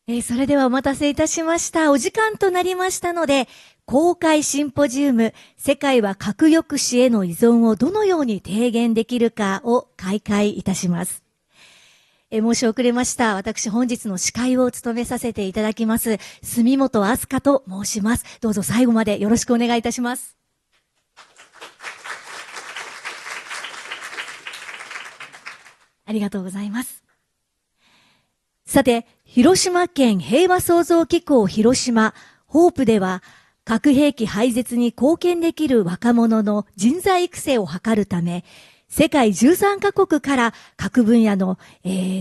それではお待たせいたしました。お時間となりましたので、公開シンポジウム、世界は核抑止への依存をどのように低減できるかを開会いたします。申し遅れました。私本日の司会を務めさせていただきます、住本明日香と申します。どうぞ最後までよろしくお願いいたします。ありがとうございます。さて、広島県平和創造機構広島ホープでは、核兵器廃絶に貢献できる若者の人材育成を図るため、世界13カ国から核分野の、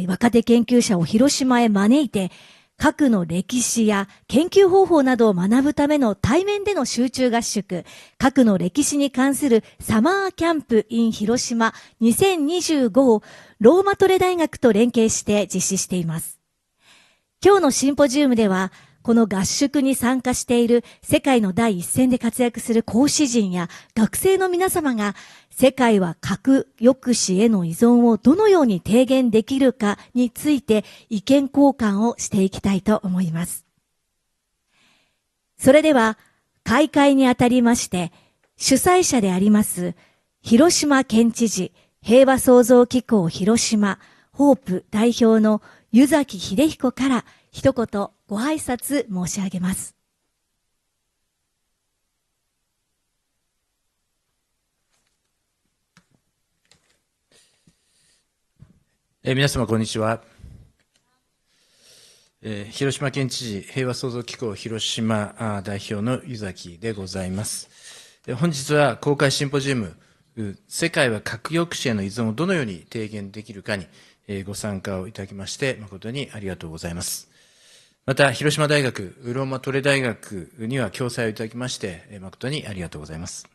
若手研究者を広島へ招いて、核の歴史や研究方法などを学ぶための対面での集中合宿、核の歴史に関するサマーキャンプ in 広島2025をローマトレ大学と連携して実施しています。今日のシンポジウムでは、この合宿に参加している世界の第一線で活躍する講師陣や学生の皆様が、世界は核抑止への依存をどのように低減できるかについて意見交換をしていきたいと思います。それでは、開会にあたりまして、主催者であります、広島県知事、平和創造機構広島、ホープ代表の湯崎秀彦から一言ご挨拶申し上げます。皆様こんにちは。広島県知事平和創造機構広島代表の湯崎でございます。本日は公開シンポジウム、世界は核抑止への依存をどのように低減できるかにご参加をいただきまして誠にありがとうございます。また、広島大学、ローマトレ大学には共催をいただきまして、誠にありがとうございます。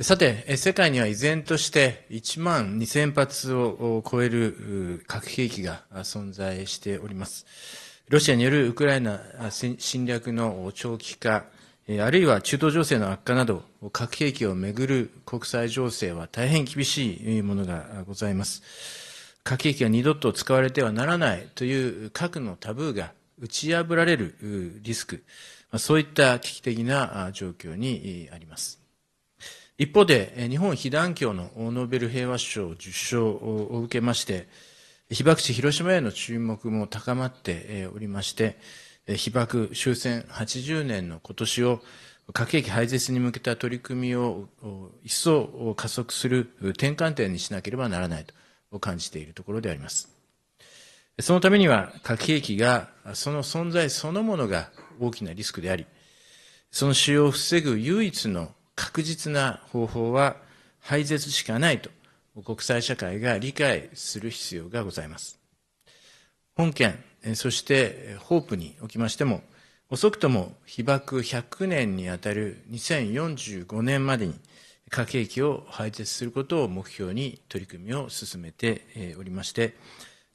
さて、世界には依然として1万2000発を超える核兵器が存在しております。ロシアによるウクライナ侵略の長期化、あるいは中東情勢の悪化など、核兵器をめぐる国際情勢は大変厳しいものがございます。核兵器が二度と使われてはならないという核のタブーが打ち破られるリスク、そういった危機的な状況にあります。一方で、日本被団協のノーベル平和賞受賞を受けまして、被爆地広島への注目も高まっておりまして、被爆終戦80年の今年を核兵器廃絶に向けた取り組みを一層加速する転換点にしなければならないと感じているところであります。そのためには核兵器がその存在そのものが大きなリスクであり、その使用を防ぐ唯一の確実な方法は廃絶しかないと国際社会が理解する必要がございます。本件、そしてホープにおきましても、遅くとも被爆100年にあたる2045年までに核兵器を廃絶することを目標に取り組みを進めておりまして、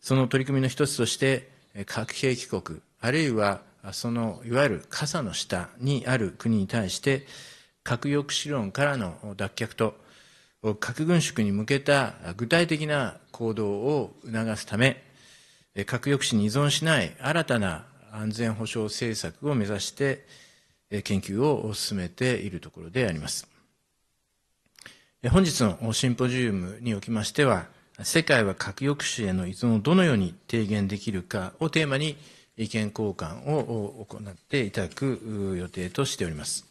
その取り組みの一つとして、核兵器国、あるいはそのいわゆる傘の下にある国に対して、核抑止論からの脱却と、核軍縮に向けた具体的な行動を促すため、核抑止に依存しない新たな安全保障政策を目指して研究を進めているところであります。本日のシンポジウムにおきましては、世界は核抑止への依存をどのように低減できるかをテーマに意見交換を行っていただく予定としております。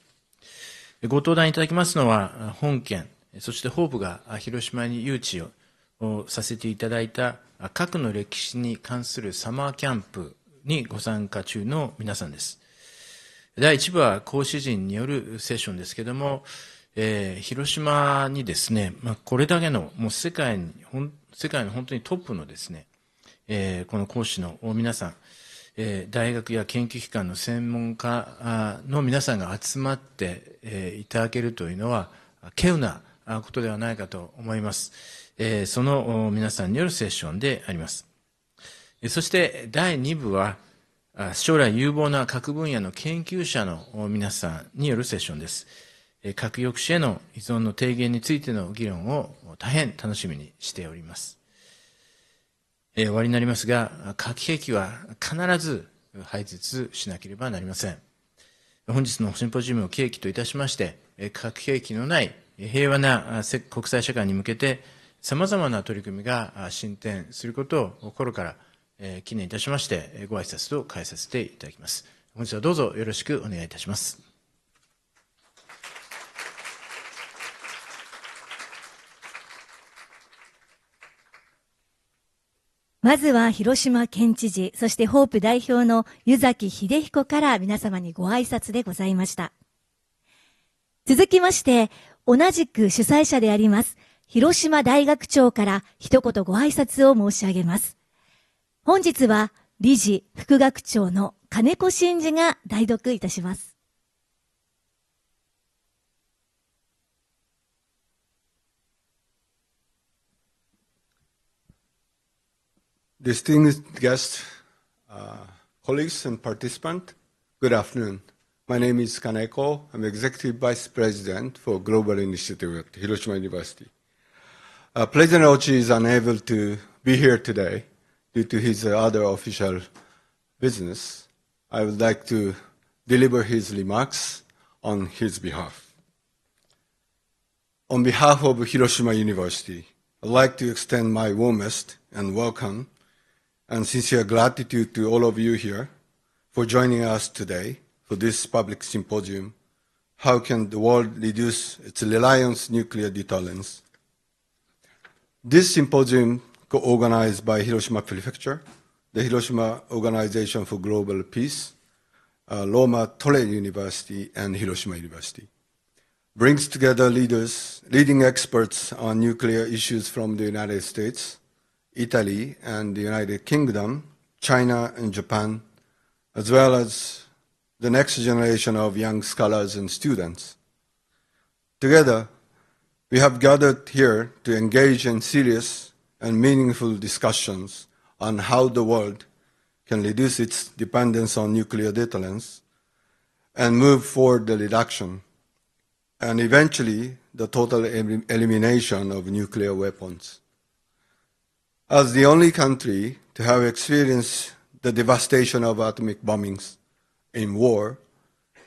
ご登壇いただきますのは、本件、そしてホープが広島に誘致をさせていただいた核の歴史に関するサマーキャンプにご参加中の皆さんです。第1部は講師陣によるセッションですけれども、広島にですね、これだけのもう世界の本当にトップのですね、この講師の皆さん、大学や研究機関の専門家の皆さんが集まっていただけるというのは稀有なことではないかと思います。その皆さんによるセッションであります。そして第2部は将来有望な核分野の研究者の皆さんによるセッションです。核抑止への依存の低減についての議論を大変楽しみにしております。終わりになりますが、核兵器は必ず廃絶しなければなりません。本日のシンポジウムを契機といたしまして、核兵器のない平和な国際社会に向けて、さまざまな取り組みが進展することを心から記念いたしまして、ご挨拶と変えさせていただきます。本日はどうぞよろしくお願いいたします。まずは広島県知事、そしてホープ代表の湯崎秀彦から皆様にご挨拶でございました。続きまして、同じく主催者であります、広島大学長から一言ご挨拶を申し上げます。本日は理事、副学長の金子真嗣が代読いたします。Distinguished guests, colleagues and participants, good afternoon. My name is Kaneko. I'm Executive Vice President for Global Initiative at Hiroshima University. President Ochi is unable to be here today due to his other official business. I would like to deliver his remarks on his behalf. On behalf of Hiroshima University, I'd like to extend my warmest and welcome and sincere gratitude to all of you here for joining us today for this public symposium, How Can the World Reduce Its Reliance on Nuclear Deterrence? This symposium, co-organized by Hiroshima Prefecture, the Hiroshima Organization for Global Peace, Roma Tolle University, and Hiroshima University, brings together leading experts on nuclear issues from the United States, Italy and the United Kingdom, China and Japan, as well as the next generation of young scholars and students. Together, we have gathered here to engage in serious and meaningful discussions on how the world can reduce its dependence on nuclear deterrence and move forward the reduction and eventually the total elimination of nuclear weapons. As the only country to have experienced the devastation of atomic bombings in war,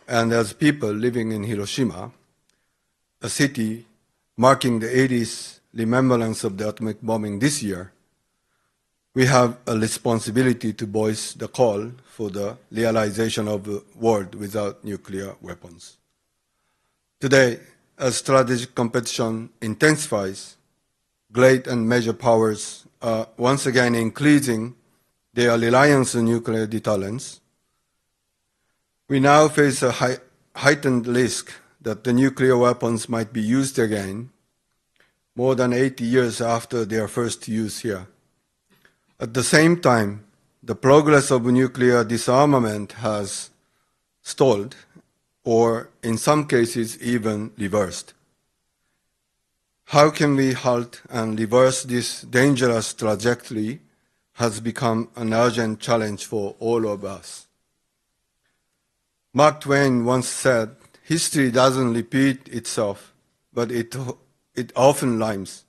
and as people living in Hiroshima, a city marking the 80th remembrance of the atomic bombing this year, we have a responsibility to voice the call for the realization of a world without nuclear weapons. Today, as strategic competition intensifies, great and major powers are once again increasing their reliance on nuclear deterrence. We now face a heightened risk that the nuclear weapons might be used again more than 80 years after their first use here. At the same time, the progress of nuclear disarmament has stalled, or in some cases even reversed. How can we halt and reverse this dangerous trajectory has become an urgent challenge for all of us. Mark Twain once said, "History doesn't repeat itself, but it often rhymes."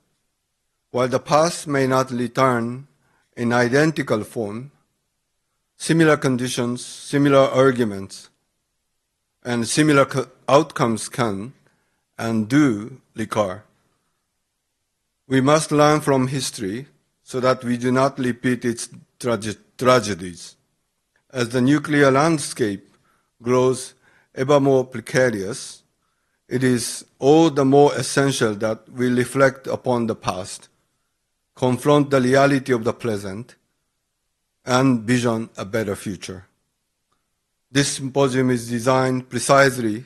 While the past may not return in identical form, similar conditions, similar arguments, and similar outcomes can and do recur. We must learn from history so that we do not repeat its tragedies. As the nuclear landscape grows ever more precarious, it is all the more essential that we reflect upon the past, confront the reality of the present, and vision a better future. This symposium is designed precisely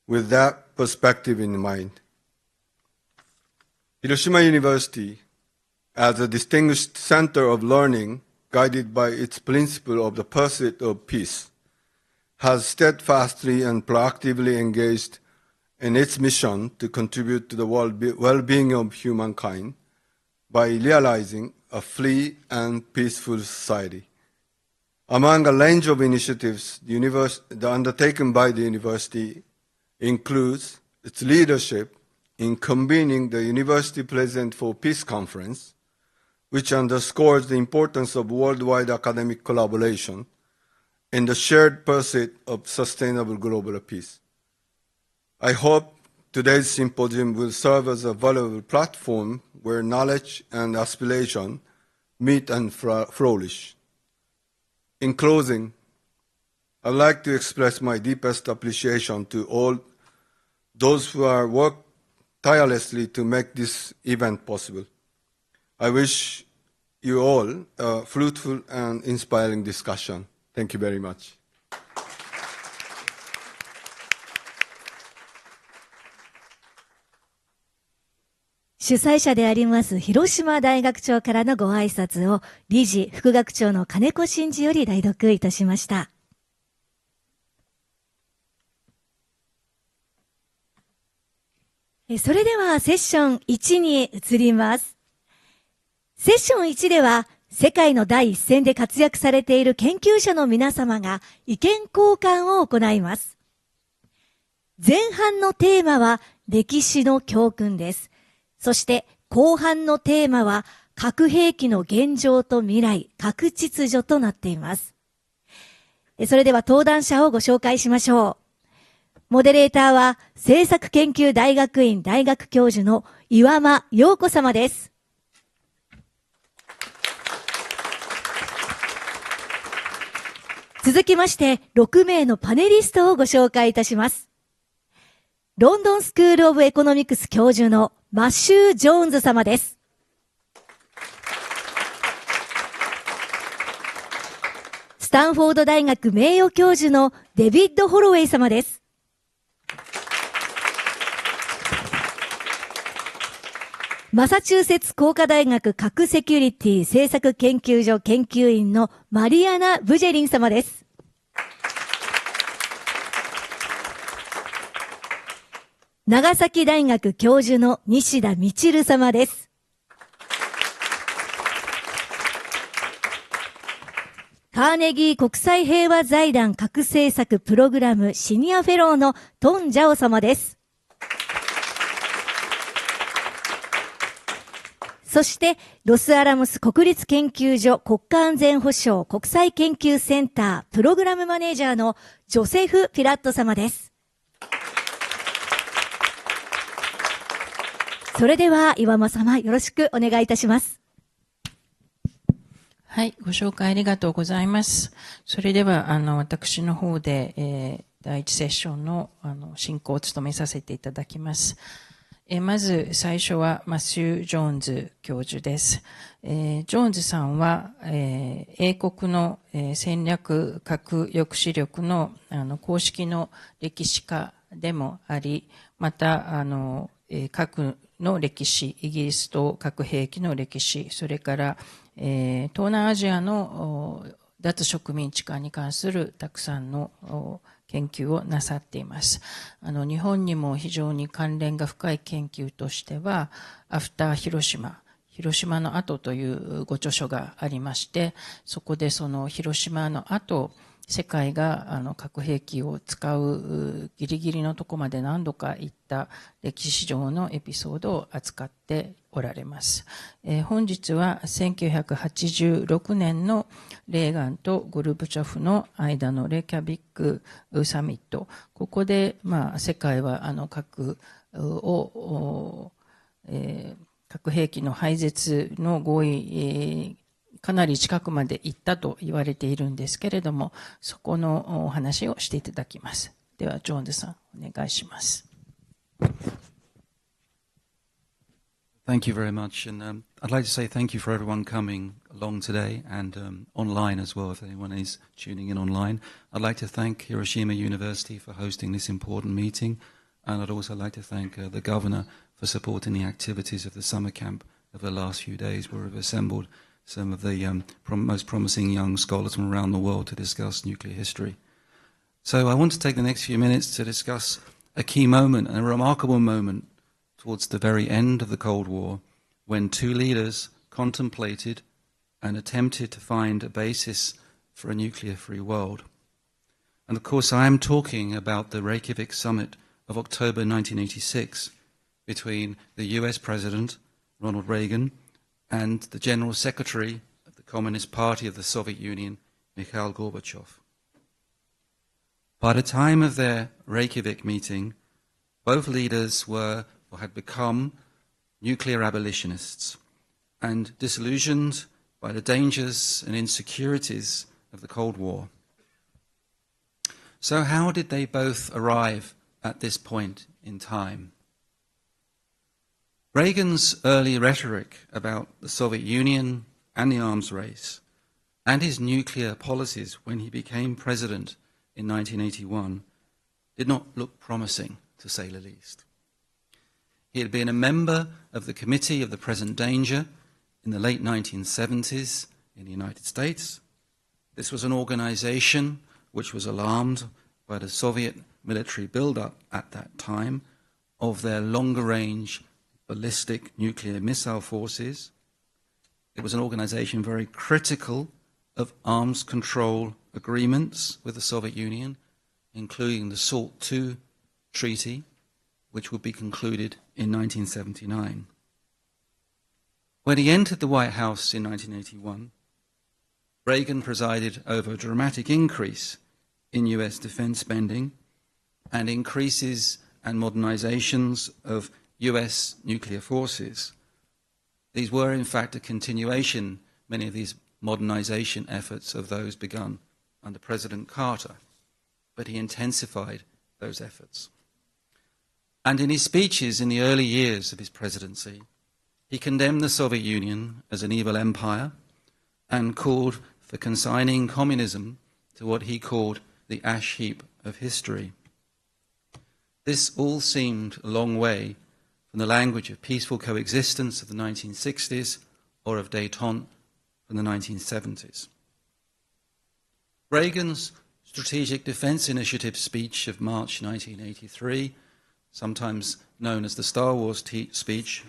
with that perspective in mind. Hiroshima University, as a distinguished center of learning guided by its principle of the pursuit of peace, has steadfastly and proactively engaged in its mission to contribute to the well-being of humankind by realizing a free and peaceful society. Among a range of initiatives undertaken by the university includes its leadership in convening the University President for Peace Conference, which underscores the importance of worldwide academic collaboration in the shared pursuit of sustainable global peace. I hope today's symposium will serve as a valuable platform where knowledge and aspiration meet and flourish. In closing, I'd like to express my deepest appreciation to all those who are working tirelessly to make this event possible. I wish you all a fruitful and inspiring discussion. Thank you very much. 主催者であります広島大学長からのご挨拶を理事、副学長の金子真嗣より代読いたしました。それではセッション1に移ります。セッション1では世界の第一線で活躍されている研究者の皆様が意見交換を行います。前半のテーマは歴史の教訓です。そして後半のテーマは核兵器の現状と未来、核秩序となっています。それでは登壇者をご紹介しましょう。モデレーターは政策研究大学院大学教授の岩間陽子様です。続きまして6名のパネリストをご紹介いたします。ロンドンスクールオブエコノミクス教授のマシュー・ジョーンズ様です。スタンフォード大学名誉教授のデビッド・ホロウェイ様です。マサチューセッツ工科大学核セキュリティ政策研究所研究員のマリアナ・ブジェリン様です。長崎大学教授の西田みちる様です。カーネギー国際平和財団核政策プログラムシニアフェローのトン・ジャオ様です。そして、ロスアラモス国立研究所国家安全保障国際研究センタープログラムマネージャーのジョセフ・ピラット様です。それでは、岩間様、よろしくお願いいたします。はい、ご紹介ありがとうございます。それでは、私の方で、第一セッションの、進行を務めさせていただきます。まず最初はマシュー・ジョーンズ教授です。ジョーンズさんは、英国の、戦略核抑止力の、公式の歴史家でもあり、また核の歴史、イギリスと核兵器の歴史、それから、東南アジアの脱植民地化に関するたくさんの研究をなさっています。日本にも非常に関連が深い研究としては、アフター広島、広島の後というご著書がありまして、そこでその広島の後、世界が核兵器を使うギリギリのとこまで何度か行った歴史上のエピソードを扱っておられます。本日は1986年のレーガンとゴルバチョフの間のレキャビックサミット、ここで世界は核兵器の廃絶の合意、かなり近くまで行ったと言われているんですけれども、そこのお話をしていただきます。では、ジョーンズさん、お願いします。Thank you very much, and I'd like to say thank you for everyone coming along today and online as well, if anyone is tuning in online. I'd like to thank Hiroshima University for hosting this important meeting, and I'd also like to thank the Governor for supporting the activities of the summer camp of the last few days, where we've assembled some of the most promising young scholars from around the world to discuss nuclear history. So I want to take the next few minutes to discuss a key moment, and a remarkable moment towards the very end of the Cold War, when two leaders contemplated and attempted to find a basis for a nuclear-free world. And of course, I am talking about the Reykjavik summit of October 1986 between the US President, Ronald Reagan, and the General Secretary of the Communist Party of the Soviet Union, Mikhail Gorbachev. By the time of their Reykjavik meeting, both leaders were or had become nuclear abolitionists and disillusioned by the dangers and insecurities of the Cold War. So how did they both arrive at this point in time? Reagan's early rhetoric about the Soviet Union and the arms race and his nuclear policies when he became president in 1981 did not look promising, to say the least. He had been a member of the Committee of the Present Danger in the late 1970s in the United States. This was an organization which was alarmed by the Soviet military build-up at that time of their longer-range ballistic nuclear missile forces. It was an organization very critical of arms control agreements with the Soviet Union, including the SALT II treaty, which would be concluded in 1979. When he entered the White House in 1981, Reagan presided over a dramatic increase in US defense spending and increases and modernizations of US nuclear forces. These were, in fact, a continuation, many of these modernization efforts, of those begun under President Carter, but he intensified those efforts. And in his speeches in the early years of his presidency, he condemned the Soviet Union as an evil empire and called for consigning communism to what he called the ash heap of history. This all seemed a long way from the language of peaceful coexistence of the 1960s or of détente from the 1970s. Reagan's Strategic Defense Initiative speech of March 1983, sometimes known as the Star Wars speech,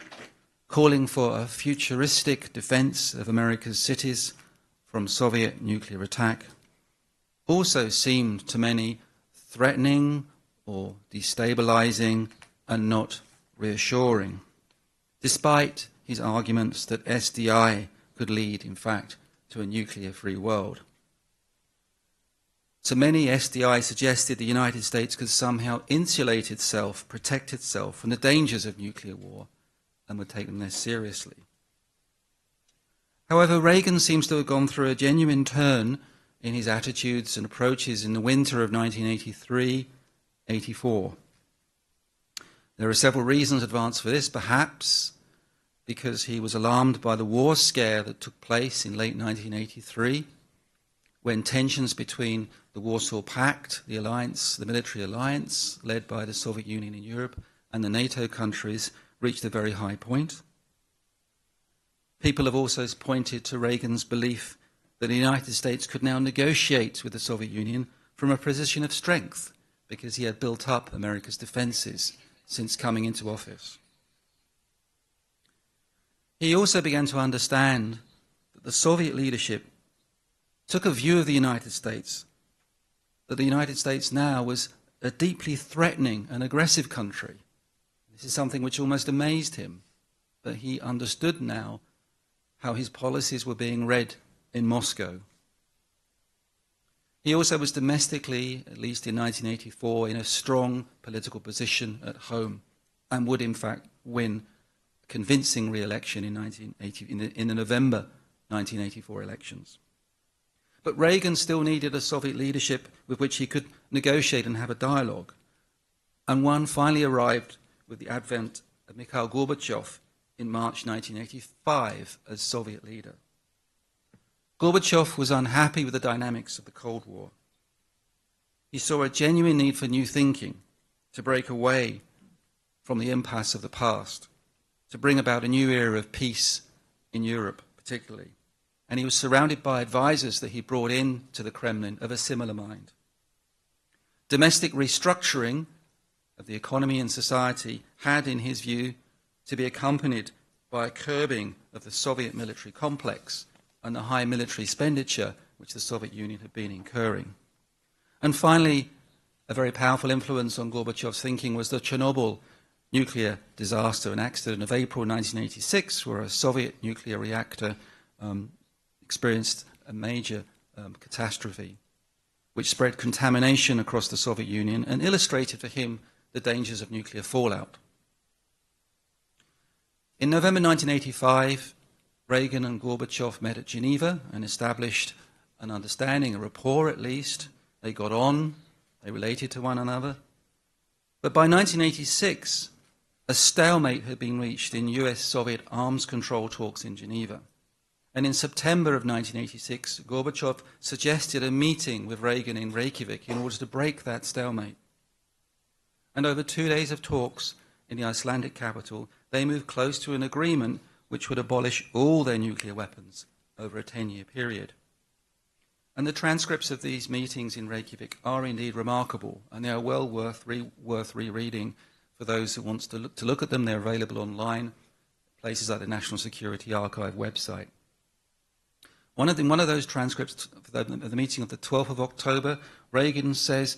calling for a futuristic defense of America's cities from Soviet nuclear attack, also seemed to many threatening or destabilizing and not reassuring, despite his arguments that SDI could lead, in fact, to a nuclear-free world. So many, SDI suggested the United States could somehow insulate itself, protect itself from the dangers of nuclear war, and would take them less seriously. However, Reagan seems to have gone through a genuine turn in his attitudes and approaches in the winter of 1983-84. There are several reasons advanced for this, perhaps because he was alarmed by the war scare that took place in late 1983, when tensions between the Warsaw Pact, the alliance, the military alliance led by the Soviet Union in Europe, and the NATO countries reached a very high point. People have also pointed to Reagan's belief that the United States could now negotiate with the Soviet Union from a position of strength because he had built up America's defenses since coming into office. He also began to understand that the Soviet leadership took a view of the United States, that the United States now was a deeply threatening and aggressive country. This is something which almost amazed him, but he understood now how his policies were being read in Moscow. He also was domestically, at least in 1984, in a strong political position at home and would in fact win a convincing re-election in the November 1984 elections. But Reagan still needed a Soviet leadership with which he could negotiate and have a dialogue. And one finally arrived with the advent of Mikhail Gorbachev in March 1985 as Soviet leader. Gorbachev was unhappy with the dynamics of the Cold War. He saw a genuine need for new thinking, to break away from the impasse of the past, to bring about a new era of peace in Europe particularly. And he was surrounded by advisors that he brought in to the Kremlin of a similar mind. Domestic restructuring of the economy and society had, in his view, to be accompanied by a curbing of the Soviet military complex and the high military expenditure which the Soviet Union had been incurring. And finally, a very powerful influence on Gorbachev's thinking was the Chernobyl nuclear disaster and accident of April 1986, where a Soviet nuclear reactor experienced a major catastrophe, which spread contamination across the Soviet Union and illustrated for him the dangers of nuclear fallout. In November 1985, Reagan and Gorbachev met at Geneva and established an understanding, a rapport at least. They got on, they related to one another. But by 1986, a stalemate had been reached in US-Soviet arms control talks in Geneva. And in September of 1986, Gorbachev suggested a meeting with Reagan in Reykjavik in order to break that stalemate. And over 2 days of talks in the Icelandic capital, they moved close to an agreement which would abolish all their nuclear weapons over a 10-year period. And the transcripts of these meetings in Reykjavik are indeed remarkable, and they are well worth rereading for those who want to look at them. They're available online, places like the National Security Archive website. One of those transcripts of the meeting of the 12th of October, Reagan says,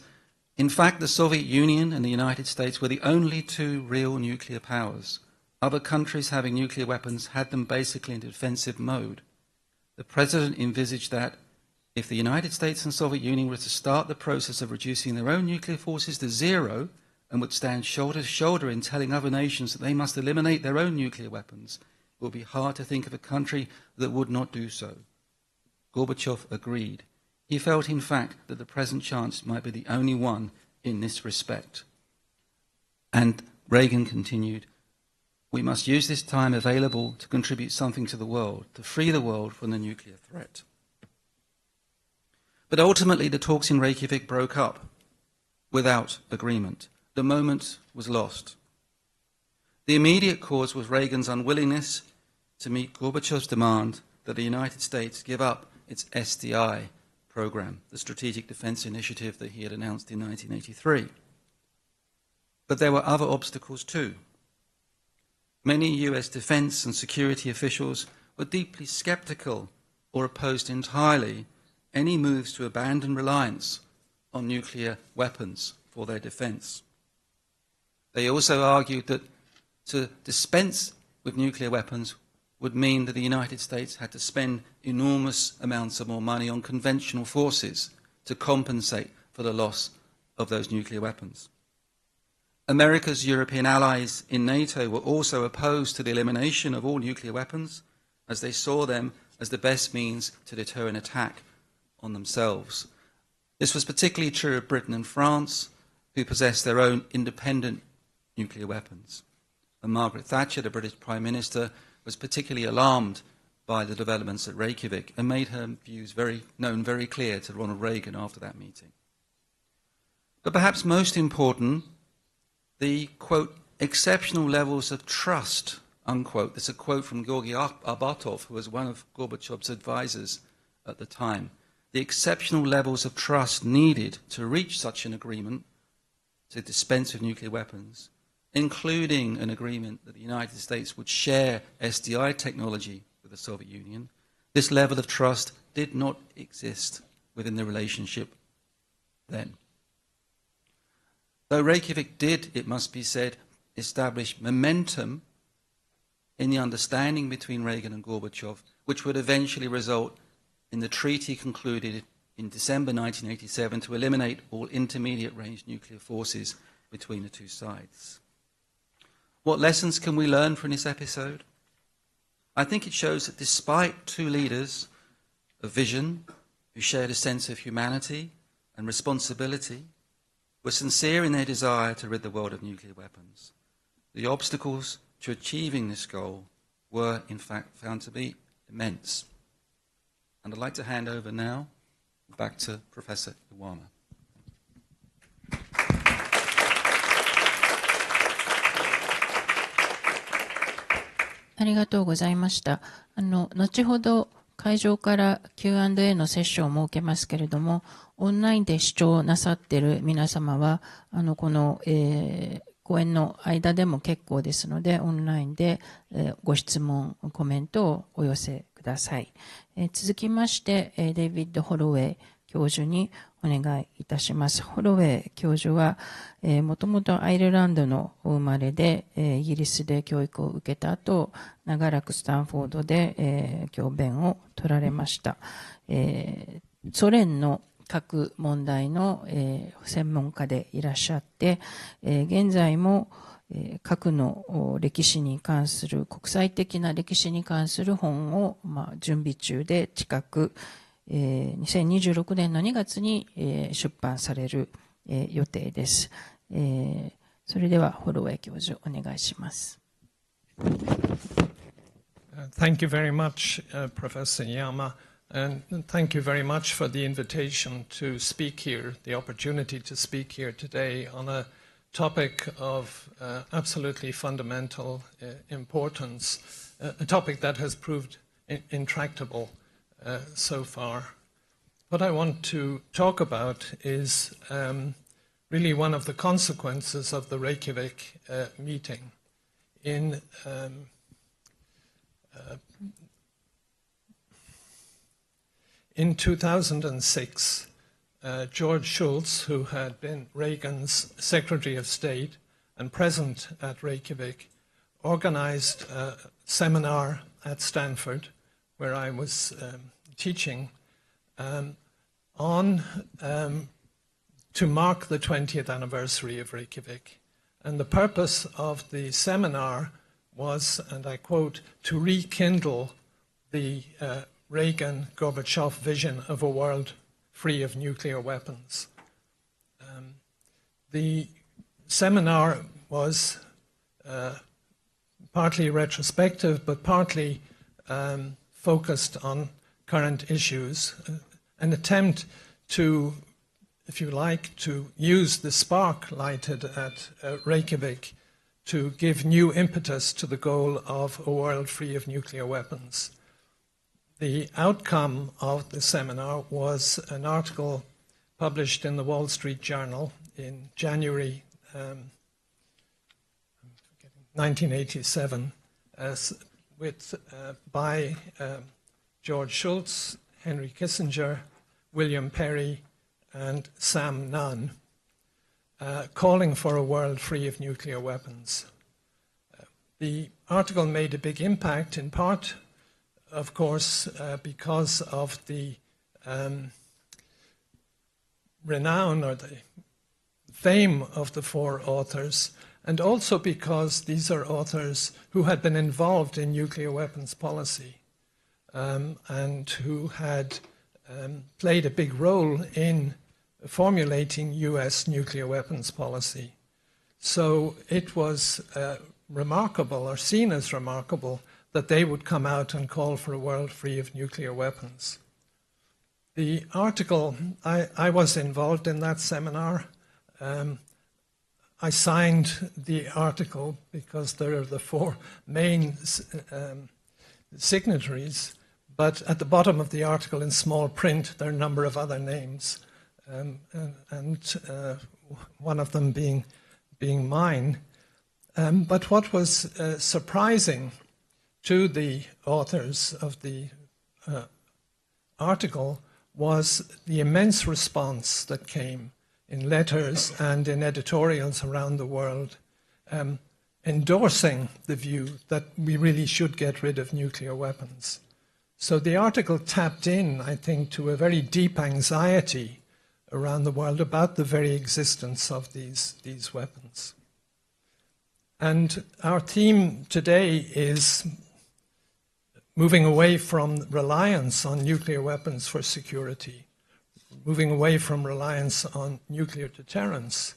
in fact, the Soviet Union and the United States were the only two real nuclear powers. Other countries having nuclear weapons had them basically in defensive mode. The President envisaged that if the United States and Soviet Union were to start the process of reducing their own nuclear forces to zero and would stand shoulder to shoulder in telling other nations that they must eliminate their own nuclear weapons, it would be hard to think of a country that would not do so. Gorbachev agreed. He felt, in fact, that the present chance might be the only one in this respect. And Reagan continued, we must use this time available to contribute something to the world, to free the world from the nuclear threat. But ultimately, the talks in Reykjavik broke up without agreement. The moment was lost. The immediate cause was Reagan's unwillingness to meet Gorbachev's demand that the United States give up its SDI program, the Strategic Defense Initiative that he had announced in 1983. But there were other obstacles too. Many US defense and security officials were deeply skeptical or opposed entirely any moves to abandon reliance on nuclear weapons for their defense. They also argued that to dispense with nuclear weapons would mean that the United States had to spend enormous amounts of more money on conventional forces to compensate for the loss of those nuclear weapons. America's European allies in NATO were also opposed to the elimination of all nuclear weapons, as they saw them as the best means to deter an attack on themselves. This was particularly true of Britain and France, who possessed their own independent nuclear weapons. And Margaret Thatcher, the British Prime Minister, was particularly alarmed by the developments at Reykjavik and made her views very clear to Ronald Reagan after that meeting. But perhaps most important, the, quote, exceptional levels of trust, unquote. This is a quote from Georgy Arbatov, who was one of Gorbachev's advisors at the time. The exceptional levels of trust needed to reach such an agreement to dispense with nuclear weapons, including an agreement that the United States would share SDI technology with the Soviet Union, this level of trust did not exist within the relationship then. Though Reykjavik did, it must be said, establish momentum in the understanding between Reagan and Gorbachev, which would eventually result in the treaty concluded in December 1987 to eliminate all intermediate-range nuclear forces between the two sides. What lessons can we learn from this episode? I think it shows that despite two leaders of vision who shared a sense of humanity and responsibility, were sincere in their desire to rid the world of nuclear weapons, the obstacles to achieving this goal were, in fact, found to be immense. And I'd like to hand over now back to Professor Iwama. ありがとうございました。後ほど会場から Q&A のセッションを設けますけれども、オンラインで視聴なさっている皆様は、この、講演の間でも結構ですので、オンラインで、ご質問、コメントをお寄せください。続きまして、デイビッド・ホロウェイ教授にお願いいたします。ホロウェイ教授は、もともとアイルランドのお生まれで、イギリスで教育を受けた後、長らくスタンフォードで、教鞭を取られました。ソ連の核問題の、専門家でいらっしゃって、現在も、核の歴史に関する、国際的な歴史に関する本を、準備中で近く、2026年の2月に、出版される、予定です。それではホロウェイ教授お願いします。Thank you very much, Professor Yama, and thank you very much for the invitation to speak here, the opportunity to speak here today on a topic of absolutely fundamental importance, a topic that has proved intractable so far. What I want to talk about is really one of the consequences of the Reykjavik meeting. In 2006, George Shultz, who had been Reagan's Secretary of State and present at Reykjavik, organized a seminar at Stanford, where I was teaching, to mark the 20th anniversary of Reykjavik. And the purpose of the seminar was, and I quote, to rekindle the Reagan-Gorbachev vision of a world free of nuclear weapons. The seminar was partly retrospective, but partly focused on current issues, an attempt to, if you like, to use the spark lighted at Reykjavik to give new impetus to the goal of a world free of nuclear weapons. The outcome of the seminar was an article published in the Wall Street Journal in January 1987 by George Shultz, Henry Kissinger, William Perry, and Sam Nunn, calling for a world free of nuclear weapons. The article made a big impact, in part, of course, because of the renown or the fame of the four authors, and also because these are authors who had been involved in nuclear weapons policy and who had played a big role in formulating US nuclear weapons policy. So it was remarkable, or seen as remarkable, that they would come out and call for a world free of nuclear weapons. The article, I was involved in that seminar. I signed the article because there are the four main signatories, but at the bottom of the article in small print there are a number of other names, and one of them being mine. But what was surprising to the authors of the article was the immense response that came in letters and in editorials around the world, endorsing the view that we really should get rid of nuclear weapons. So the article tapped in, I think, to a very deep anxiety around the world about the very existence of these weapons. And our theme today is moving away from reliance on nuclear weapons for security, moving away from reliance on nuclear deterrence.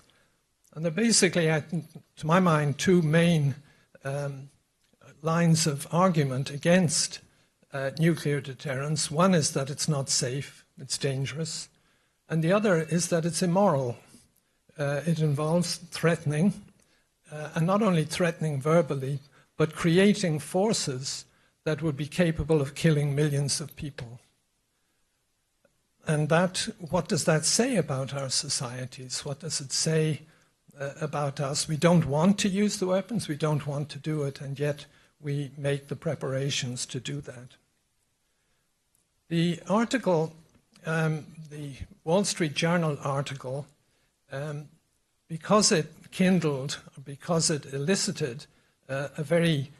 And there are basically, to my mind, two main lines of argument against nuclear deterrence. One is that it's not safe, it's dangerous. And the other is that it's immoral. It involves threatening, and not only threatening verbally, but creating forces that would be capable of killing millions of people. And that, what does that say about our societies? What does it say about us? We don't want to use the weapons, we don't want to do it, and yet we make the preparations to do that. The article the Wall Street Journal article, because it kindled, because it elicited a very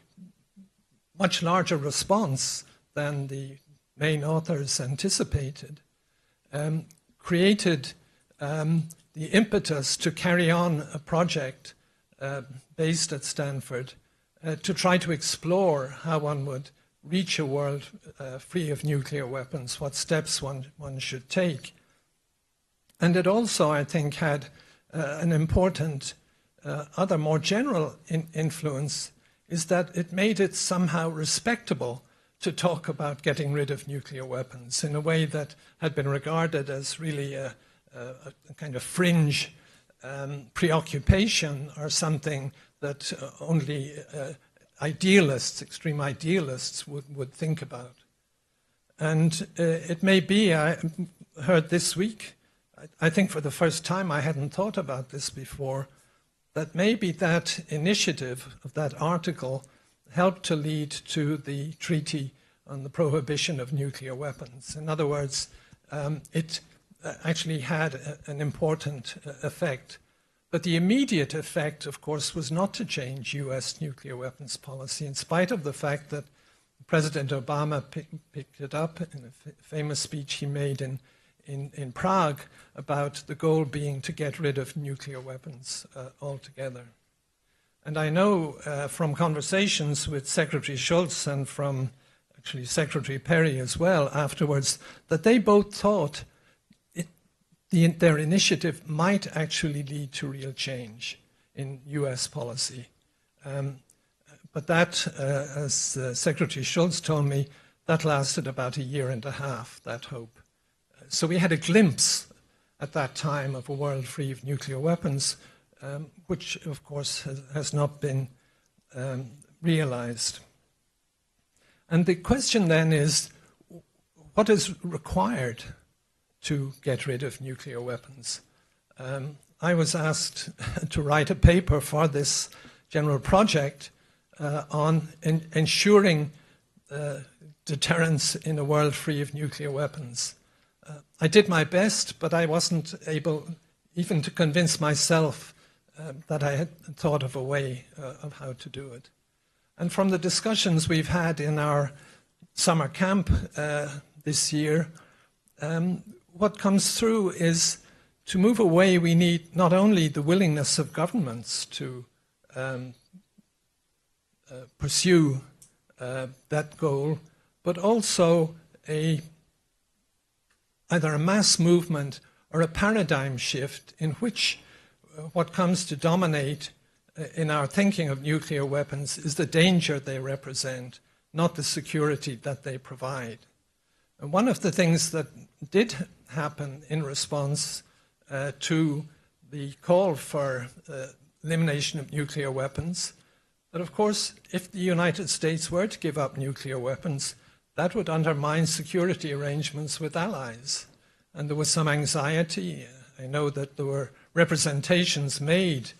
much larger response than the main authors anticipated, created the impetus to carry on a project based at Stanford to try to explore how one would reach a world free of nuclear weapons, what steps one should take. And it also, I think, had an important other more general influence, is that it made it somehow respectable to talk about getting rid of nuclear weapons in a way that had been regarded as really a kind of fringe preoccupation, or something that only idealists, extreme idealists, would think about. And it may be, I heard this week, I think for the first time, I hadn't thought about this before, that maybe that initiative of that article helped to lead to the Treaty on the Prohibition of Nuclear Weapons. In other words, it actually had an important effect. But the immediate effect, of course, was not to change US nuclear weapons policy, in spite of the fact that President Obama picked it up in a famous speech he made in Prague about the goal being to get rid of nuclear weapons altogether. And I know from conversations with Secretary Shultz and from actually Secretary Perry as well afterwards, that they both thought their initiative might actually lead to real change in US policy. But that, as Secretary Shultz told me, that lasted about a year and a half, that hope. So we had a glimpse at that time of a world free of nuclear weapons, which of course has not been realized. And the question then is, what is required to get rid of nuclear weapons? I was asked to write a paper for this general project on ensuring deterrence in a world free of nuclear weapons. I did my best, but I wasn't able even to convince myself that I had thought of a way of how to do it. And from the discussions we've had in our summer camp this year, what comes through is, to move away, we need not only the willingness of governments to pursue that goal, but also either a mass movement or a paradigm shift in which what comes to dominate in our thinking of nuclear weapons is the danger they represent, not the security that they provide. And one of the things that did happen in response to the call for elimination of nuclear weapons, that of course, if the United States were to give up nuclear weapons, that would undermine security arrangements with allies. And there was some anxiety. I know that there were representations made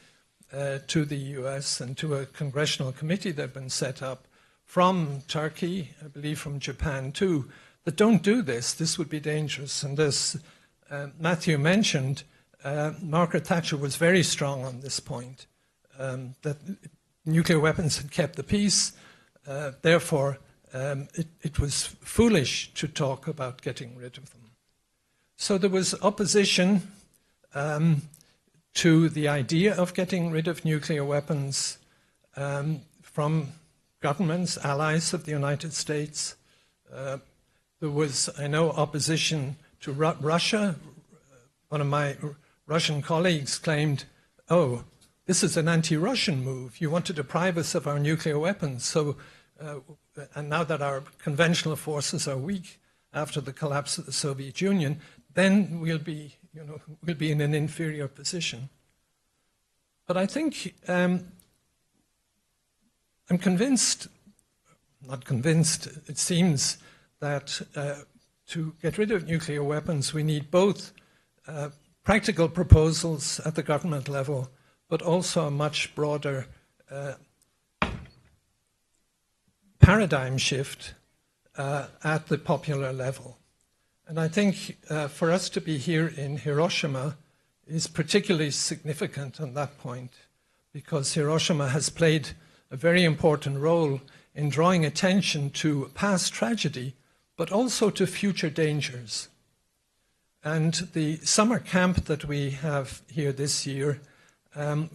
to the US and to a congressional committee that had been set up from Turkey, I believe from Japan too, that don't do this. This would be dangerous. And as Matthew mentioned, Margaret Thatcher was very strong on this point, that nuclear weapons had kept the peace. Therefore, it was foolish to talk about getting rid of them. So there was opposition to the idea of getting rid of nuclear weapons from governments, allies of the United States. There was, I know, opposition to Russia. One of my Russian colleagues claimed, oh, this is an anti-Russian move. You want to deprive us of our nuclear weapons. So, and now that our conventional forces are weak after the collapse of the Soviet Union, then we'll be in an inferior position. But I think I'm convinced, not convinced, it seems that to get rid of nuclear weapons, we need both practical proposals at the government level, but also a much broader paradigm shift at the popular level. And I think for us to be here in Hiroshima is particularly significant on that point, because Hiroshima has played a very important role in drawing attention to past tragedy, but also to future dangers. And the summer camp that we have here this year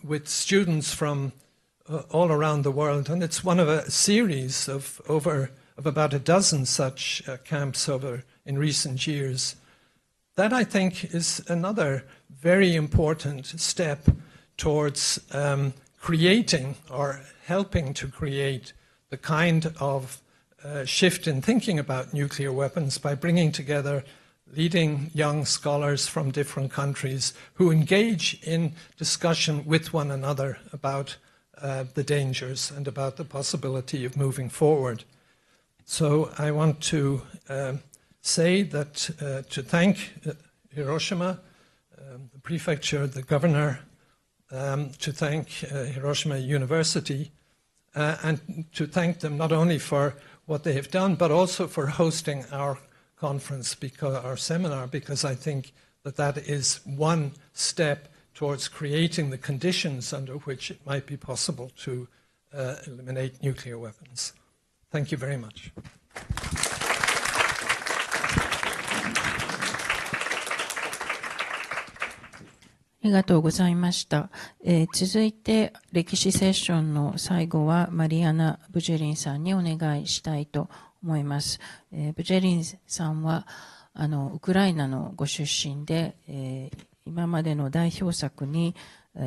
with students from all around the world, and it's one of a series of about a dozen such camps in recent years. That, I think, is another very important step towards creating or helping to create the kind of shift in thinking about nuclear weapons by bringing together leading young scholars from different countries who engage in discussion with one another about the dangers and about the possibility of moving forward. So I want to say that to thank Hiroshima, the prefecture, the governor, to thank Hiroshima University, and to thank them not only for what they have done, but also for hosting our conference, our seminar, because I think that is one step towards creating the conditions under which it might be possible to eliminate nuclear weapons. Thank you very much. ありがとうございました。続いて歴史セッションの最後はマリアナ・ブジェリンさんにお願いしたいと思います。ブジェリンさんはウクライナのご出身で、今までの代表作に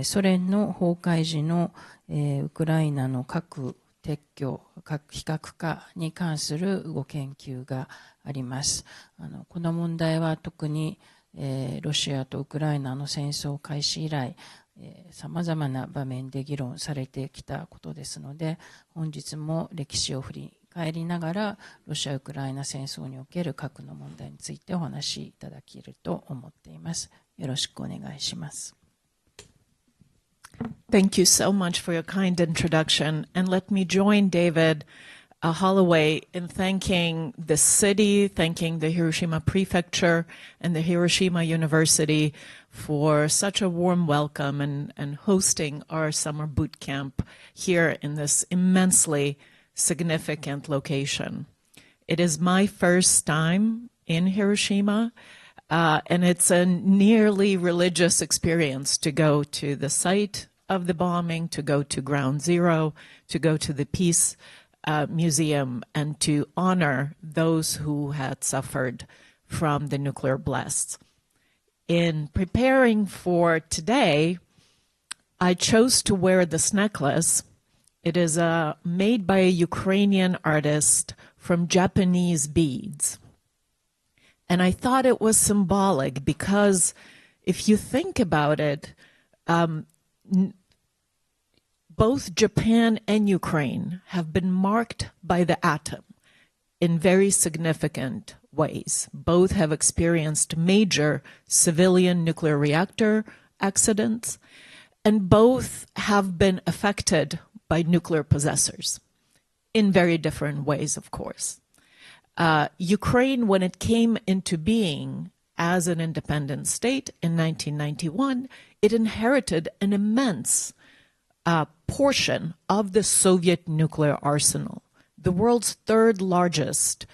ソ連の崩壊時の、ウクライナの核撤去、核非核化に関するご研究があります。この問題は特にロシアとウクライナの戦争開始以来、さまざまな場面で議論されてきたことですので、本日も歴史を振り返りながら、ロシア・ウクライナ戦争における核の問題についてお話しいただけると思っています。よろしくお願いします。Thank you so much for your kind introduction, and let me join David Holloway in thanking the city, thanking the Hiroshima Prefecture and the Hiroshima University for such a warm welcome and hosting our summer boot camp here in this immensely significant location. It is my first time in Hiroshima, and it's a nearly religious experience to go to the site of the bombing, to go to Ground Zero, to go to the Peace Museum, and to honor those who had suffered from the nuclear blasts. In preparing for today, I chose to wear this necklace. It is made by a Ukrainian artist from Japanese beads. And I thought it was symbolic because if you think about it, both Japan and Ukraine have been marked by the atom in very significant ways. Both have experienced major civilian nuclear reactor accidents, and both have been affected by nuclear possessors in very different ways, of course. Ukraine, when it came into being as an independent state in 1991, it inherited an immense portion of the Soviet nuclear arsenal, the world's third largest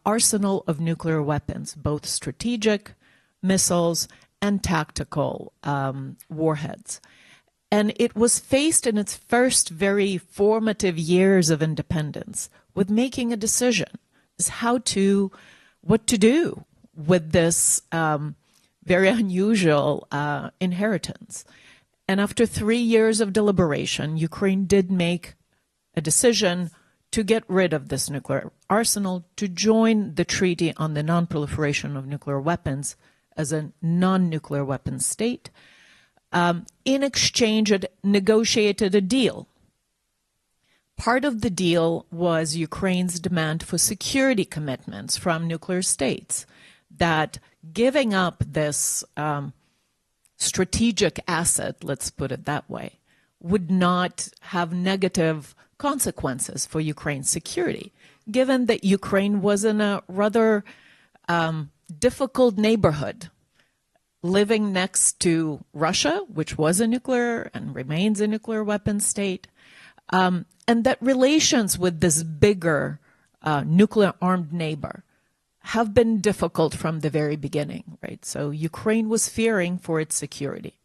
arsenal of nuclear weapons, both strategic missiles and tactical warheads. And it was faced in its first very formative years of independence with making a decision as what to do with this very unusual inheritance. And after 3 years of deliberation, Ukraine did make a decision to get rid of this nuclear arsenal, to join the Treaty on the Non-Proliferation of Nuclear Weapons as a non-nuclear weapons state. In exchange, it negotiated a deal. Part of the deal was Ukraine's demand for security commitments from nuclear states, that giving up this strategic asset, let's put it that way, would not have negative consequences for Ukraine's security, given that Ukraine was in a rather difficult neighborhood, living next to Russia, which was a nuclear and remains a nuclear weapon state, and that relations with this bigger nuclear-armed neighbor have been difficult from the very beginning, right? So Ukraine was fearing for its security.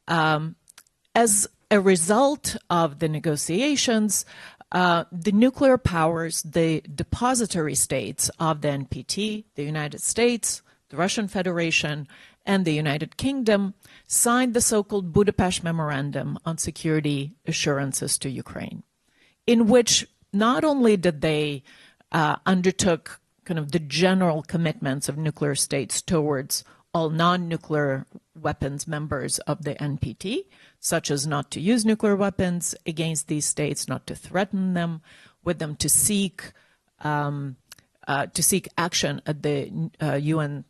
As a result of the negotiations, the nuclear powers, the depository states of the NPT, the United States, the Russian Federation, and the United Kingdom, signed the so-called Budapest Memorandum on Security Assurances to Ukraine, in which not only did they undertook kind of the general commitments of nuclear states towards all non-nuclear weapons members of the NPT, such as not to use nuclear weapons against these states, not to threaten them, with them to seek action at the UN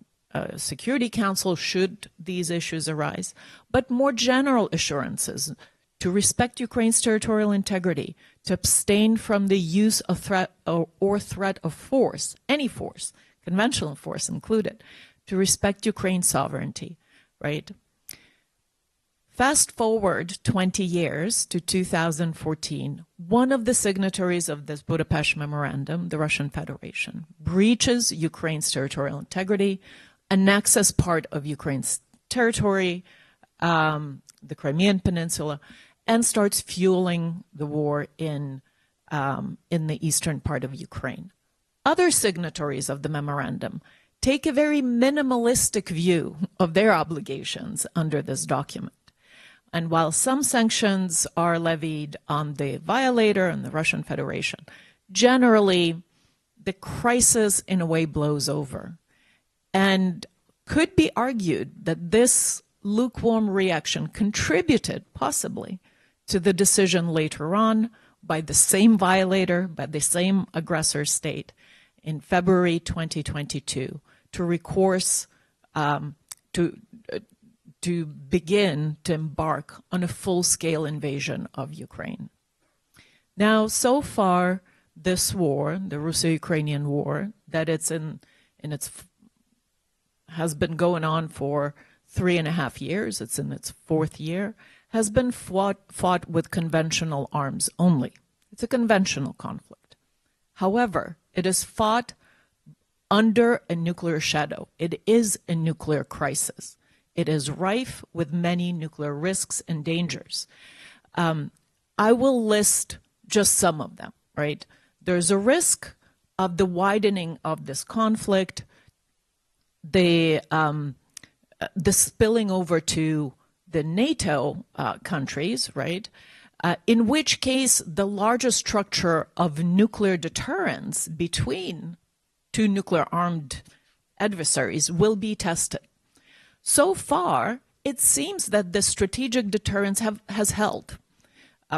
Security Council should these issues arise, but more general assurances to respect Ukraine's territorial integrity, to abstain from the use of threat or threat of force, any force, conventional force included, to respect Ukraine's sovereignty, right? Fast forward 20 years to 2014, one of the signatories of this Budapest Memorandum, the Russian Federation, breaches Ukraine's territorial integrity, annexes part of Ukraine's territory, the Crimean Peninsula, and starts fueling the war in the eastern part of Ukraine. Other signatories of the memorandum take a very minimalistic view of their obligations under this document. And while some sanctions are levied on the violator and the Russian Federation, generally the crisis in a way blows over. And could be argued that this lukewarm reaction contributed possibly to the decision later on by the same violator, by the same aggressor state in February 2022 to recourse to begin to embark on a full-scale invasion of Ukraine. Now, so far, this war, the Russo-Ukrainian war, that has been going on for 3.5 years, it's in its 4th year, has been fought with conventional arms only. It's a conventional conflict. However, it is fought under a nuclear shadow. It is a nuclear crisis. It is rife with many nuclear risks and dangers. I will list just some of them, right? There's a risk of the widening of this conflict, the spilling over to the NATO countries, right? In which case, the largest structure of nuclear deterrence between two nuclear-armed adversaries will be tested. So far, it seems that the strategic deterrence has held.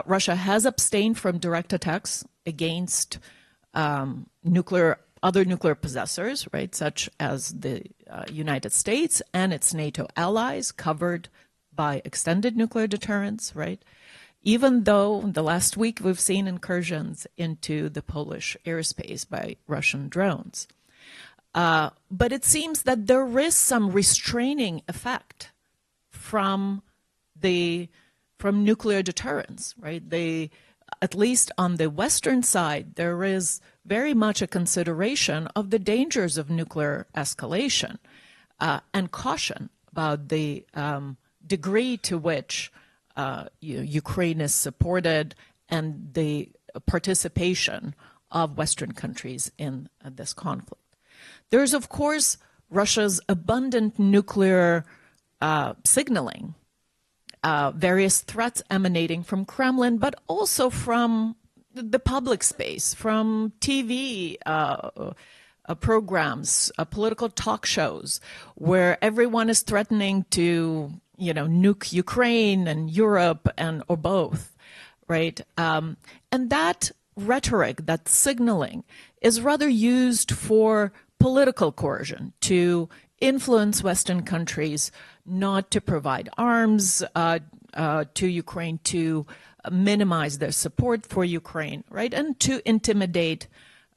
Russia has abstained from direct attacks against other nuclear possessors, right, such as the United States and its NATO allies covered by extended nuclear deterrence, right? Even though the last week we've seen incursions into the Polish airspace by Russian drones. But it seems that there is some restraining effect from nuclear deterrence, right? At least on the Western side, there is very much a consideration of the dangers of nuclear escalation and caution about the degree to which Ukraine is supported and the participation of Western countries in this conflict. There's, of course, Russia's abundant nuclear signaling, various threats emanating from Kremlin, but also from the public space, from TV programs, political talk shows, where everyone is threatening to, nuke Ukraine and Europe or both, right? And that rhetoric, that signaling, is rather used for political coercion to influence Western countries not to provide arms to Ukraine, to minimize their support for Ukraine, right, and to intimidate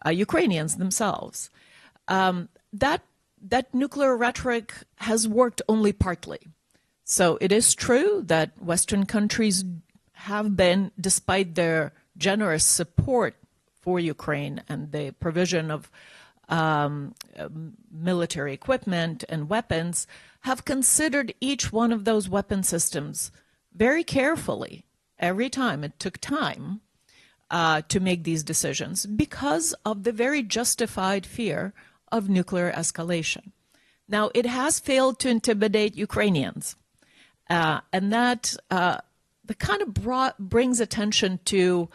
Ukrainians themselves. That that nuclear rhetoric has worked only partly. So it is true that Western countries have been, despite their generous support for Ukraine and the provision of military equipment and weapons, have considered each one of those weapon systems very carefully. Every time it took time to make these decisions because of the very justified fear of nuclear escalation. Now, it has failed to intimidate Ukrainians, and that kind of brings attention to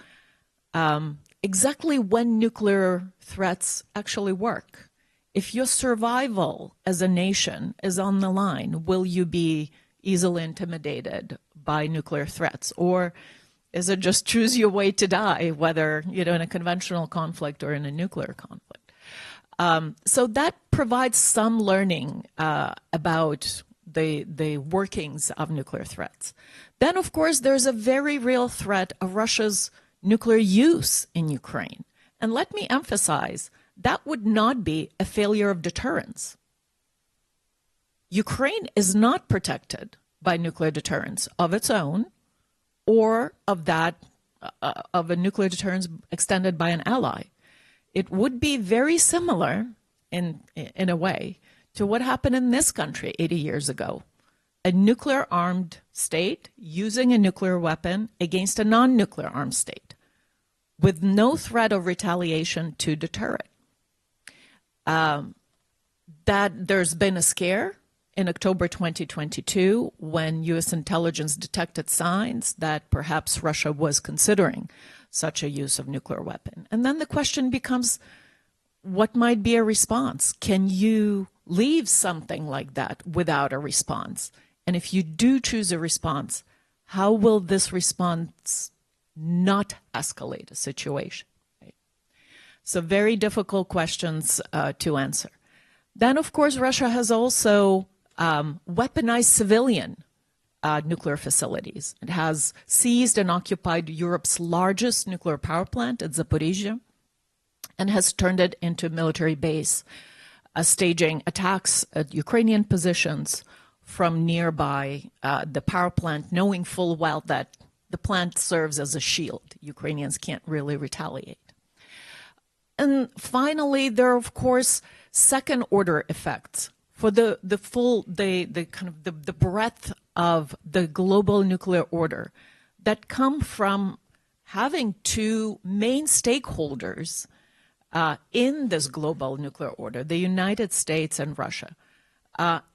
exactly when nuclear threats actually work. If your survival as a nation is on the line, will you be easily intimidated by nuclear threats? Or is it just choose your way to die, whether in a conventional conflict or in a nuclear conflict? So that provides some learning about the workings of nuclear threats. Then, of course, there's a very real threat of Russia's nuclear use in Ukraine. And let me emphasize, that would not be a failure of deterrence. Ukraine is not protected by nuclear deterrence of its own or of that of a nuclear deterrence extended by an ally. It would be very similar in a way to what happened in this country 80 years ago. A nuclear armed state using a nuclear weapon against a non-nuclear armed state with no threat of retaliation to deter it. That there's been a scare in October 2022 when U.S. intelligence detected signs that perhaps Russia was considering such a use of nuclear weapon. And then the question becomes, what might be a response? Can you leave something like that without a response? And if you do choose a response, how will this response not escalate a situation? Right? So very difficult questions to answer. Then, of course, Russia has also weaponized civilian nuclear facilities. It has seized and occupied Europe's largest nuclear power plant at Zaporizhzhia and has turned it into a military base, staging attacks at Ukrainian positions from nearby the power plant, knowing full well that the plant serves as a shield. Ukrainians can't really retaliate. And finally, there are, of course, second-order effects for the breadth of the global nuclear order that come from having two main stakeholders in this global nuclear order, the United States and Russia,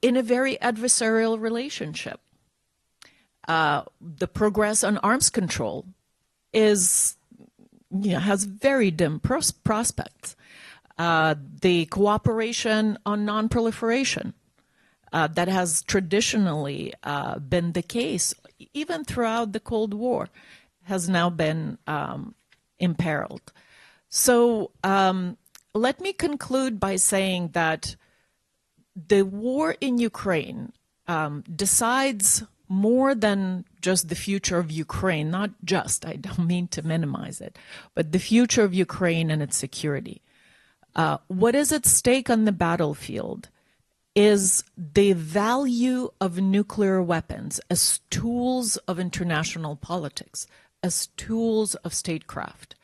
in a very adversarial relationship. The progress on arms control has very dim prospects. The cooperation on non-proliferation that has traditionally been the case, even throughout the Cold War, has now been imperiled. So let me conclude by saying that the war in Ukraine decides more than just the future of Ukraine, not just, I don't mean to minimize it, but the future of Ukraine and its security. What is at stake on the battlefield is the value of nuclear weapons as tools of international politics, as tools of statecraft.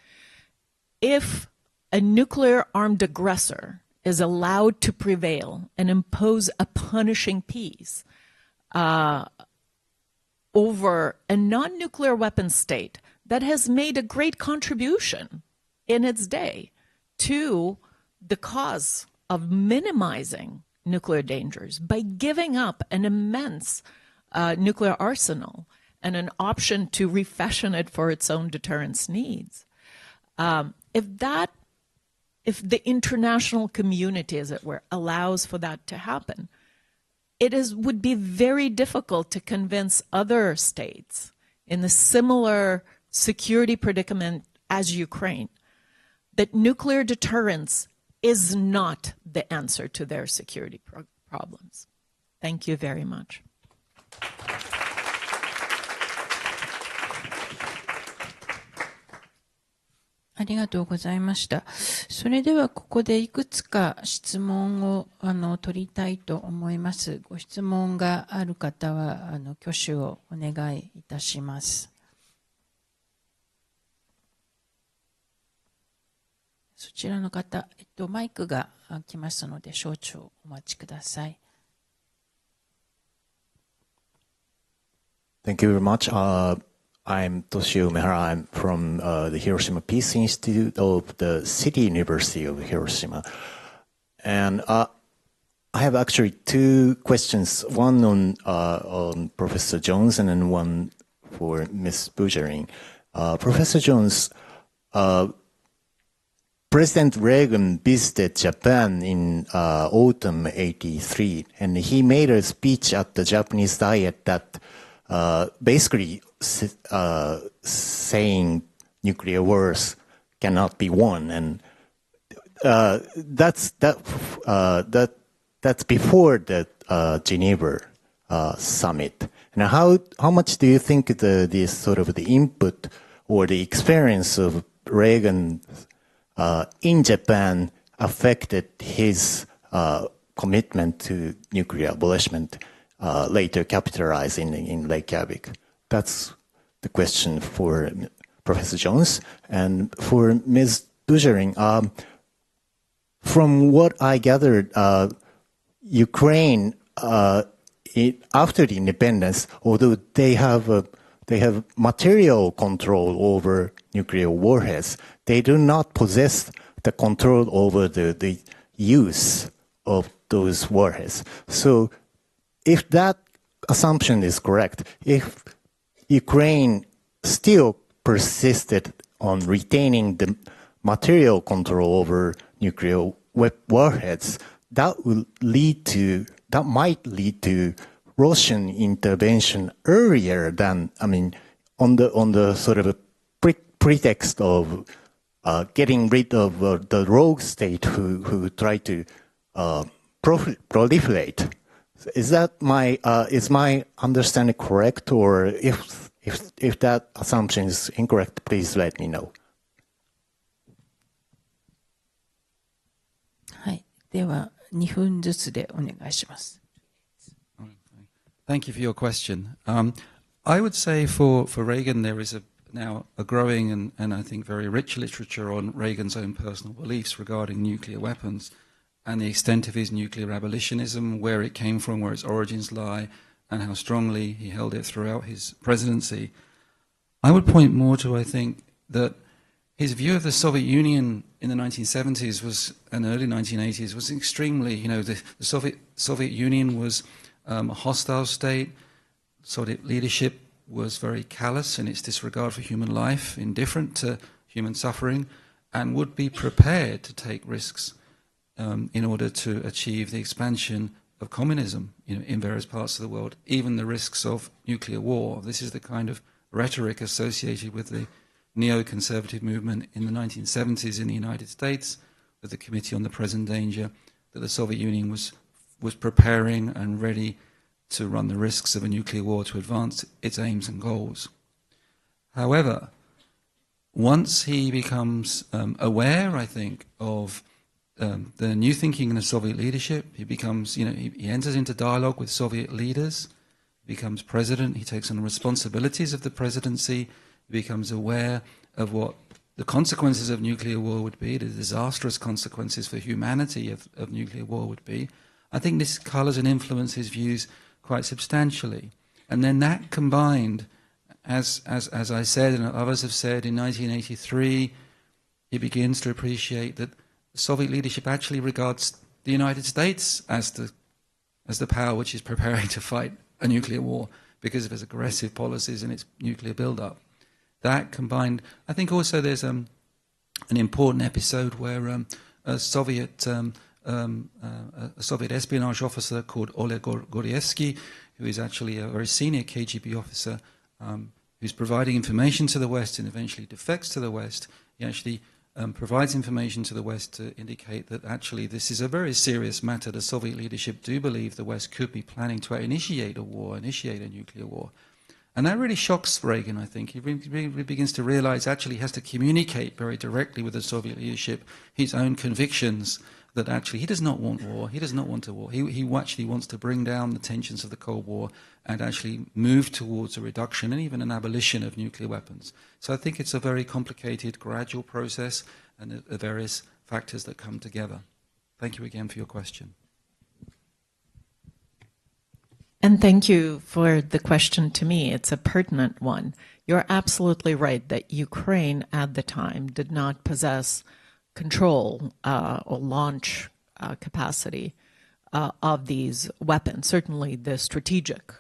If a nuclear-armed aggressor is allowed to prevail and impose a punishing peace over a non-nuclear weapon state that has made a great contribution in its day to the cause of minimizing nuclear dangers by giving up an immense nuclear arsenal and an option to refashion it for its own deterrence needs. If the international community, as it were, allows for that to happen, would be very difficult to convince other states in a similar security predicament as Ukraine that nuclear deterrence is not the answer to their security problems. Thank you very much. ありがとうございました。それではここでいくつか質問を取りたいと思います。ご質問がある方は挙手をお願いいたします。そちらの方、マイクが来ますので少々お待ちください。Thank you very much. I'm Toshio Umehara. I'm from the Hiroshima Peace Institute of the City University of Hiroshima. And I have actually two questions, one on Professor Jones and then one for Ms. Bujering. Professor Jones, President Reagan visited Japan in autumn '83, and he made a speech at the Japanese Diet that basically saying nuclear wars cannot be won, and that's before the Geneva summit. And how much do you think this sort of the input or the experience of Reagan in Japan affected his commitment to nuclear abolishment, later capitalized in Reykjavik? That's the question for Professor Jones. And for Ms. Bujering, from what I gathered, Ukraine, after the independence, although they have material control over nuclear warheads, they do not possess the control over the use of those warheads. So if that assumption is correct, if Ukraine still persisted on retaining the material control over nuclear warheads, that might lead to Russian intervention earlier than, on the sort of a pretext of getting rid of the rogue state who try to proliferate. Is my understanding correct, or if that assumption is incorrect, please let me know. はい、では2分ずつでお願いします。Thank you for your question. I would say for Reagan there is now a growing and I think very rich literature on Reagan's own personal beliefs regarding nuclear weapons and the extent of his nuclear abolitionism, where it came from, where its origins lie, and how strongly he held it throughout his presidency. I would point more to, I think, that his view of the Soviet Union in the 1970s and early 1980s was extremely, the Soviet Union was a hostile state. Soviet leadership was very callous in its disregard for human life, indifferent to human suffering, and would be prepared to take risks in order to achieve the expansion of communism in various parts of the world, even the risks of nuclear war. This is the kind of rhetoric associated with the neoconservative movement in the 1970s in the United States, with the Committee on the Present Danger, that the Soviet Union was preparing and ready to run the risks of a nuclear war to advance its aims and goals. However, once he becomes aware, I think, of the new thinking in the Soviet leadership, he becomes, he enters into dialogue with Soviet leaders, becomes president, he takes on responsibilities of the presidency, he becomes aware of what the consequences of nuclear war would be, the disastrous consequences for humanity of nuclear war would be. I think this colors and influences his views quite substantially. And then that combined, as I said and others have said, in 1983, he begins to appreciate that the Soviet leadership actually regards the United States as the power which is preparing to fight a nuclear war because of its aggressive policies and its nuclear build-up. That combined, I think also there's an important episode where a Soviet espionage officer called Oleg Gordievsky, who is actually a very senior KGB officer, who's providing information to the West and eventually defects to the West. He actually provides information to the West to indicate that actually this is a very serious matter. The Soviet leadership do believe the West could be planning to initiate a war, initiate a nuclear war. And that really shocks Reagan, I think. He really begins to realize actually he has to communicate very directly with the Soviet leadership his own convictions that actually he does not want war, he does not want a war. He actually wants to bring down the tensions of the Cold War and actually move towards a reduction and even an abolition of nuclear weapons. So I think it's a very complicated, gradual process and the various factors that come together. Thank you again for your question. And thank you for the question to me. It's a pertinent one. You're absolutely right that Ukraine at the time did not possess control or launch capacity of these weapons, certainly the strategic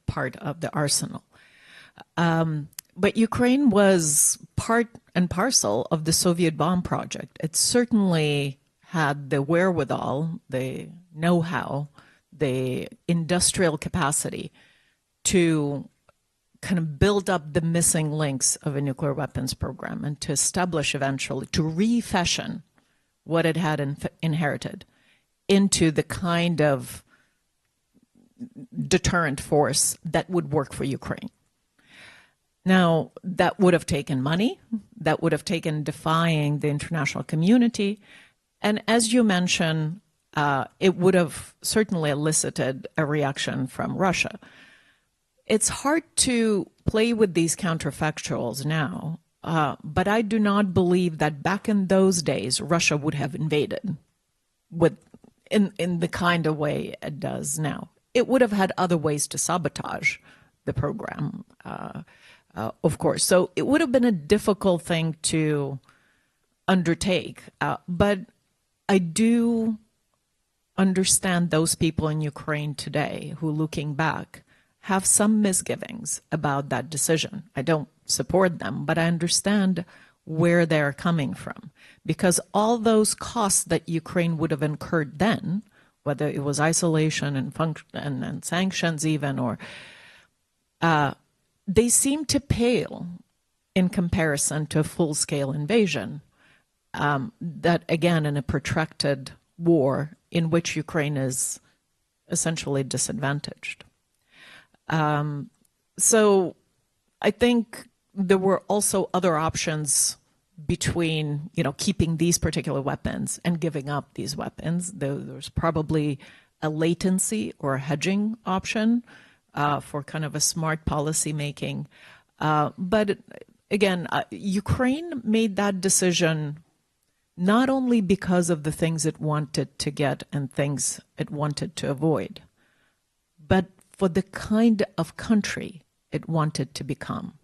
part of the arsenal. But Ukraine was part and parcel of the Soviet bomb project. It certainly had the wherewithal, the know-how, the industrial capacity to kind of build up the missing links of a nuclear weapons program and to establish eventually, to refashion what it had inherited into the kind of deterrent force that would work for Ukraine. Now, that would have taken money, that would have taken defying the international community, and as you mentioned, it would have certainly elicited a reaction from Russia. It's hard to play with these counterfactuals now, but I do not believe that back in those days, Russia would have invaded in the kind of way it does now. It would have had other ways to sabotage the program, of course. So it would have been a difficult thing to undertake, but I do understand those people in Ukraine today who, looking back, have some misgivings about that decision. I don't support them, but I understand where they're coming from. Because all those costs that Ukraine would have incurred then, whether it was isolation and sanctions even, or they seem to pale in comparison to a full-scale invasion. That, again, in a protracted war in which Ukraine is essentially disadvantaged. So I think there were also other options between, keeping these particular weapons and giving up these weapons. There's probably a latency or a hedging option for kind of a smart policy making. But again, Ukraine made that decision not only because of the things it wanted to get and things it wanted to avoid, but for the kind of country it wanted to become.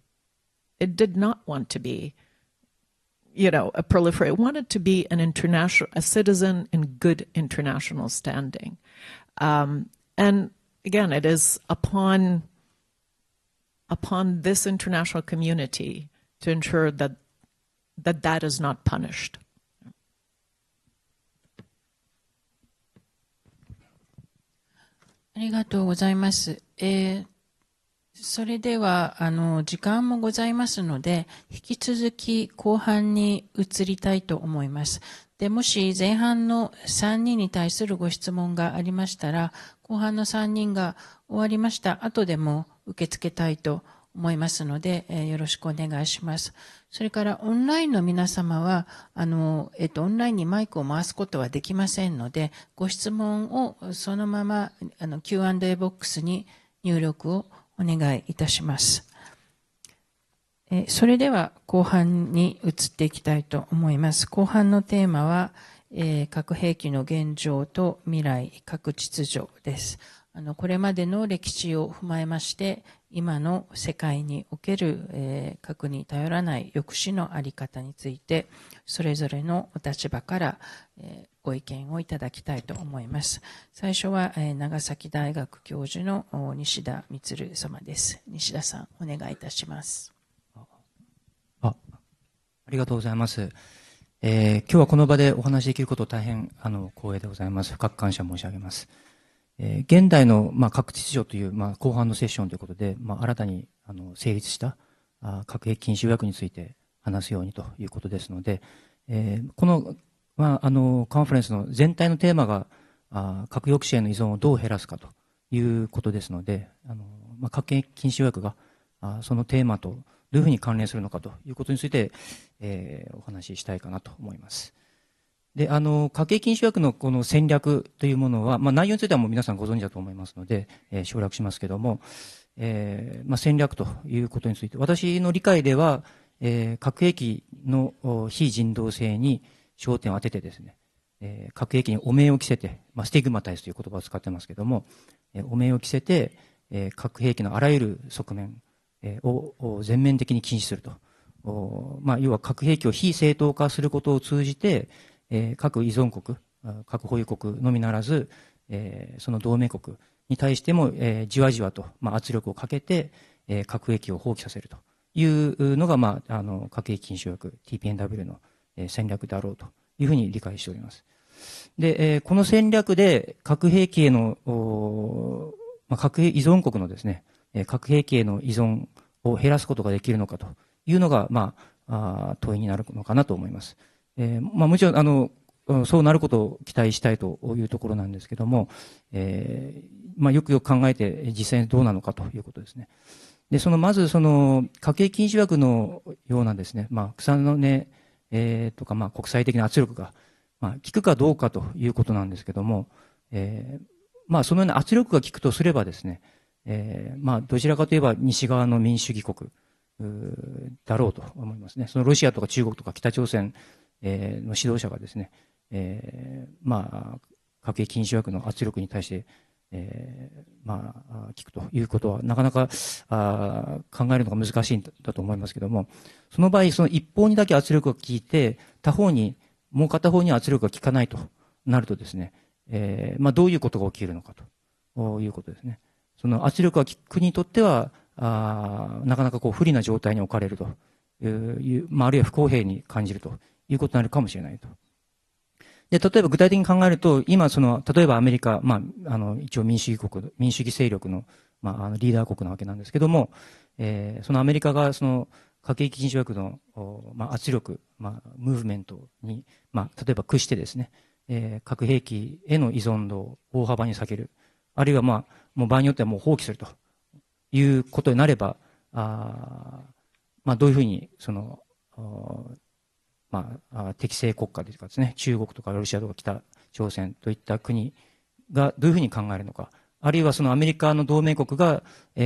It did not want to be, a proliferator. It wanted to be a citizen in good international standing. And again, it is upon this international community to ensure that is not punished. ありがとうございます。それでは、時間もございますので、引き続き後半に移りたいと思います。で、もし前半の3人に対するご質問がありましたら、後半の3人が終わりました後でも受け付けたいと思いますので、よろしくお願いします。それからオンラインの皆様は、オンラインにマイクを回すことはできませんので、ご質問をそのままQ&A ボックスに入力をお願いいたします。それでは後半に移っていきたいと思います。後半のテーマは、核兵器の現状と未来、核秩序です。これまでの歴史を踏まえまして、今の世界における、核に頼らない抑止のあり方について、それぞれのお立場から、ご意見をいただきたいと思います。最初は、長崎大学教授の西田充様です。西田さん、お願いいたします。ありがとうございます。今日はこの場でお話しできること大変光栄でございます。深く感謝申し上げます。現代の、核秩序という、後半のセッションということで、新たに成立した核兵器禁止条約について話すようにということですので、この、カンファレンスの全体のテーマが核抑止への依存をどう減らすかということですので、核兵器禁止条約がそのテーマとどういうふうに関連するのかということについて、お話ししたいかなと思います。で、核兵器禁止条約のこの戦略というものは、内容についてはもう皆さんご存知だと思いますので、省略しますけども、戦略ということについて、私の理解では、核兵器の非人道性に焦点を当ててですね、核兵器に汚名を着せて、スティグマタイズという言葉を使ってますけども、汚名を着せて、核兵器のあらゆる側面を全面的に禁止すると。要は核兵器を非正当化することを通じて、各依存国、核保有国のみならず、その同盟国に対しても、じわじわと、圧力をかけて、核兵器を放棄させるというのが、核兵器禁止条約 TPNW の戦略であろうというふうに理解しております。で、この戦略で核兵器への、核依存国のですね、核兵器への依存を減らすことができるのかというのが、問いになるのかなと思います。もちろん、そうなることを期待したいというところなんですけども、よくよく考えて実際にどうなのかということですね。で、まず核兵器禁止条約のようなですね、草の根、とか、国際的な圧力が、効くかどうかということなんですけども、そのような圧力が効くとすればですね、どちらかといえば西側の民主主義国だろうと思いますね。そのロシアとか中国とか北朝鮮の指導者がですね、核兵器禁止条約の圧力に対して、聞くということはなかなか考えるのが難しいんだと思いますけども、その場合、その一方にだけ圧力が効いて、もう片方に圧力が効かないとなるとですね、どういうことが起きるのかということですね。その圧力が効く国にとっては、なかなか不利な状態に置かれるという、あるいは不公平に感じるということになるかもしれないと。で、例えば具体的に考えると、今例えばアメリカ、一応民主主義勢力の、リーダー国なわけなんですけども、そのアメリカが核兵器禁止条約の、圧力、ムーブメントに、例えば屈してですね、核兵器への依存度を大幅に下げる。あるいはもう場合によってはもう放棄するということになれば、どういうふうに適正国家というかですね、中国とかロシアとか北朝鮮といった国がどういうふうに考えるのか、あるいはアメリカの同盟国が、ど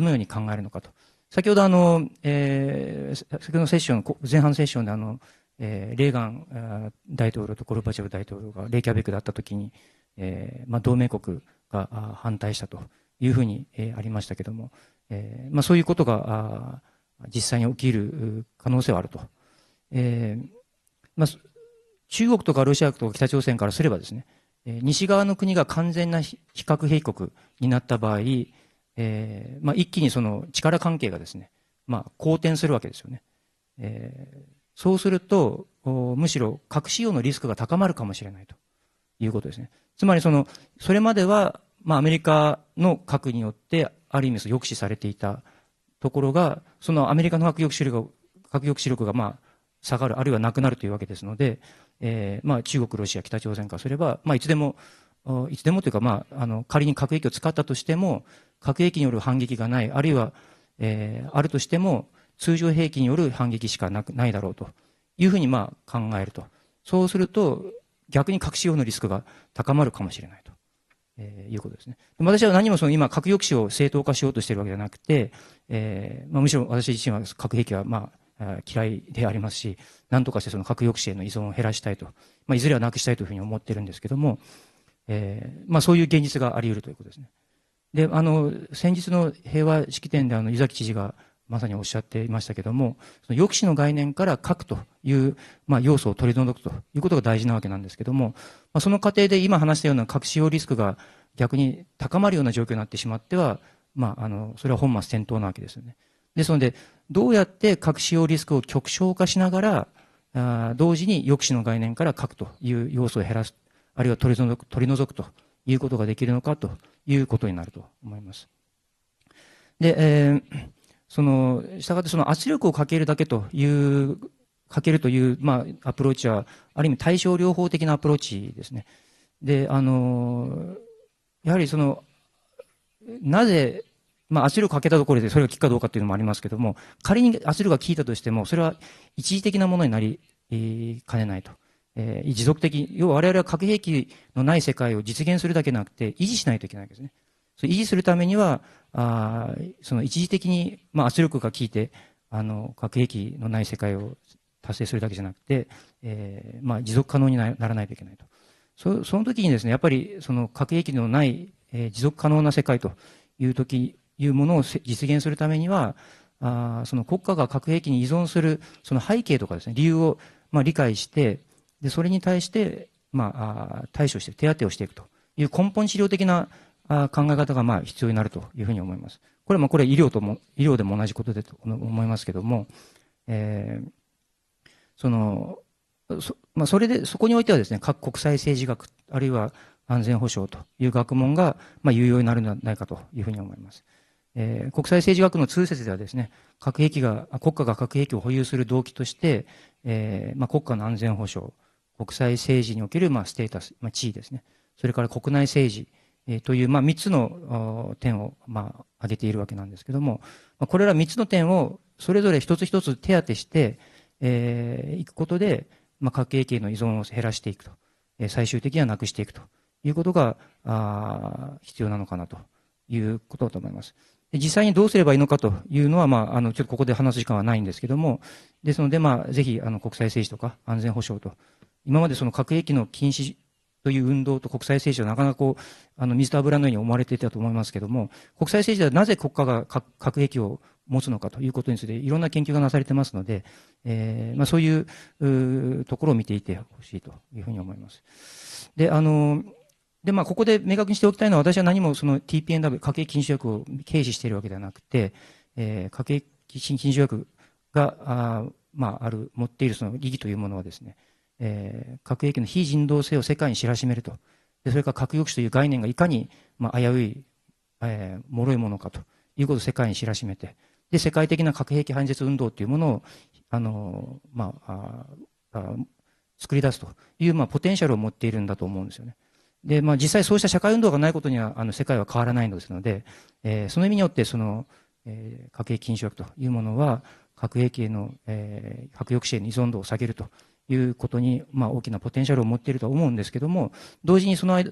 のように考えるのかと。先ほど先ほどのセッション、前半セッションでレーガン大統領とゴルバチョフ大統領がレイキャビクで会ったときに、同盟国が反対したというふうにありましたけども、そういうことが実際に起きる可能性はあると。中国とかロシアとか北朝鮮からすればですね、西側の国が完全な非核兵器国になった場合、一気に力関係がですね、好転するわけですよね。そうすると、むしろ核使用のリスクが高まるかもしれないということですね。つまりそれまでは、アメリカの核によってある意味抑止されていたところが、アメリカの核抑止力が下がる、あるいはなくなるというわけですので、中国、ロシア、北朝鮮からすれば、いつでもというか、仮に核兵器を使ったとしても、核兵器による反撃がない、あるいは、あるとしても、通常兵器による反撃しかないだろうというふうに考えると。そうすると、逆に核使用のリスクが高まるかもしれないと、いうことですね。私は何も今、核抑止を正当化しようとしているわけではなくて、むしろ私自身は核兵器は嫌いでありますし、何とかして核抑止への依存を減らしたいと、いずれはなくしたいというふうに思っているんですけども、そういう現実があり得るということですね。で、先日の平和式典で湯崎知事がまさにおっしゃっていましたけども、抑止の概念から核という、要素を取り除くということが大事なわけなんですけども、その過程で今話したような核使用リスクが逆に高まるような状況になってしまっては、それは本末転倒なわけですよね。ですので、どうやって核使用リスクを極小化しながら、同時に抑止の概念から核という要素を減らす、あるいは取り除くということができるのかということになると思います。で、したがって圧力をかけるという、アプローチは、ある意味対症療法的なアプローチですね。で、やはりなぜ圧力かけたところでそれが効くかどうかっていうのもありますけども、仮に圧力が効いたとしても、それは一時的なものになりかねないと。持続的、要は我々は核兵器のない世界を実現するだけなくて、維持しないといけないわけですね。それ維持するためには、その一時的に、圧力が効いて、核兵器のない世界を達成するだけじゃなくて、持続可能にならないといけないと。その時にですね、やっぱりその核兵器のない、持続可能な世界というものを実現するためには、その国家が核兵器に依存するその背景とかですね、理由を理解して、で、それに対して、対処して、手当てをしていくという根本治療的な考え方が必要になるというふうに思います。これは医療でも同じことでと思いますけども、そこにおいてはですね、各国際政治学、あるいは安全保障という学問が有用になるのではないかというふうに思います。国際政治学の通説ではですね、国家が核兵器を保有する動機として、国家の安全保障、国際政治におけるステータス、地位ですね、それから国内政治、という3つの点を挙げているわけなんですけども、これら3つの点をそれぞれ一つ一つ手当てしていくことで、核兵器への依存を減らしていくと、最終的にはなくしていくということが必要なのかなということだと思います。で、実際にどうすればいいのかというのは、ちょっとここで話す時間はないんですけども、ですので、ぜひ国際政治とか安全保障と、今までその核兵器の禁止という運動と国際政治はなかなか水と油のように思われていたと思いますけども、国際政治ではなぜ国家が核兵器を持つのかということについていろんな研究がなされてますので、そういうところを見ていてほしいというふうに思います。で、ここで明確にしておきたいのは、私は何もその TPNW、核兵器禁止条約を軽視しているわけではなくて、核兵器禁止条約が、持っているその意義というものはですね、核兵器の非人道性を世界に知らしめると。で、それから核抑止という概念がいかに、危うい、脆いものかということを世界に知らしめて、で、世界的な核兵器廃絶運動というものを、作り出すという、ポテンシャルを持っているんだと思うんですよね。で、実際そうした社会運動がないことには、世界は変わらないのですので、その意味によって、核兵器禁止条約というものは、核兵器への、核抑止への依存度を下げるということに、大きなポテンシャルを持っていると思うんですけども、同時にその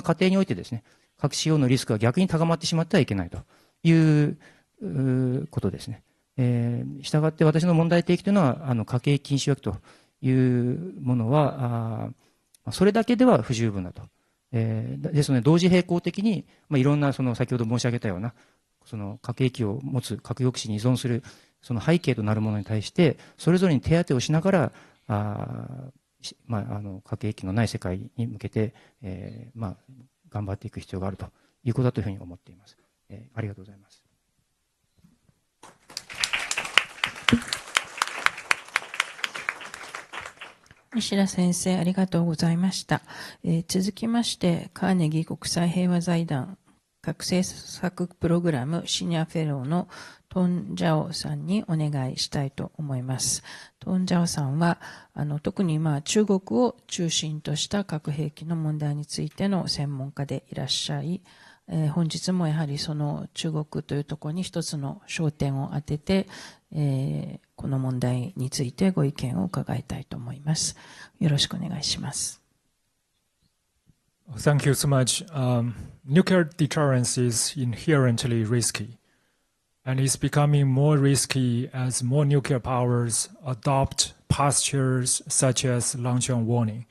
過程においてですね、核使用のリスクが逆に高まってしまってはいけないということですね。したがって私の問題提起というのは、核兵器禁止条約というものは、それだけでは不十分だと。ですので、同時並行的に、いろんな先ほど申し上げたような、核兵器を持つ核抑止に依存するその背景となるものに対して、それぞれに手当てをしながら、核兵器のない世界に向けて、頑張っていく必要があるということだというふうに思っています。ありがとうございます。西田先生、ありがとうございました。続きまして、カーネギー国際平和財団核政策プログラムシニアフェローのトン・ジャオさんにお願いしたいと思います。トン・ジャオさんは、特に中国を中心とした核兵器の問題についての専門家でいらっしゃい、本日もやはりその中国というところに一つの焦点を当てて、この問題についてご意見を伺いたいと思います。よろしくお願いします。Thank you so much. Nuclear deterrence is inherently risky, and it's becoming more risky as more nuclear powers adopt postures such as launch on warning,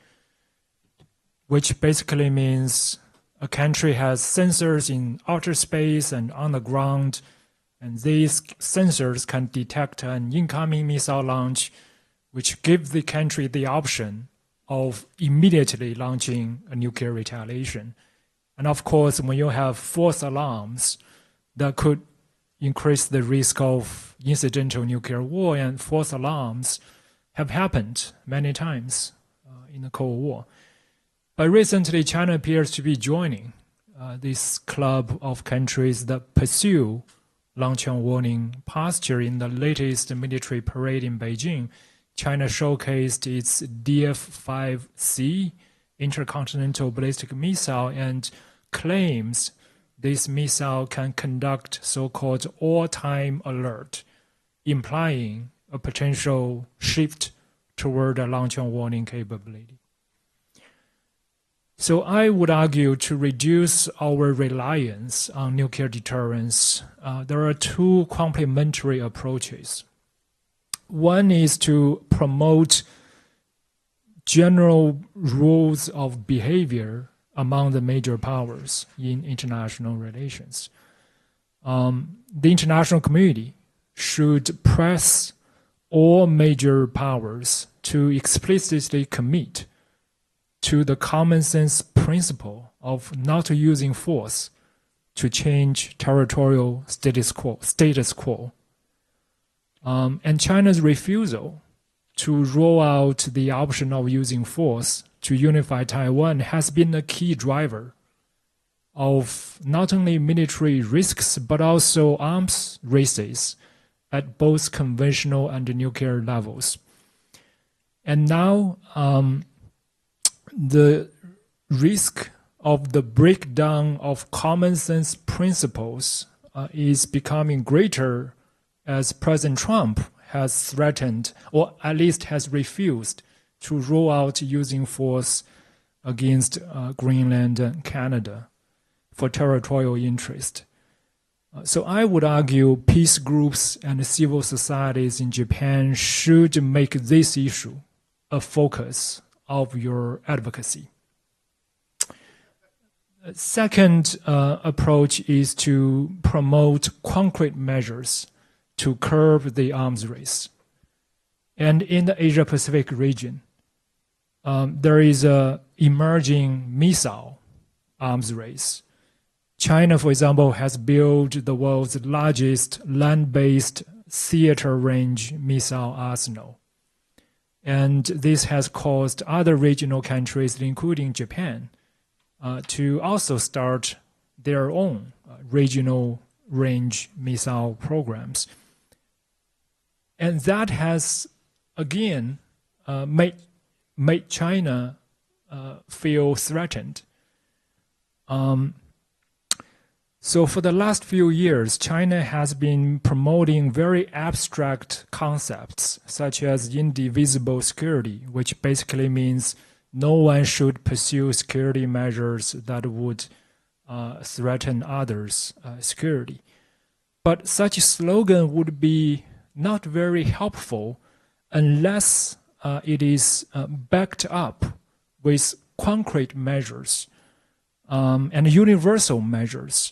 which basically means a country has sensors in outer space and on the ground, and these sensors can detect an incoming missile launch, which gives the country the option of immediately launching a nuclear retaliation. And of course, when you have false alarms, that could increase the risk of incidental nuclear war, and false alarms have happened many times in the Cold War. But recently, China appears to be joining this club of countries that pursue launch on warning posture. In the latest military parade in Beijing, China showcased its DF-5C intercontinental ballistic missile and claims this missile can conduct so-called all-time alert, implying a potential shift toward a launch-on warning capability. So I would argue to reduce our reliance on nuclear deterrence, there are two complementary approaches. One is to promote general rules of behavior among the major powers in international relations. The international community should press all major powers to explicitly commit to the common sense principle of not using force to change territorial status quo. And China's refusal to roll out the option of using force to unify Taiwan has been a key driver of not only military risks, but also arms races at both conventional and nuclear levels. And now the risk of the breakdown of common sense principles is becoming greater as President Trump has threatened, or at least has refused, to roll out using force against Greenland and Canada for territorial interest. So I would argue peace groups and civil societies in Japan should make this issue a focus of your advocacy. Second approach is to promote concrete measures to curb the arms race. And in the Asia-Pacific region, there is an emerging missile arms race. China, for example, has built the world's largest land-based theater-range missile arsenal. And this has caused other regional countries, including Japan, to also start their own regional range missile programs. And that has, again, made China feel threatened. So for the last few years, China has been promoting very abstract concepts, such as indivisible security, which basically means no one should pursue security measures that would threaten others' security. But such a slogan would be not very helpful unless it is backed up with concrete measures and universal measures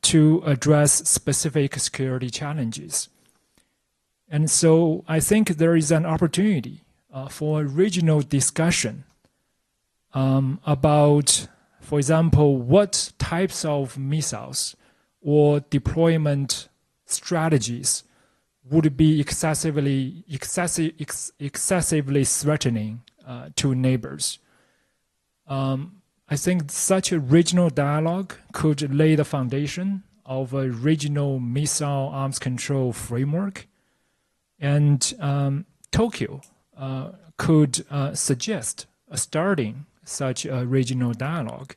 to address specific security challenges. And so I think there is an opportunity for a regional discussion about, for example, what types of missiles or deployment strategies would be excessively threatening to neighbors. I think such a regional dialogue could lay the foundation of a regional missile arms control framework. And Tokyo could suggest starting such a regional dialogue,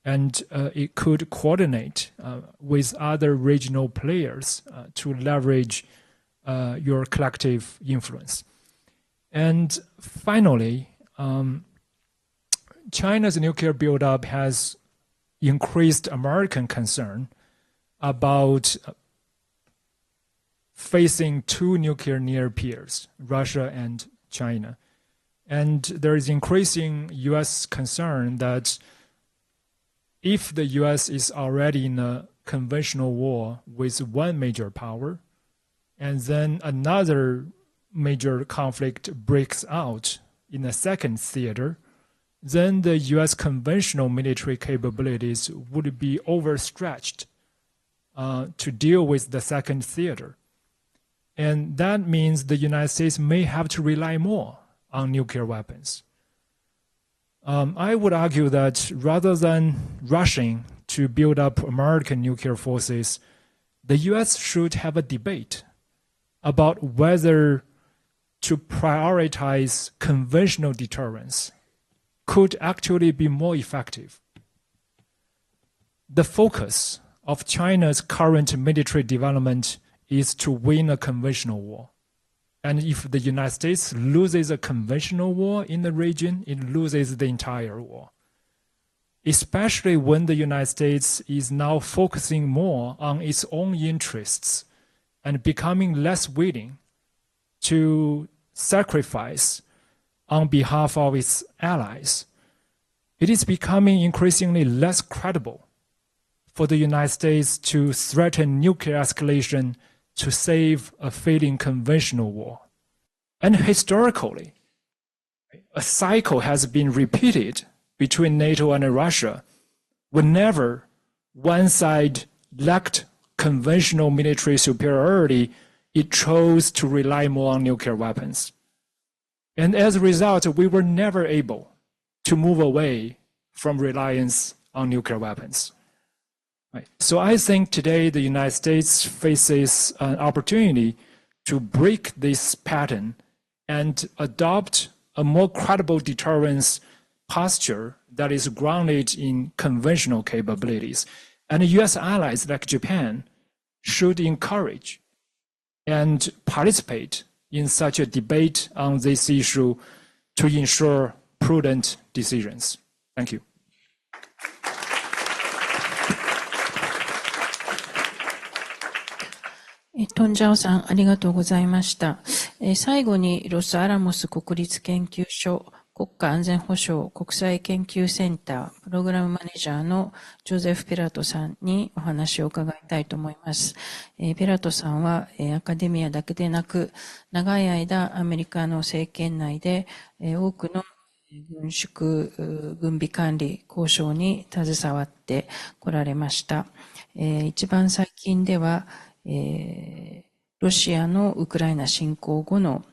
and it could coordinate with other regional players to leverage your collective influence. And finally, China's nuclear buildup has increased American concern about facing two nuclear near peers, Russia and China. And there is increasing U.S. concern that if the U.S. is already in a conventional war with one major power, and then another major conflict breaks out in a second theater, then the U.S. conventional military capabilities would be overstretched to deal with the second theater. And that means the United States may have to rely more on nuclear weapons. I would argue that rather than rushing to build up American nuclear forces, the U.S. should have a debate about whether to prioritize conventional deterrence could actually be more effective. the focus of China's current military development is to win a conventional war. And if the United States loses a conventional war in the region, it loses the entire war. Especially when the United States is now focusing more on its own interests and becoming less willing to sacrifice on behalf of its allies. It is becoming increasingly less credible for the United States to threaten nuclear escalation to save a failing conventional war. And historically, a cycle has been repeated between NATO and Russia. Whenever one side lacked conventional military superiority, it chose to rely more on nuclear weapons. And as a result, we were never able to move away from reliance on nuclear weapons. Right. So I think today the United States faces an opportunity to break this pattern and adopt a more credible deterrence posture that is grounded in conventional capabilities. And US allies like Japan should encourage and participate in such a debate on this issue to ensure prudent decisions. Thank you. トンジャオさん、ありがとうございました。最後に、ロスアラモス国立研究所国家安全保障国際研究センタープログラムマネージャーのジョゼフ・ペラトさんにお話を伺いたいと思います。ペラトさんはアカデミアだけでなく、長い間アメリカの政権内で多くの軍縮、軍備管理、交渉に携わってこられました。一番最近では、ロシアのウクライナ侵攻後の、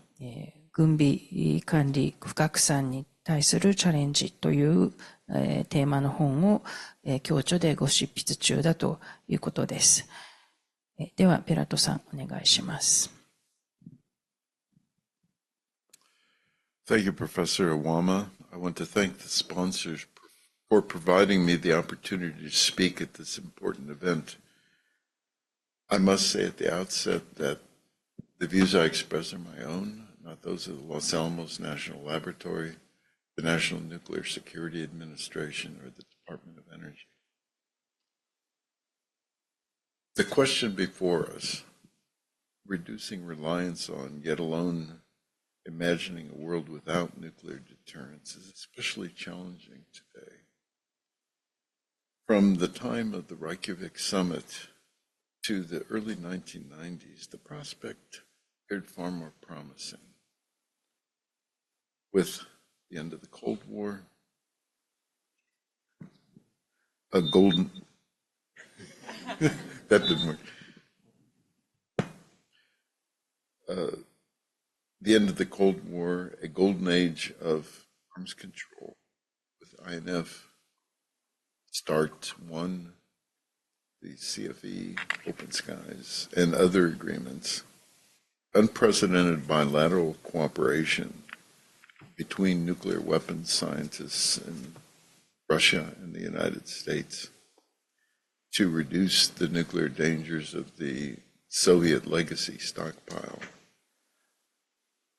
軍備管理不拡散に対するチャレンジという、テーマの本を、共著でご執筆中だということです。では、ペラトさん、お願いします。Thank you, Professor Awama. I want to thank the sponsors for providing me the opportunity to speak at this important event. I must say at the outset that the views I express are my own, not those of the Los Alamos National Laboratory, the National Nuclear Security Administration, or the Department of Energy. The question before us, reducing reliance on, yet alone imagining a world without nuclear deterrence, is especially challenging today. From the time of the Reykjavik summit to the early 1990s, the prospect appeared far more promising. With the end of the Cold War, a golden... that didn't work. The end of the Cold War, a golden age of arms control with INF, START 1, the CFE, Open Skies, and other agreements, unprecedented bilateral cooperation between nuclear weapons scientists in Russia and the United States to reduce the nuclear dangers of the Soviet legacy stockpile.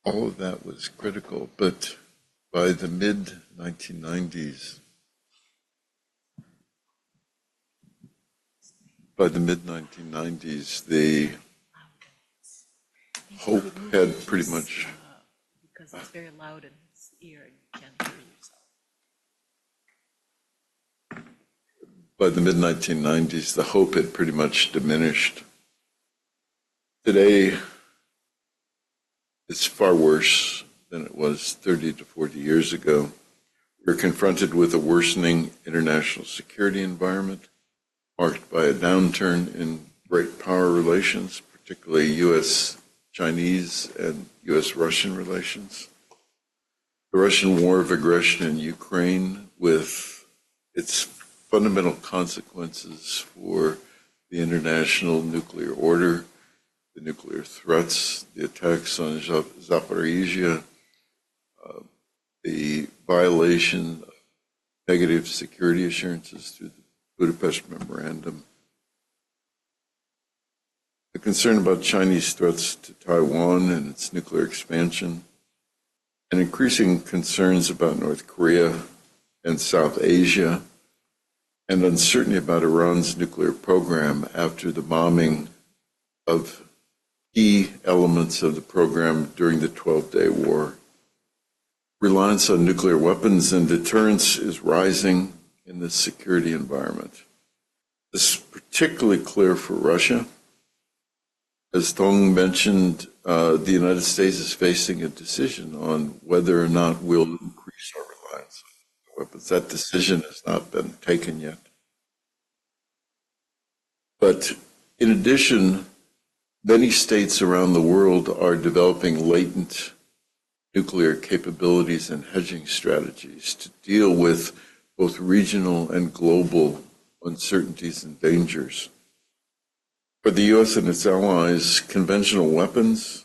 All of that was critical, but by the mid-1990s, the hope had pretty much... Because it's very loud in his ear, and you can't hear yourself. By the mid-1990s, the hope had pretty much diminished. Today, it's far worse than it was 30 to 40 years ago. We're confronted with a worsening international security environment, marked by a downturn in great power relations, particularly U.S.-Chinese and U.S.-Russian relations. The Russian war of aggression in Ukraine, with its fundamental consequences for the international nuclear order, the nuclear threats, the attacks on Zaporizhia, the violation of negative security assurances through the Budapest Memorandum. The concern about Chinese threats to Taiwan and its nuclear expansion, and increasing concerns about North Korea and South Asia, and uncertainty about Iran's nuclear program after the bombing of key elements of the program during the 12-day war. Reliance on nuclear weapons and deterrence is rising in this security environment. This is particularly clear for Russia. As Tong mentioned, the United States is facing a decision on whether or not we'll increase our reliance on weapons. That decision has not been taken yet. But in addition, many states around the world are developing latent nuclear capabilities and hedging strategies to deal with both regional and global uncertainties and dangers. For the U.S. and its allies, conventional weapons,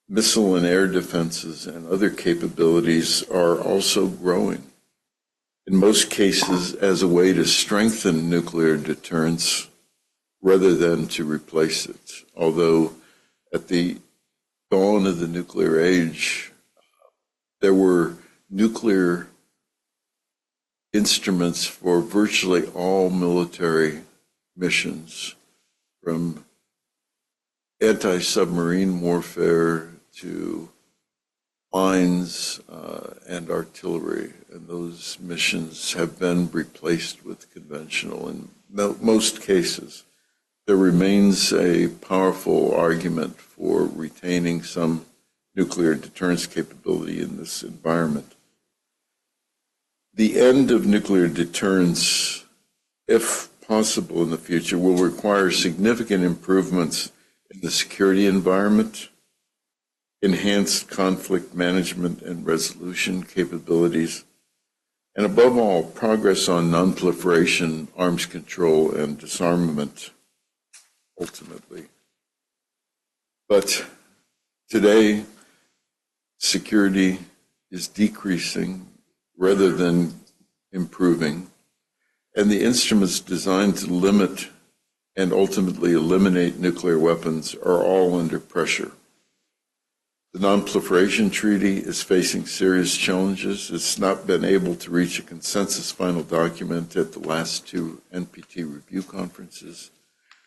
missile and air defenses, and other capabilities are also growing, in most cases as a way to strengthen nuclear deterrence rather than to replace it. Although at the dawn of the nuclear age, there were nuclear instruments for virtually all military missions, from anti-submarine warfare to mines and artillery. And those missions have been replaced with conventional in most cases. There remains a powerful argument for retaining some nuclear deterrence capability in this environment. The end of nuclear deterrence, if possible in the future, will require significant improvements in the security environment, enhanced conflict management and resolution capabilities, and above all, progress on nonproliferation, arms control, and disarmament, ultimately. But today, security is decreasing rather than improving, and the instruments designed to limit and ultimately eliminate nuclear weapons are all under pressure. The Non-Proliferation Treaty is facing serious challenges. It's not been able to reach a consensus final document at the last two NPT review conferences,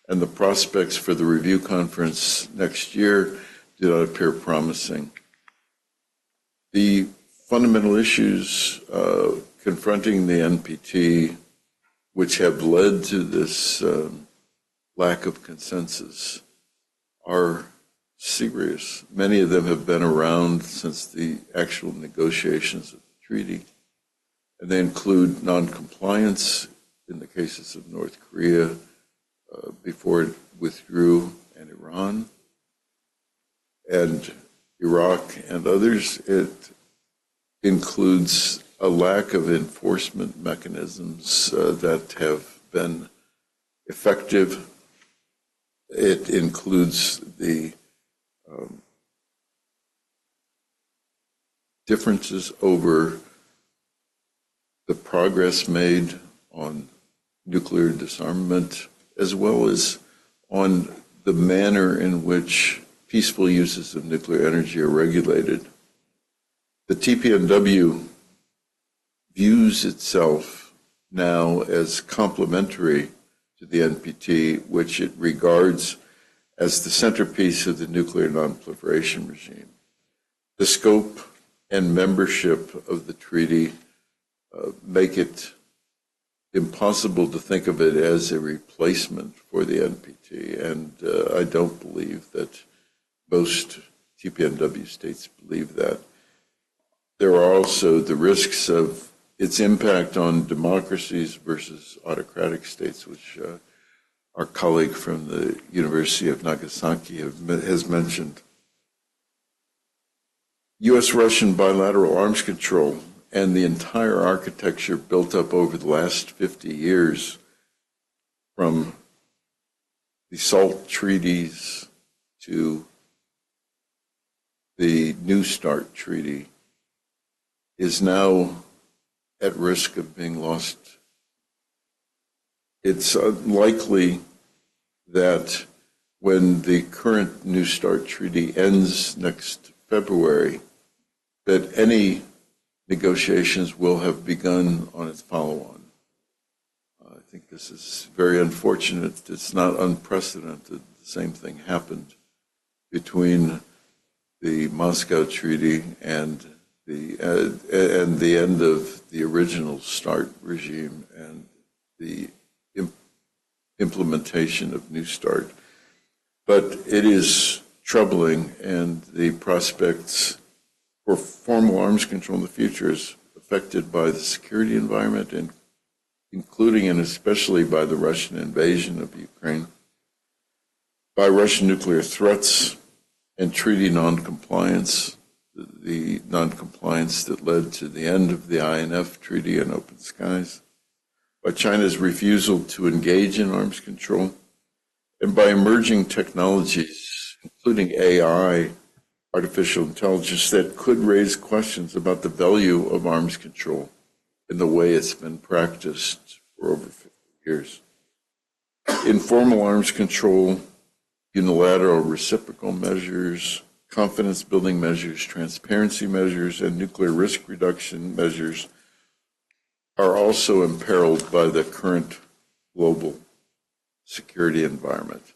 and the prospects for the review conference next year do not appear promising. The fundamental issues confronting the NPT, which have led to this lack of consensus, are serious. Many of them have been around since the actual negotiations of the treaty, and they include non-compliance in the cases of North Korea before it withdrew, and Iran, and Iraq and others. It includes a lack of enforcement mechanisms that have been effective. It includes the differences over the progress made on nuclear disarmament, as well as on the manner in which peaceful uses of nuclear energy are regulated. The TPNW views itself now as complementary to the NPT, which it regards as the centerpiece of the nuclear non-proliferation regime. The scope and membership of the treaty make it impossible to think of it as a replacement for the NPT, and I don't believe that most TPNW states believe that. There are also the risks of its impact on democracies versus autocratic states, which our colleague from the University of Nagasaki has mentioned. U.S.-Russian bilateral arms control and the entire architecture built up over the last 50 years, from the SALT treaties to the New START treaty, is now at risk of being lost it's unlikely that when the current New START treaty ends next February, that any negotiations will have begun on its follow-on. I think this is very unfortunate. It's not unprecedented. The same thing happened between the Moscow Treaty and the end of the original START regime and the implementation of New START. But it is troubling, and the prospects for formal arms control in the future is affected by the security environment, and including and especially by the Russian invasion of Ukraine, by Russian nuclear threats and treaty noncompliance, the noncompliance that led to the end of the INF Treaty and Open Skies, by China's refusal to engage in arms control, and by emerging technologies, including AI, artificial intelligence, that could raise questions about the value of arms control in the way it's been practiced for over 50 years. Informal arms control, unilateral reciprocal measures, confidence-building measures, transparency measures, and nuclear risk reduction measures are also imperiled by the current global security environment.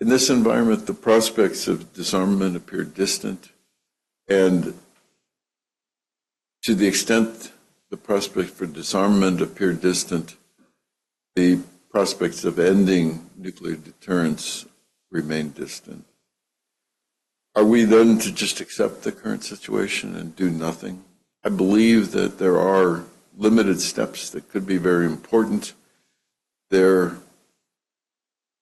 In this environment, the prospects of disarmament appear distant, and to the extent the prospects for disarmament appear distant, the prospects of ending nuclear deterrence remain distant. Are we then to just accept the current situation and do nothing? I believe that there are limited steps that could be very important. They're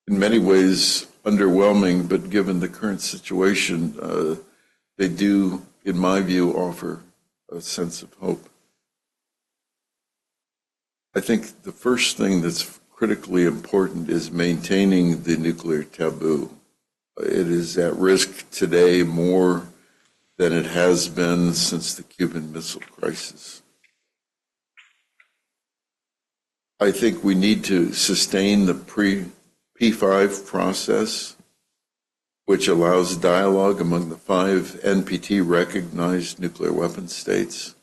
in many ways underwhelming, but given the current situation, they do, in my view, offer a sense of hope. I think the first thing that's critically important is maintaining the nuclear taboo. It is at risk today more than it has been since the Cuban Missile Crisis. I think we need to sustain the P5 process, which allows dialogue among the 5 NPT-recognized nuclear weapon states,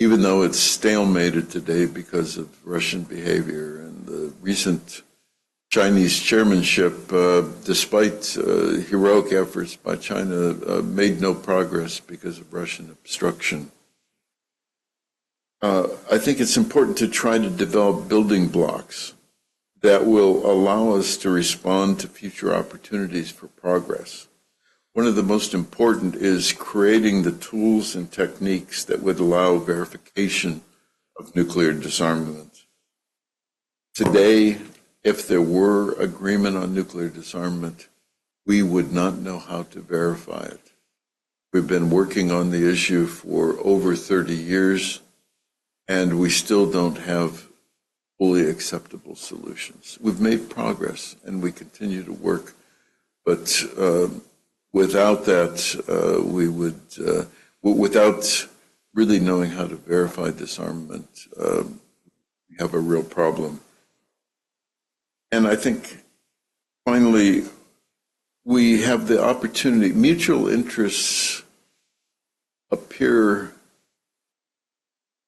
even though it's stalemated today because of Russian behavior and the recent Chinese chairmanship, despite heroic efforts by China, made no progress because of Russian obstruction. I think it's important to try to develop building blocks that will allow us to respond to future opportunities for progress. One of the most important is creating the tools and techniques that would allow verification of nuclear disarmament. Today, if there were agreement on nuclear disarmament, we would not know how to verify it. We've been working on the issue for over 30 years, and we still don't have fully acceptable solutions. We've made progress, and we continue to work, but without that, without really knowing how to verify disarmament, we have a real problem. And I think, finally, we have the opportunity. Mutual interests appear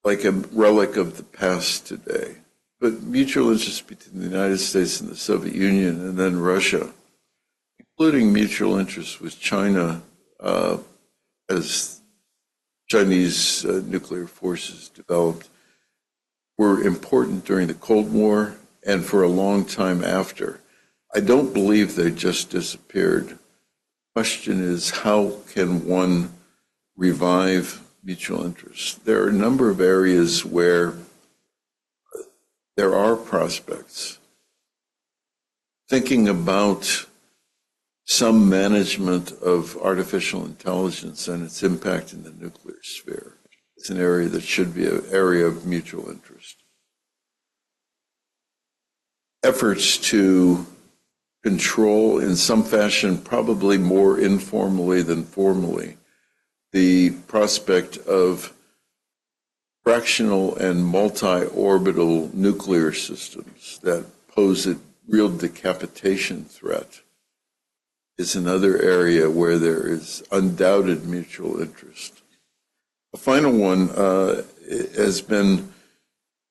like a relic of the past today. But mutual interests between the United States and the Soviet Union and then Russia, including mutual interests with China as Chinese nuclear forces developed, were important during the Cold War and for a long time after. I don't believe they just disappeared. The question is, how can one revive mutual interests? There are a number of areas where there are prospects. Thinking about some management of artificial intelligence and its impact in the nuclear sphere. It's an area that should be an area of mutual interest. Efforts to control in some fashion, probably more informally than formally, the prospect of fractional and multi-orbital nuclear systems that pose a real decapitation threat is another area where there is undoubted mutual interest. The final one has been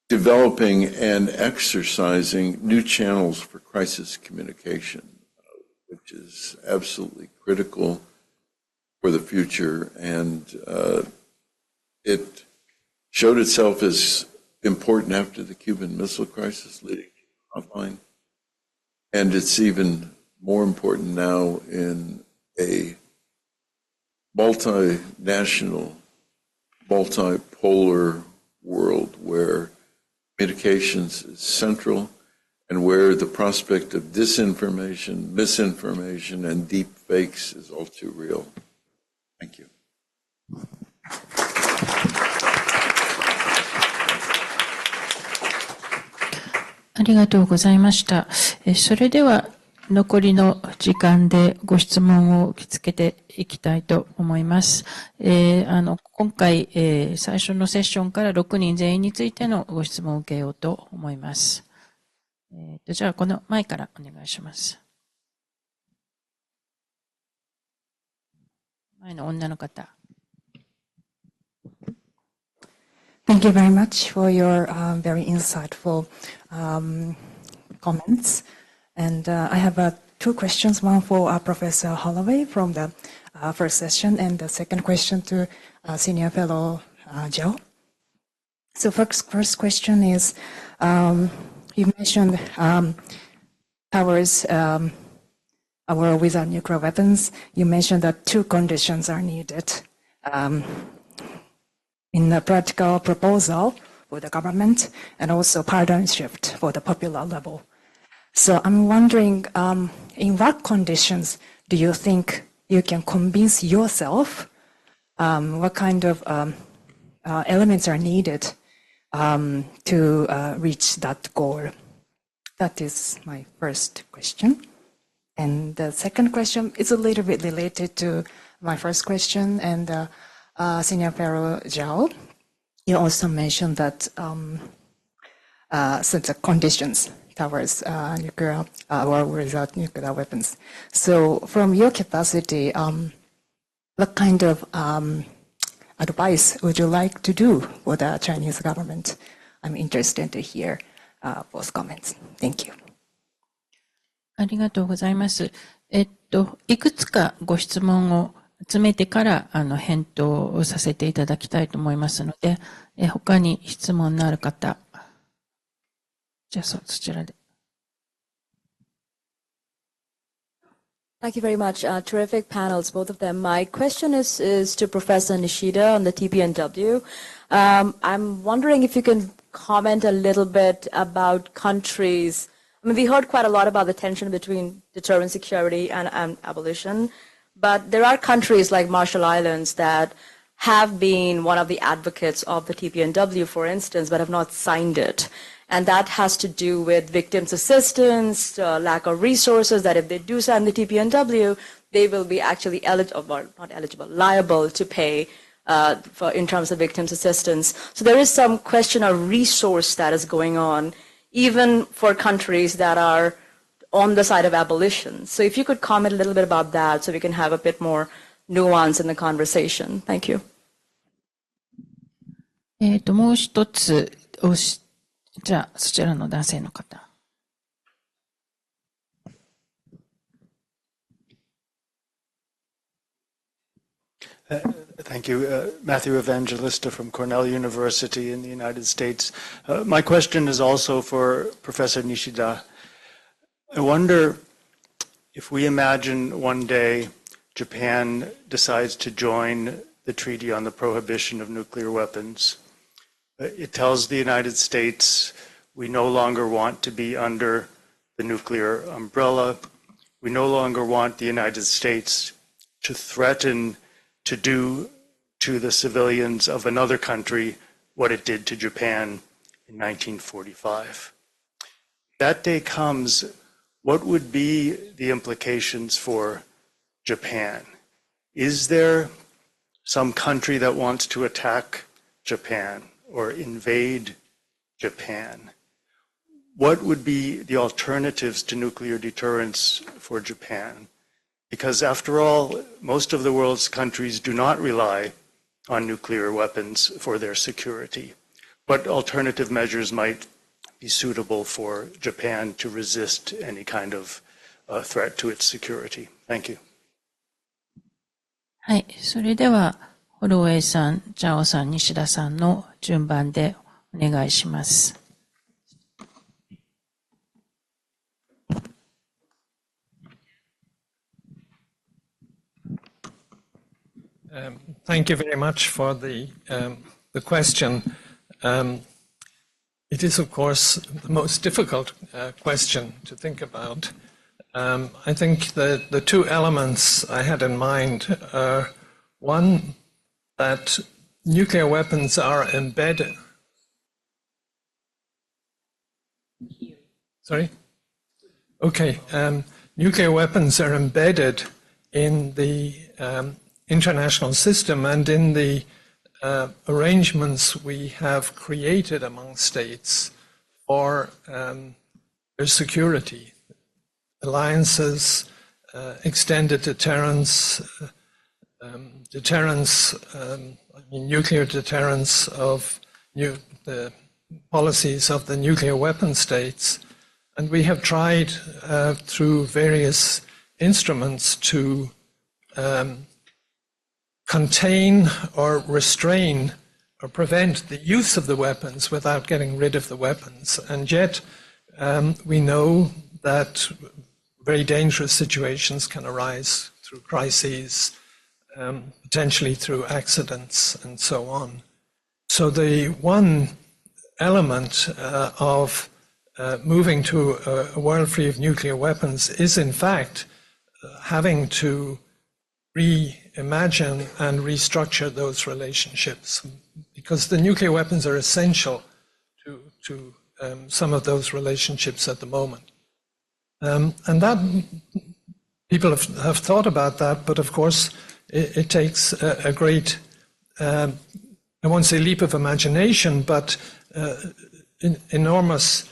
developing and exercising new channels for crisis communication, which is absolutely critical for the future, and it showed itself as important after the Cuban Missile Crisis leading to the hotline, and it's even more important now in a multinational, multipolar world where communications is central and where the prospect of disinformation, misinformation, and deep fakes is all too real. Thank you. ありがとうございました。それでは残りの時間でご質問を受け付けていきたいと思います。今回、最初のセッションから6人全員についてのご質問を受けようと思います。じゃあこの前からお願いします。前の女の方。Thank you very much for your very insightful comments. And I have two questions, one for Professor Holloway from the first session, and the second question to Senior Fellow Joe. So first question is, you mentioned powers a world without nuclear weapons. You mentioned that two conditions are needed in a practical proposal for the government and also paradigm shift for the popular level. So I'm wondering, in what conditions do you think you can convince yourself? What kind of elements are needed to reach that goal? That is my first question. And the second question is a little bit related to my first question. And Senior Fellow Zhao, you also mentioned that such conditions towards nuclear or without nuclear weapons. So from your capacity, what kind of advice would you like to do for the Chinese government? I'm interested to hear both comments. Thank you. ありがとうございます。いくつかご質問を集めてから返答をさせていただきたいと思いますので、他に質問のある方、じゃあそちらで。Thank you very much. Terrific panels, both of them. My question is to Professor Nishida on the TPNW. I'm wondering if you can comment a little bit about countries. I mean, we heard quite a lot about the tension between deterrent security and abolition, but there are countries like Marshall Islands that have been one of the advocates of the TPNW, for instance, but have not signed it. And that has to do with victims' assistance, lack of resources, that if they do sign the TPNW, they will be actually liable to pay in terms of victims' assistance. So there is some question of resource status going on, even for countries that are on the side of abolition. So if you could comment a little bit about that so we can have a bit more nuance in the conversation. Thank you. もう一つじゃあそちらの男性の方。Thank you. Matthew Evangelista from Cornell University in the United States. My question is also for Professor Nishida. I wonder if we imagine one day Japan decides to join the Treaty on the Prohibition of Nuclear Weapons. It tells the United States we no longer want to be under the nuclear umbrella. We no longer want the United States to threaten to do to the civilians of another country what it did to Japan in 1945. That day comes, what would be the implications for Japan? Is there some country that wants to attack Japan or invade Japan, what would be the alternatives to nuclear deterrence for Japan? Because after all, most of the world's countries do not rely on nuclear weapons for their security. What alternative measures might be suitable for Japan to resist any kind of threat to its security? Thank you. はい。それでは、ホロウェイさん、ジャオさん、西田さんの順番でお願いします。Thank you very much for the question. It is, of course, the most difficult question to think about. I think the two elements I had in mind are, one, that nuclear weapons are embedded. Sorry? Okay. Nuclear weapons are embedded in the international system and in the arrangements we have created among states for their security. Alliances, extended deterrence, nuclear deterrence of the policies of the nuclear weapon states. And we have tried through various instruments to contain or restrain or prevent the use of the weapons without getting rid of the weapons. And yet we know that very dangerous situations can arise through crises, potentially through accidents and so on. So the one element of moving to a world free of nuclear weapons is in fact having to reimagine and restructure those relationships, because the nuclear weapons are essential to some of those relationships at the moment. And that people have thought about that, but of course it takes a great, I won't say leap of imagination, but enormous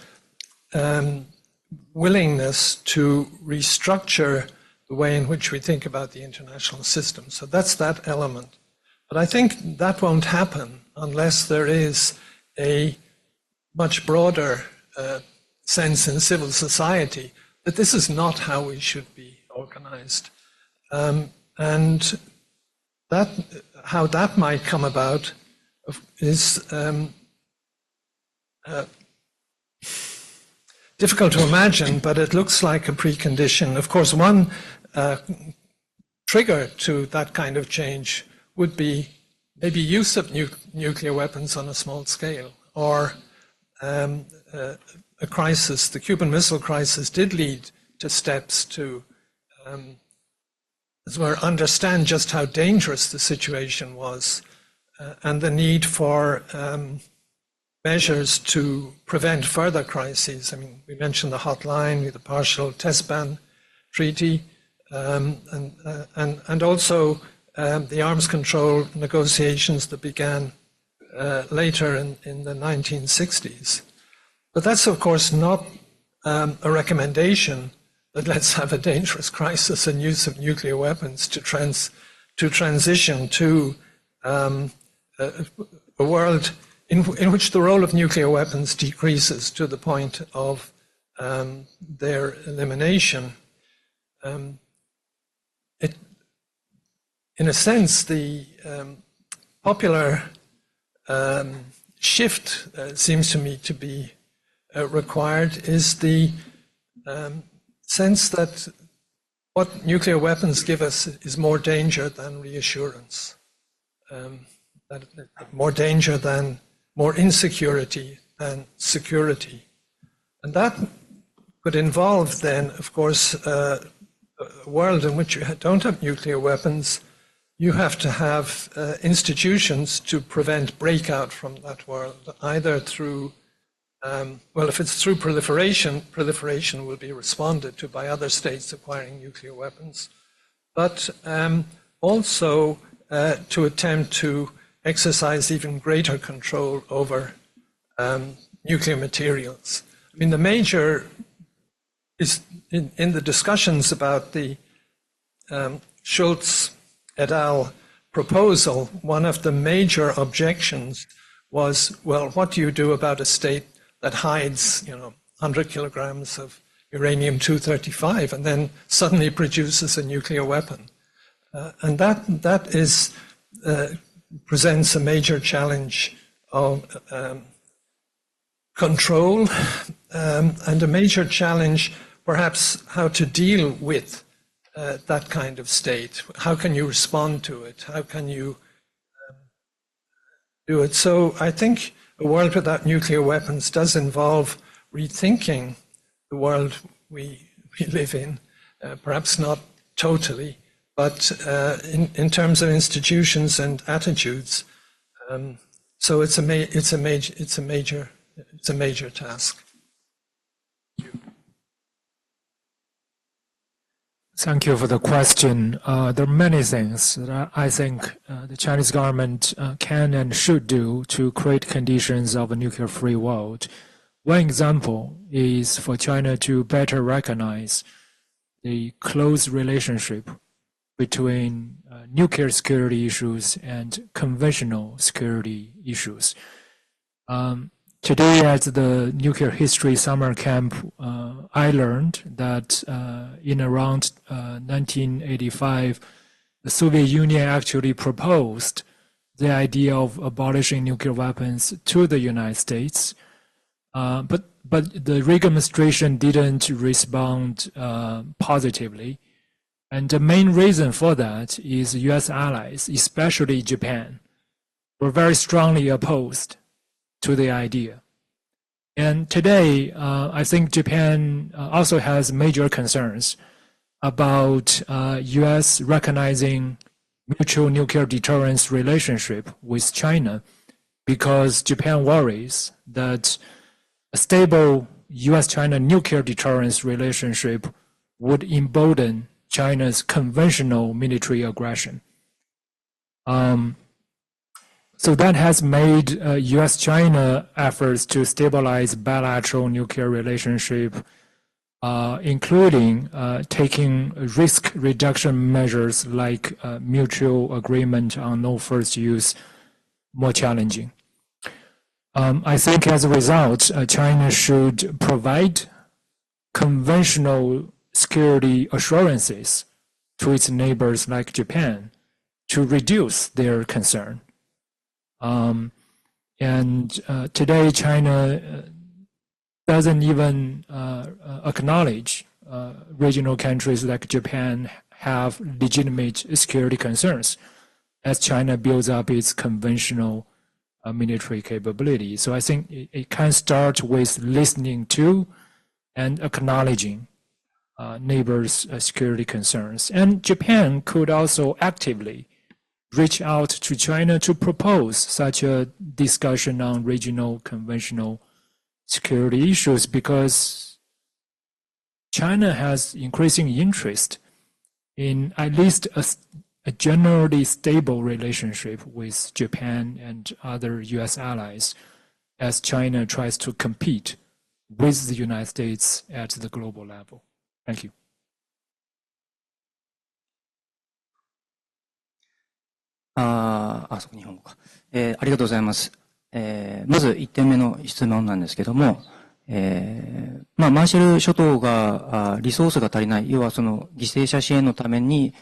willingness to restructure the way in which we think about the international system. So that's that element. But I think that won't happen unless there is a much broader sense in civil society that this is not how we should be organized. And that, how that might come about is difficult to imagine, but it looks like a precondition. Of course, one trigger to that kind of change would be maybe use of nuclear weapons on a small scale, or a crisis. The Cuban Missile Crisis did lead to steps to as well understand just how dangerous the situation was, and the need for measures to prevent further crises. I mean, we mentioned the hotline, the partial test ban treaty, and also the arms control negotiations that began later in the 1960s. But that's, of course, not a recommendation that let's have a dangerous crisis and use of nuclear weapons to transition to a world in which the role of nuclear weapons decreases to the point of their elimination. In a sense, the popular shift seems to me to be required is the sense that what nuclear weapons give us is more danger than reassurance, more danger than more insecurity than security. And that could involve then, of course, a world in which you don't have nuclear weapons. You have to have institutions to prevent breakout from that world, either through, well, if it's through proliferation, proliferation will be responded to by other states acquiring nuclear weapons, but also to attempt to exercise even greater control over nuclear materials. I mean, the major is in the discussions about the Schultz et al. Proposal, one of the major objections was, well, what do you do about a state that hides, 100 kilograms of uranium-235 and then suddenly produces a nuclear weapon? And that is presents a major challenge of control and a major challenge, perhaps, how to deal with that kind of state. How can you respond to it? How can you do it? So I think a world without nuclear weapons does involve rethinking the world we live in, perhaps not totally, but in terms of institutions and attitudes. So it's a major task. Thank you for the question. There are many things that I think the Chinese government can and should do to create conditions of a nuclear-free world. One example is for China to better recognize the close relationship between nuclear security issues and conventional security issues. Today at the Nuclear History Summer Camp, I learned that in around 1985, the Soviet Union actually proposed the idea of abolishing nuclear weapons to the United States. But the Reagan administration didn't respond positively. And the main reason for that is US allies, especially Japan, were very strongly opposed to the idea. And today, I think Japan also has major concerns about US recognizing mutual nuclear deterrence relationship with China, because Japan worries that a stable US-China nuclear deterrence relationship would embolden China's conventional military aggression. So that has made US-China efforts to stabilize bilateral nuclear relationship, including taking risk reduction measures like mutual agreement on no first use, more challenging. I think as a result, China should provide conventional security assurances to its neighbors like Japan to reduce their concern. Today, China doesn't even acknowledge regional countries like Japan have legitimate security concerns as China builds up its conventional military capability. So I think it can start with listening to and acknowledging neighbors' security concerns. And Japan could also actively reach out to China to propose such a discussion on regional conventional security issues, because China has increasing interest in at least a generally stable relationship with Japan and other US allies as China tries to compete with the United States at the global level. Thank you. そこ日本語か。ありがとうございます。まず1点目の質問なんですけども、マーシャル諸島がリソースが足りない、要はその犠牲者支援のために、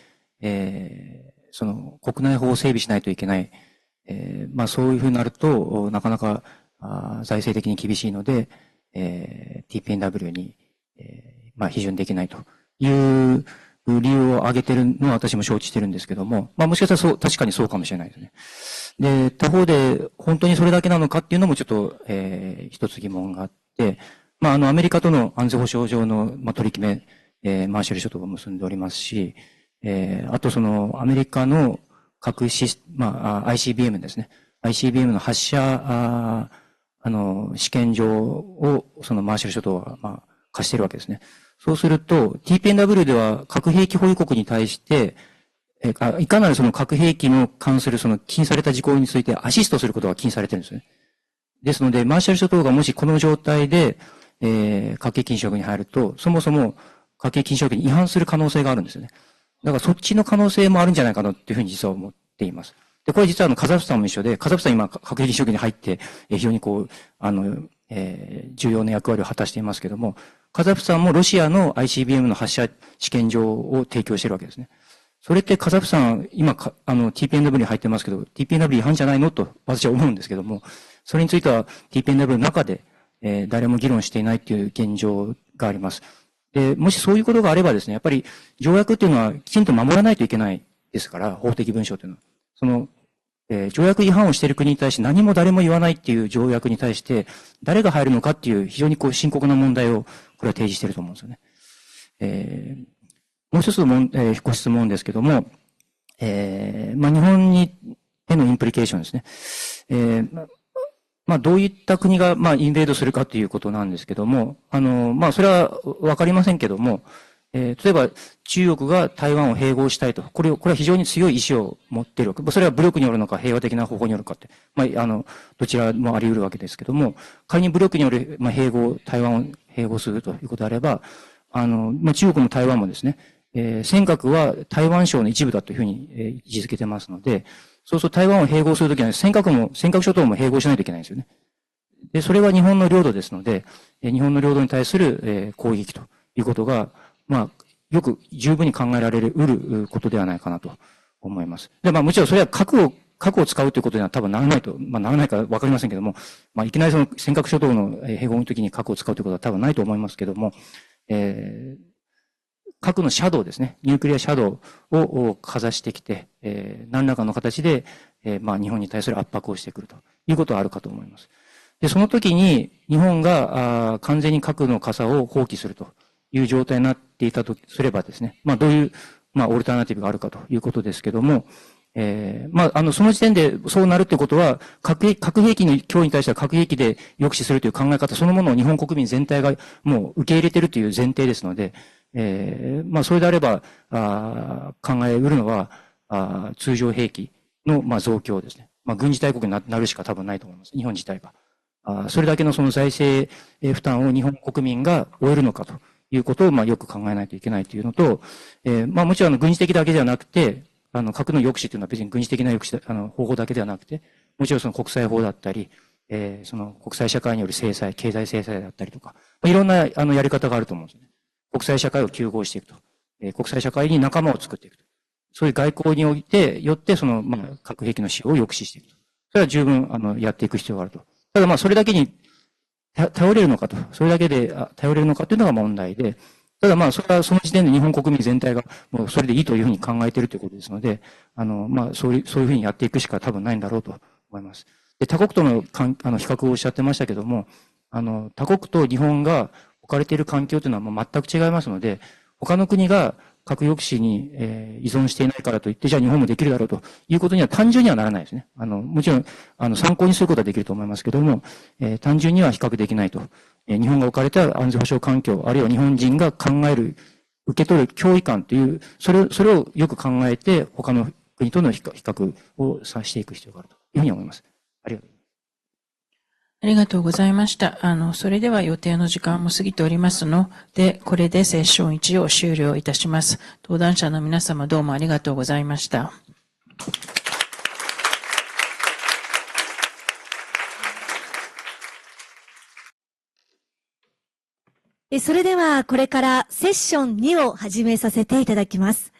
その国内法を整備しないといけない、そういうふうになるとなかなか財政的に厳しいので、TPNW に、批准できないという理由を挙げてるのは私も承知してるんですけども、もしかしたら確かにそうかもしれないですね。で、他方で本当にそれだけなのかっていうのもちょっと、一つ疑問があって、アメリカとの安全保障上の、取り決め、マーシャル諸島を結んでおりますし、あとそのアメリカの核ICBM ですね。ICBM の発射、試験場をそのマーシャル諸島は、貸してるわけですね。そうすると、TPNW では核兵器保有国に対して、いかなるその核兵器の関するその禁止された事項についてアシストすることが禁止されてるんですね。ですので、マーシャル諸島がもしこの状態で、核兵器禁止条約に入ると、そもそも核兵器禁止条約に違反する可能性があるんですよね。だからそっちの可能性もあるんじゃないかなっていうふうに実は思っています。で、これ実はカザフスタンも一緒で、カザフスタン今核兵器禁止条約に入って、非常にこう、重要な役割を果たしていますけども、カザフスタンもロシアの ICBM の発射試験場を提供しているわけですね。それってカザフスタン、今、TPNW に入ってますけど、TPNW 違反じゃないのと私は思うんですけども、それについては TPNW の中で、誰も議論していないという現状があります。で、もしそういうことがあればですね、やっぱり条約っていうのはきちんと守らないといけないですから、法的文書というのは。その、条約違反をしている国に対して何も誰も言わないっていう条約に対して、誰が入るのかっていう非常にこう深刻な問題を、これは提示していると思うんですよね。もう一つのご質問ですけども、日本へのインプリケーションですね。どういった国が、インベードするかということなんですけども、それはわかりませんけども、例えば中国が台湾を併合したいと、これは非常に強い意志を持っているわけ。それは武力によるのか平和的な方法によるかって、どちらもあり得るわけですけども、仮に武力による、台湾を併合するということであれば、中国も台湾もですね、尖閣は台湾省の一部だというふうに、位置づけてますので、そうすると台湾を併合するときは尖閣諸島も併合しないといけないんですよね。で、それは日本の領土ですので、日本の領土に対する、攻撃ということが、よく十分に考えられることではないかなと思います。で、もちろんそれは核を使うということには多分ならないと、ならないかわかりませんけども、いきなりその尖閣諸島の併合の時に核を使うということは多分ないと思いますけども、核のシャドウですね、ニュークリアシャドウをかざしてきて、何らかの形で、日本に対する圧迫をしてくるということはあるかと思います。で、その時に日本が完全に核の傘を放棄するという状態になっていたとすればですね、どういう、オルタナティブがあるかということですけども、その時点でそうなるということは、核兵器の脅威に対しては核兵器で抑止するという考え方そのものを日本国民全体がもう受け入れているという前提ですので、それであれば、考えうるのは、通常兵器の、増強ですね。軍事大国になるしか多分ないと思います。日本自体が。それだけのその財政負担を日本国民が負えるのかということを、よく考えないといけないというのと、もちろん軍事的だけではなくて、核の抑止というのは別に軍事的な抑止、方法だけではなくて、もちろんその国際法だったり、その国際社会による制裁、経済制裁だったりとか、いろんなやり方があると思うんですね。国際社会を糾合していくと。国際社会に仲間を作っていくと。そういう外交によって、その、核兵器の使用を抑止していくと。それは十分、やっていく必要があると。ただそれだけに頼れるのかと。それだけで頼れるのかというのが問題で、ただそれはその時点で日本国民全体がもうそれでいいというふうに考えているということですので、そういうふうにやっていくしか多分ないんだろうと思います。で、他国との比較をおっしゃってましたけども、他国と日本が置かれている環境というのはもう全く違いますので、他の国が核抑止に、依存していないからといって、じゃあ日本もできるだろうということには単純にはならないですね。もちろん、参考にすることはできると思いますけども、単純には比較できないと。日本が置かれた安全保障環境、あるいは日本人が考える、受け取る脅威感という、それをよく考えて、他の国との比較をしていく必要があるというふうに思います。ありがとうございます。ありがとうございました。それでは予定の時間も過ぎておりますので、これでセッション1を終了いたします。登壇者の皆様どうもありがとうございました。それではこれからセッション2を始めさせていただきます。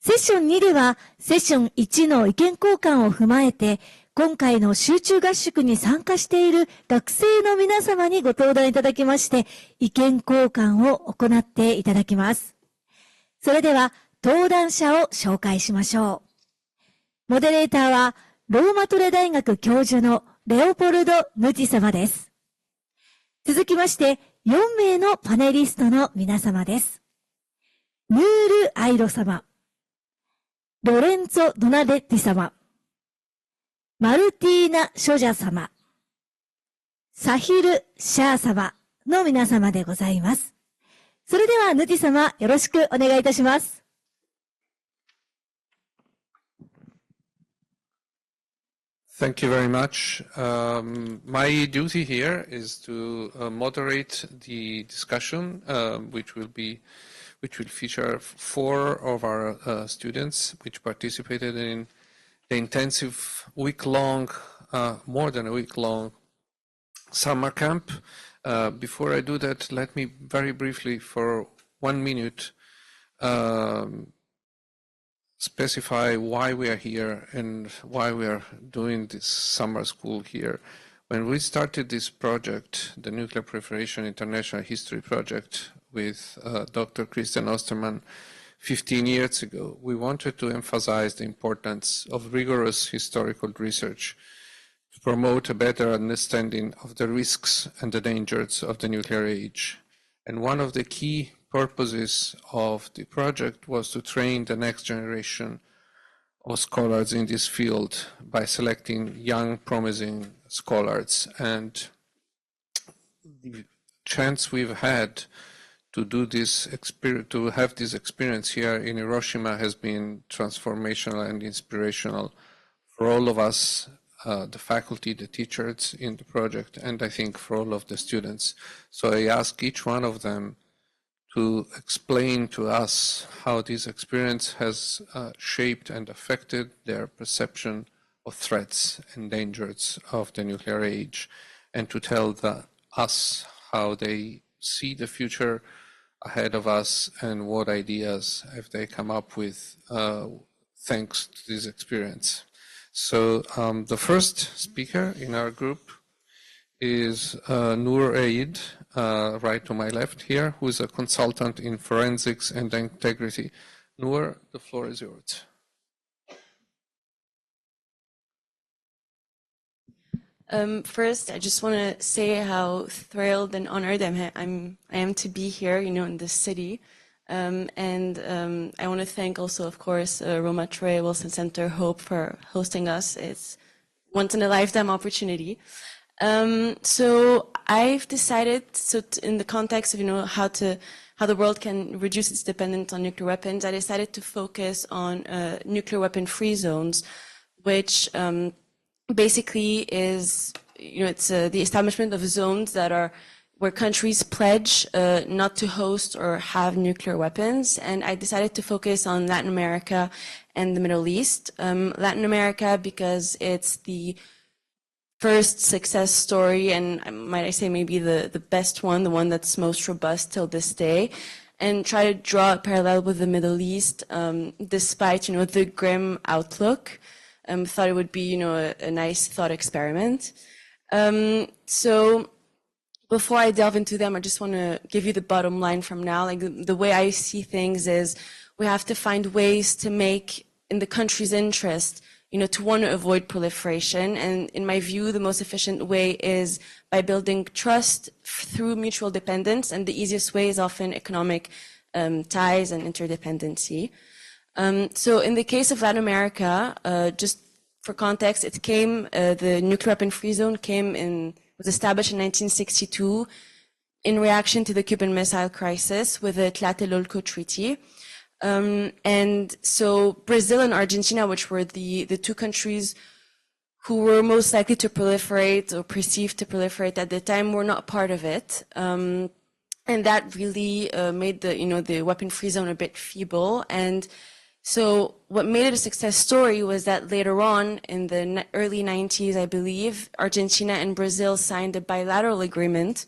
セッション2ではセッション1の意見交換を踏まえて、今回の集中合宿に参加している学生の皆様にご登壇いただきまして、意見交換を行っていただきます。それでは、登壇者を紹介しましょう。モデレーターは、ローマトレ大学教授のレオポルド・ヌティ様です。続きまして、4名のパネリストの皆様です。ヌール・アイロ様、ロレンツォ・ドナレッティ様、マルティーナ・ショジャ様、サヒル・シャー様の皆様でございます。それでは、ヌティ様、よろしくお願いいたします。Thank you very much. My duty here is to moderate the discussion, which will feature 4 of our students, which participated in the intensive week-long, more than a week-long summer camp. Before I do that, let me very briefly, for 1 minute, specify why we are here and why we are doing this summer school here. When we started this project, the Nuclear Proliferation International History Project, with Dr. Christian Osterman 15 years ago, we wanted to emphasize the importance of rigorous historical research to promote a better understanding of the risks and the dangers of the nuclear age. And one of the key purposes of the project was to train the next generation of scholars in this field by selecting young, promising scholars. And the chance we've had to do this to have this experience here in Hiroshima has been transformational and inspirational for all of us, the faculty, the teachers in the project, and I think for all of the students. So I ask each one of them to explain to us how this experience has shaped and affected their perception of threats and dangers of the nuclear age, and to tell us how they see the future ahead of us and what ideas have they come up with thanks to this experience. So the first speaker in our group is Noor Eid, right to my left here, who is a consultant in forensics and integrity. Noor, the floor is yours. First, I just want to say how thrilled and honored I am to be here, in this city. I want to thank also, of course, Roma Troy Wilson Center Hope for hosting us. It's once in a lifetime opportunity. So I've decided, in the context of, how the world can reduce its dependence on nuclear weapons, I decided to focus on nuclear weapon-free zones, which basically is, it's the establishment of zones that are where countries pledge not to host or have nuclear weapons. And I decided to focus on Latin America and the Middle East. Latin America because it's the first success story, and might I say maybe the best one, the one that's most robust till this day, and try to draw a parallel with the Middle East, despite, the grim outlook. Thought it would be, a nice thought experiment. So before I delve into them, I just want to give you the bottom line from now. Like the way I see things is we have to find ways to make, in the country's interest, to want to avoid proliferation. And in my view, the most efficient way is by building trust through mutual dependence. And the easiest way is often economic ties and interdependency. So in the case of Latin America, just for context, it came, the nuclear weapon-free zone was established in 1962 in reaction to the Cuban Missile Crisis with the Tlatelolco Treaty. And so Brazil and Argentina, which were the two countries who were most likely to proliferate or perceived to proliferate at the time, were not part of it. And that really made the weapon-free zone a bit feeble. And so what made it a success story was that later on, in the early 90s, I believe, Argentina and Brazil signed a bilateral agreement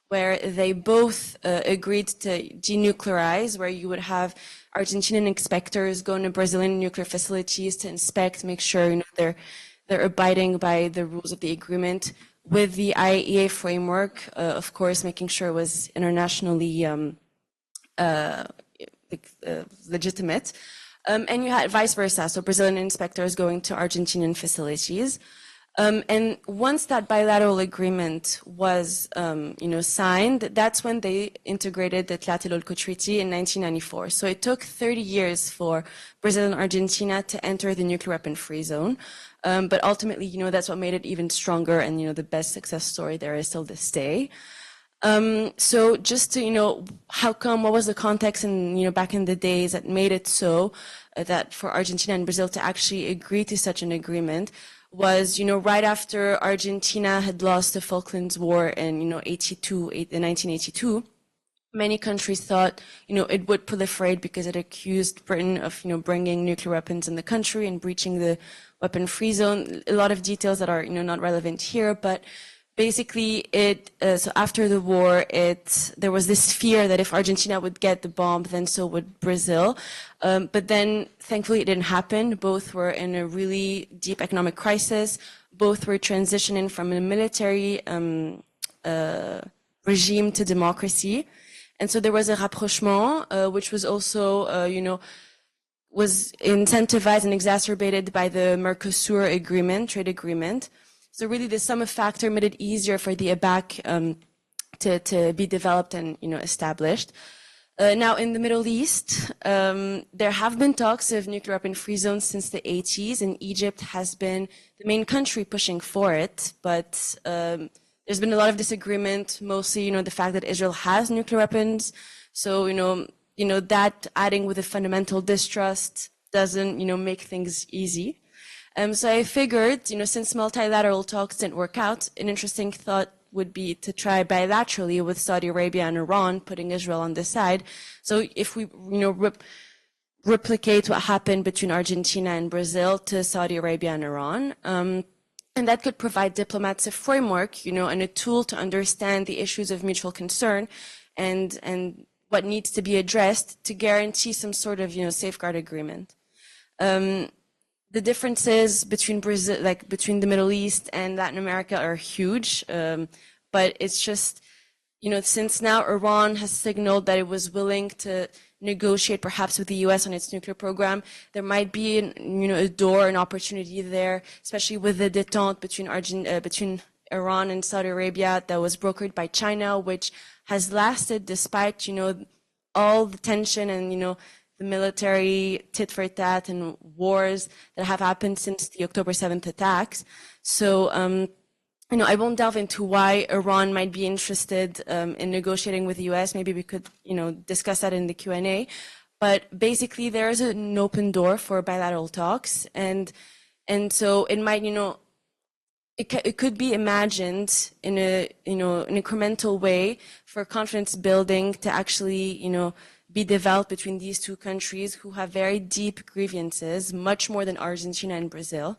where they both agreed to denuclearize, where you would have Argentinian inspectors go into Brazilian nuclear facilities to inspect, make sure they're abiding by the rules of the agreement, with the IAEA framework, of course, making sure it was internationally legitimate. And you had vice versa, so Brazilian inspectors going to Argentinian facilities. And once that bilateral agreement was, signed, that's when they integrated the Tlatelolco Treaty in 1994. So it took 30 years for Brazil and Argentina to enter the nuclear weapon-free zone. But ultimately, that's what made it even stronger, and, the best success story there is till this day. So just to, what was the context and, back in the days that made it so that for Argentina and Brazil to actually agree to such an agreement was, right after Argentina had lost the Falklands War in, 1982, many countries thought, it would proliferate because it accused Britain of, bringing nuclear weapons in the country and breaching the weapon-free zone. A lot of details that are, not relevant here, but basically so after the war, there was this fear that if Argentina would get the bomb, then so would Brazil. But then, thankfully, it didn't happen. Both were in a really deep economic crisis. Both were transitioning from a military regime to democracy. And so there was a rapprochement, which was also, was incentivized and exacerbated by the Mercosur agreement, trade agreement. So really the sum of factor made it easier for the ABAC to be developed and, established. Now in the Middle East, there have been talks of nuclear weapon-free zones since the 80s, and Egypt has been the main country pushing for it, but there's been a lot of disagreement, mostly, the fact that Israel has nuclear weapons. So, that adding with a fundamental distrust doesn't, make things easy. So I figured, since multilateral talks didn't work out, an interesting thought would be to try bilaterally with Saudi Arabia and Iran, putting Israel on this side. So if we, replicate what happened between Argentina and Brazil to Saudi Arabia and Iran, and that could provide diplomats a framework, and a tool to understand the issues of mutual concern and what needs to be addressed to guarantee some sort of, safeguard agreement. The differences between Brazil, between the Middle East and Latin America are huge. But it's just, since now Iran has signaled that it was willing to negotiate perhaps with the US on its nuclear program, there might be a door, an opportunity there, especially with the détente between Iran and Saudi Arabia that was brokered by China, which has lasted despite, all the tension and, the military tit for tat and wars that have happened since the October 7th attacks. So, I won't delve into why Iran might be interested in negotiating with the US. Maybe we could, discuss that in the Q&A. But basically, there is an open door for bilateral talks, and so it might, it could be imagined in an incremental way for confidence building to actually, be developed between these two countries who have very deep grievances, much more than Argentina and Brazil.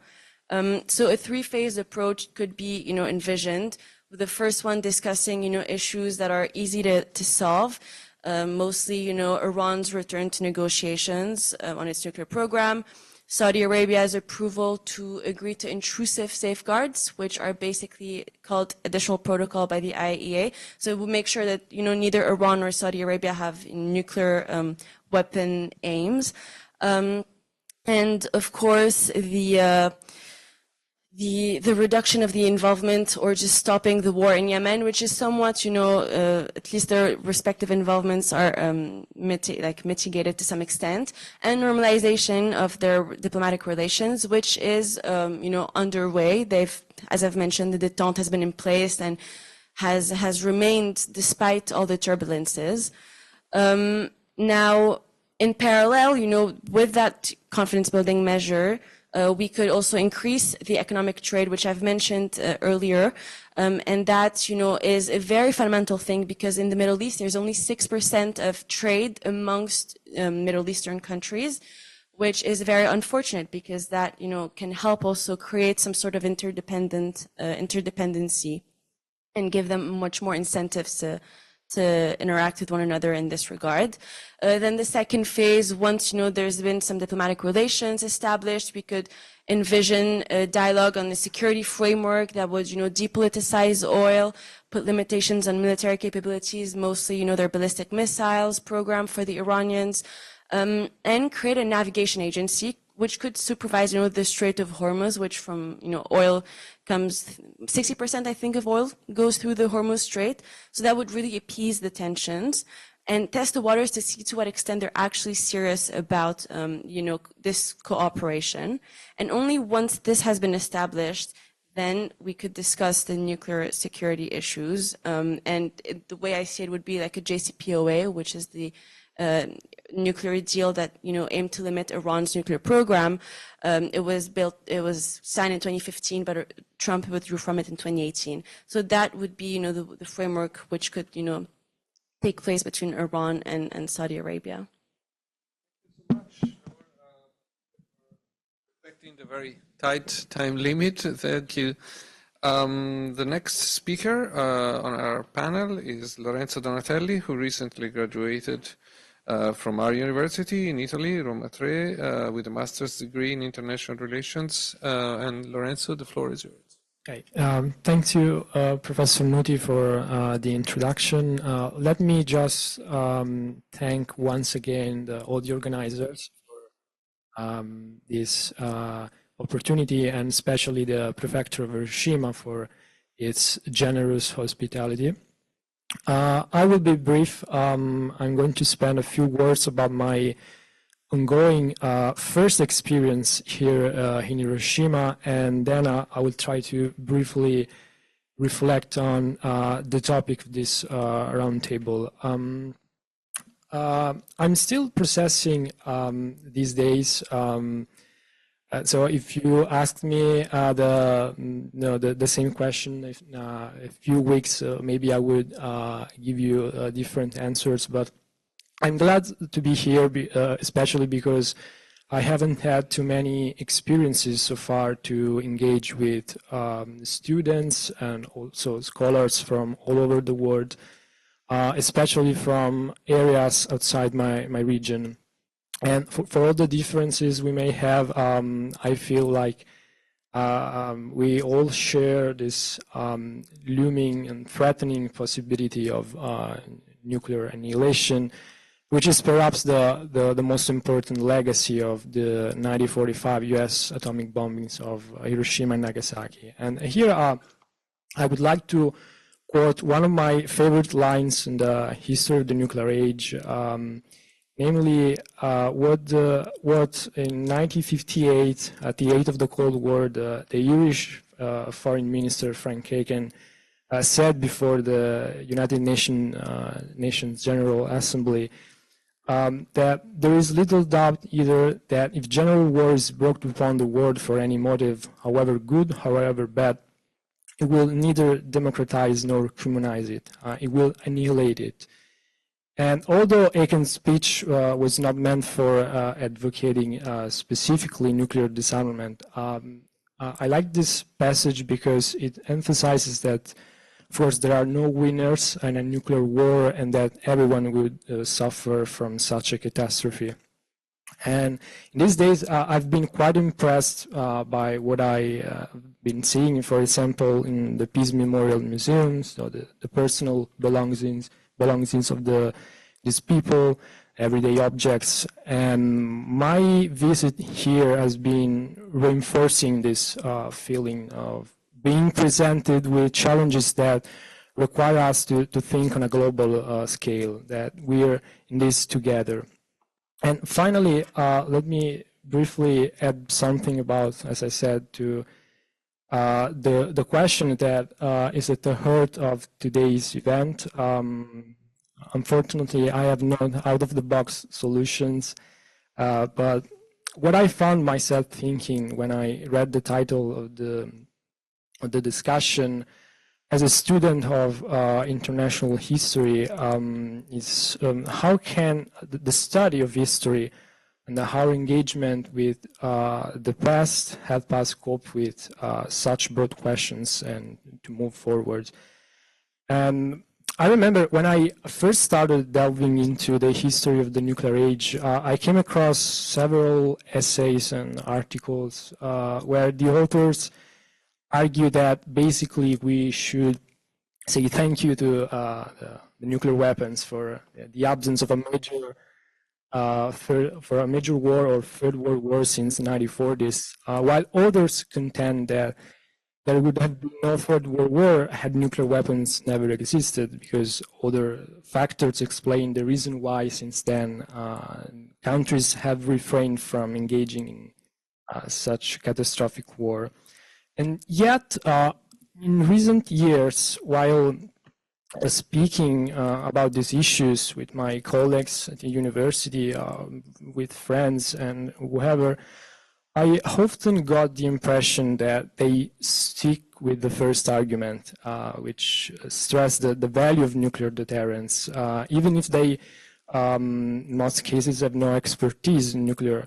So a three-phase approach could be, envisioned, with the first one discussing, issues that are easy to solve, mostly, Iran's return to negotiations on its nuclear program, Saudi Arabia's approval to agree to intrusive safeguards, which are basically called additional protocol by the IAEA. So we'll make sure that, neither Iran or Saudi Arabia have nuclear weapon aims. And of course, the reduction of the involvement or just stopping the war in Yemen, which is somewhat, at least their respective involvements are mitigated to some extent, and normalization of their diplomatic relations, which is, underway. As I've mentioned, the détente has been in place and has remained despite all the turbulences. Now, in parallel, with that confidence building measure, we could also increase the economic trade, which I've mentioned earlier, and that, is a very fundamental thing, because in the Middle East, there's only 6% of trade amongst Middle Eastern countries, which is very unfortunate, because that, can help also create some sort of interdependency and give them much more incentives to interact with one another in this regard. Then the second phase, once, there's been some diplomatic relations established, we could envision a dialogue on the security framework that would, depoliticize oil, put limitations on military capabilities, mostly, their ballistic missiles program for the Iranians, and create a navigation agency which could supervise, the Strait of Hormuz, which from, oil comes, 60%, I think, of oil goes through the Hormuz Strait. So that would really appease the tensions and test the waters to see to what extent they're actually serious about, this cooperation. And only once this has been established, then we could discuss the nuclear security issues. And the way I see it would be like a JCPOA, which is the nuclear deal that, aimed to limit Iran's nuclear program. It was signed in 2015, but Trump withdrew from it in 2018. So that would be, the framework which could, take place between Iran and Saudi Arabia. Respecting the very tight time limit, thank you. The next speaker on our panel is Lorenzo Donatelli, who recently graduated from our university in Italy, Roma 3, with a master's degree in international relations. And Lorenzo, the floor is yours. Okay. Thank you, Professor Nuti, for the introduction. Let me just thank once again all the organizers for this opportunity, and especially the Prefecture of Hiroshima for its generous hospitality. I will be brief. I'm going to spend a few words about my ongoing first experience here in Hiroshima, and then I will try to briefly reflect on the topic of this roundtable. I'm still processing these days. So if you asked me the same question in a few weeks, maybe I would give you different answers. But I'm glad to be here, especially because I haven't had too many experiences so far to engage with students and also scholars from all over the world, especially from areas outside my region. And for all the differences we may have, I feel like we all share this looming and threatening possibility of nuclear annihilation, which is perhaps the most important legacy of the 1945 US atomic bombings of Hiroshima and Nagasaki. And here I would like to quote one of my favorite lines in the history of the nuclear age, namely what in 1958, at the height of the Cold War, the Irish Foreign Minister Frank Haken said before the United Nations General Assembly, that there is little doubt either that if general war is brought upon the world for any motive, however good, however bad, it will neither democratize nor humanize it. It will annihilate it. And although Haken's speech was not meant for advocating specifically nuclear disarmament, I like this passage because it emphasizes that, of course, there are no winners in a nuclear war, and that everyone would suffer from such a catastrophe. And in these days, I've been quite impressed by what I've been seeing, for example, in the Peace Memorial Museums, so the personal belongings of these people, everyday objects. And my visit here has been reinforcing this feeling of being presented with challenges that require us to think on a global scale, that we're in this together. And finally, let me briefly add something about, as I said, to the question that is at the heart of today's event. Unfortunately, I have no out-of-the-box solutions, but what I found myself thinking when I read the title of the discussion as a student of international history is how can the study of history and how engagement with the past help us cope with such broad questions and to move forward. And I remember when I first started delving into the history of the nuclear age, I came across several essays and articles where the authors argue that basically we should say thank you to the nuclear weapons for the absence of a major for a major war or Third World War since the 1940s, while others contend that there would have been no Third World War had nuclear weapons never existed, because other factors explain the reason why since then countries have refrained from engaging in such catastrophic war. And yet, in recent years, while speaking about these issues with my colleagues at the university, with friends and whoever, I often got the impression that they stick with the first argument, which stressed the value of nuclear deterrence, even if they, in most cases, have no expertise in the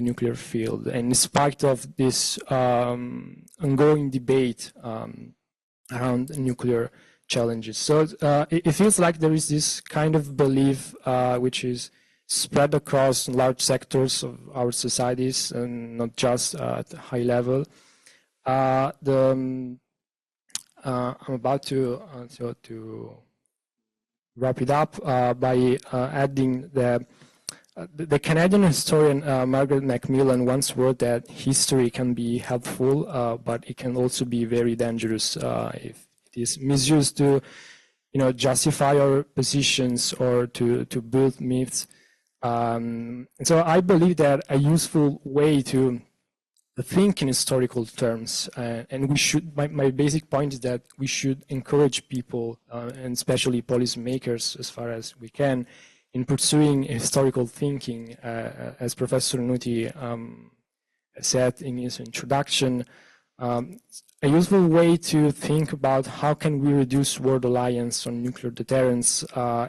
nuclear field. And in spite of this ongoing debate around nuclear challenges. So it feels like there is this kind of belief which is spread across large sectors of our societies and not just at a high level. I'm about to wrap it up by adding the Canadian historian Margaret Macmillan once wrote that history can be helpful, but it can also be very dangerous if it is misused to, justify our positions or to build myths. So I believe that a useful way to think in historical terms, and we should, my basic point is that we should encourage people, and especially policymakers as far as we can, in pursuing historical thinking, as Professor Nuti said in his introduction. A useful way to think about how can we reduce world reliance on nuclear deterrence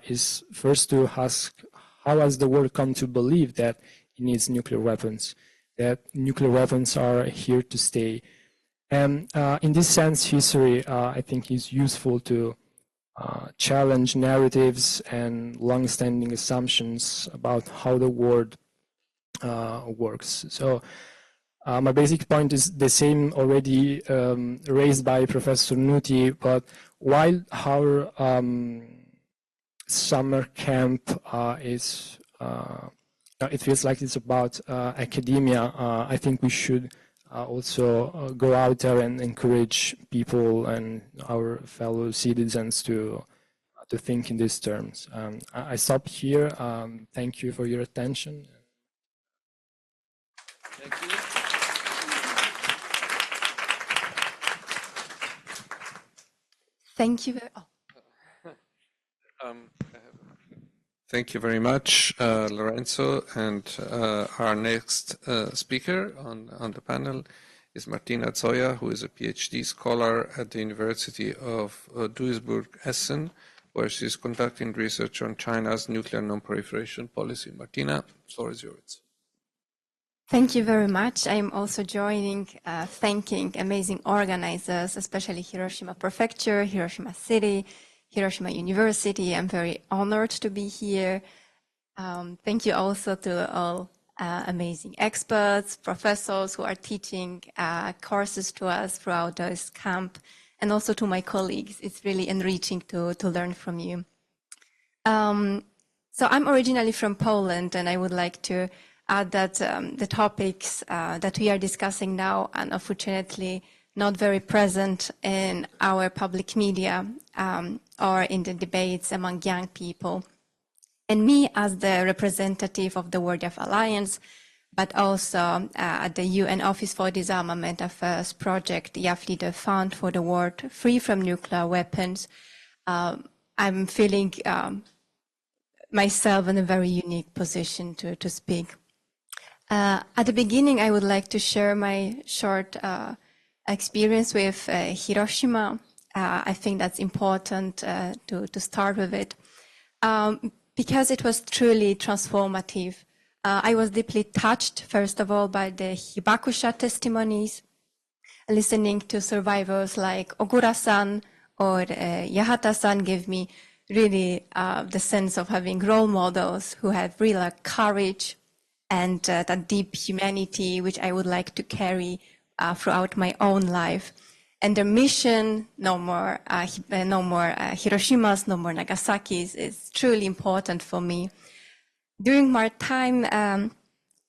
is first to ask, how has the world come to believe that it needs nuclear weapons, that nuclear weapons are here to stay? And in this sense, history, I think, is useful to challenge narratives and long-standing assumptions about how the world works. So my basic point is the same already raised by Professor Nuti, but while our summer camp is, it feels like it's about academia, I think we should also go out there and encourage people and our fellow citizens to think in these terms. I stop here. Thank you for your attention. Thank you. Thank you. Thank you very much, Lorenzo. And our next speaker on the panel is Martina Zoya, who is a PhD scholar at the University of Duisburg-Essen, where she's conducting research on China's nuclear non-proliferation policy. Martina, the floor is yours. Thank you very much. I'm also joining, thanking amazing organizers, especially Hiroshima Prefecture, Hiroshima City, Hiroshima University. I'm very honored to be here. Thank you also to all amazing experts, professors who are teaching courses to us throughout this camp, and also to my colleagues. It's really enriching to learn from you. So I'm originally from Poland, and I would like to add that the topics that we are discussing now are unfortunately not very present in our public media or in the debates among young people. And me, as the representative of the World Youth Alliance, but also at the UN Office for Disarmament Affairs project, Youth Leader Fund for the World Free from Nuclear Weapons, I'm feeling myself in a very unique position to speak. At the beginning, I would like to share my short experience with Hiroshima. I think that's important to start with it, because it was truly transformative. I was deeply touched, first of all, by the Hibakusha testimonies, listening to survivors like Ogura-san or Yahata-san gave me really the sense of having role models who have real courage and that deep humanity, which I would like to carry throughout my own life. And their mission, no more Hiroshimas, no more Nagasaki's, is truly important for me. During my time,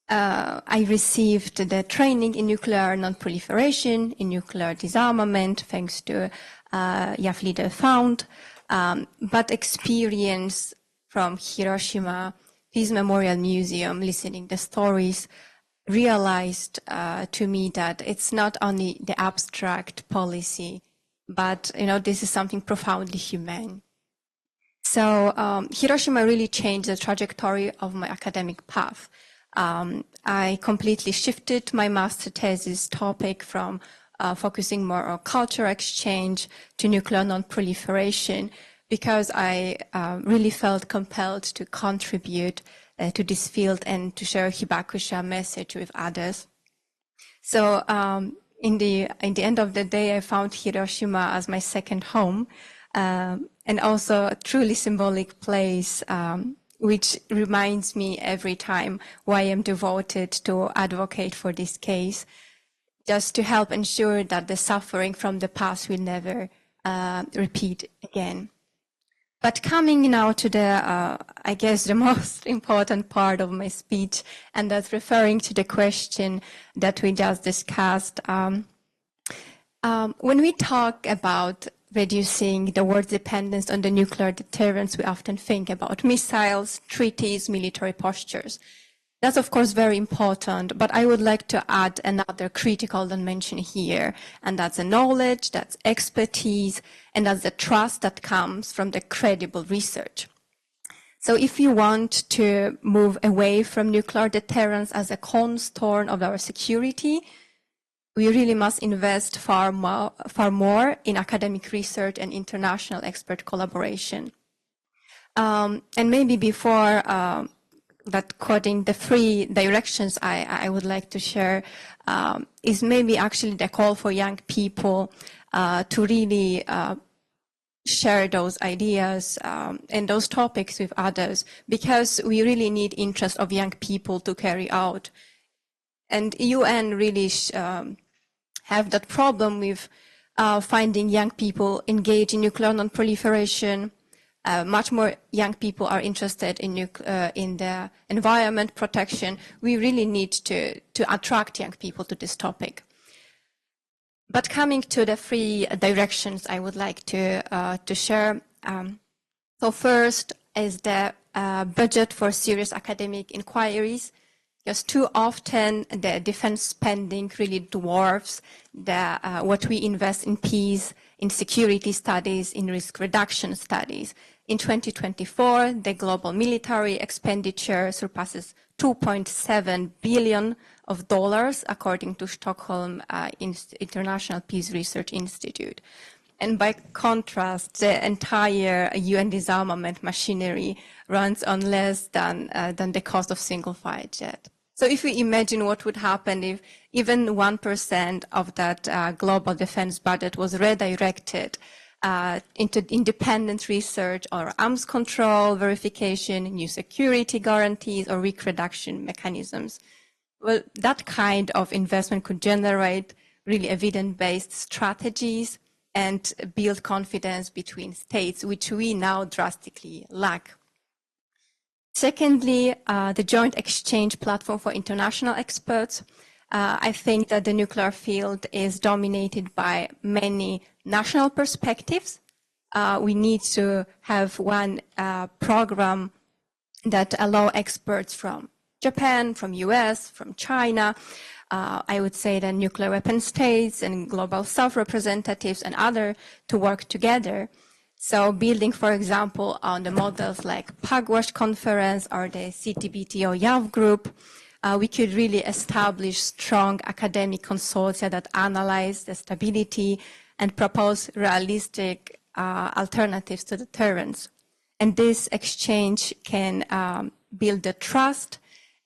I received the training in nuclear non-proliferation, in nuclear disarmament, thanks to Youth Leader Fund, but experience from Hiroshima Peace Memorial Museum, listening the stories, realized to me that it's not only the abstract policy but this is something profoundly humane. So Hiroshima really changed the trajectory of my academic path. I completely shifted my master thesis topic from focusing more on cultural exchange to nuclear non-proliferation, because I really felt compelled to contribute to this field and to share Hibakusha message with others. So in the end of the day, I found Hiroshima as my second home, and also a truly symbolic place, which reminds me every time why I'm devoted to advocate for this case, just to help ensure that the suffering from the past will never repeat again. But coming now to the, I guess, the most important part of my speech, and that's referring to the question that we just discussed. When we talk about reducing the world's dependence on the nuclear deterrence, we often think about missiles, treaties, military postures. That's, of course, very important, but I would like to add another critical dimension here, and that's the knowledge, that's expertise, and that's the trust that comes from the credible research. So if you want to move away from nuclear deterrence as a cornerstone of our security, we really must invest far more in academic research and international expert collaboration. And maybe before that quoting the 3 directions I would like to share is maybe actually the call for young people to really share those ideas and those topics with others, because we really need interest of young people to carry out. And UN really have that problem with finding young people engaged in nuclear non-proliferation. Much more young people are interested in the environment protection. We really need to attract young people to this topic. But coming to the 3 directions I would like to share. So first is the budget for serious academic inquiries, because too often the defense spending really dwarfs what we invest in peace, in security studies, in risk reduction studies. In 2024, the global military expenditure surpasses $2.7 billion, according to Stockholm International Peace Research Institute. And by contrast, the entire UN disarmament machinery runs on less than the cost of single fighter jet. So if we imagine what would happen if even 1% of that global defense budget was redirected into independent research or arms control, verification, new security guarantees, or risk reduction mechanisms, well, that kind of investment could generate really evidence-based strategies and build confidence between states, which we now drastically lack. Secondly, the Joint Exchange Platform for International Experts. I think that the nuclear field is dominated by many national perspectives. We need to have one program that allow experts from Japan, from US, from China, I would say the nuclear weapon states and global South representatives and others to work together. So building, for example, on the models like Pugwash Conference or the CTBTO YAV group, we could really establish strong academic consortia that analyze the stability and propose realistic alternatives to deterrence. And this exchange can build the trust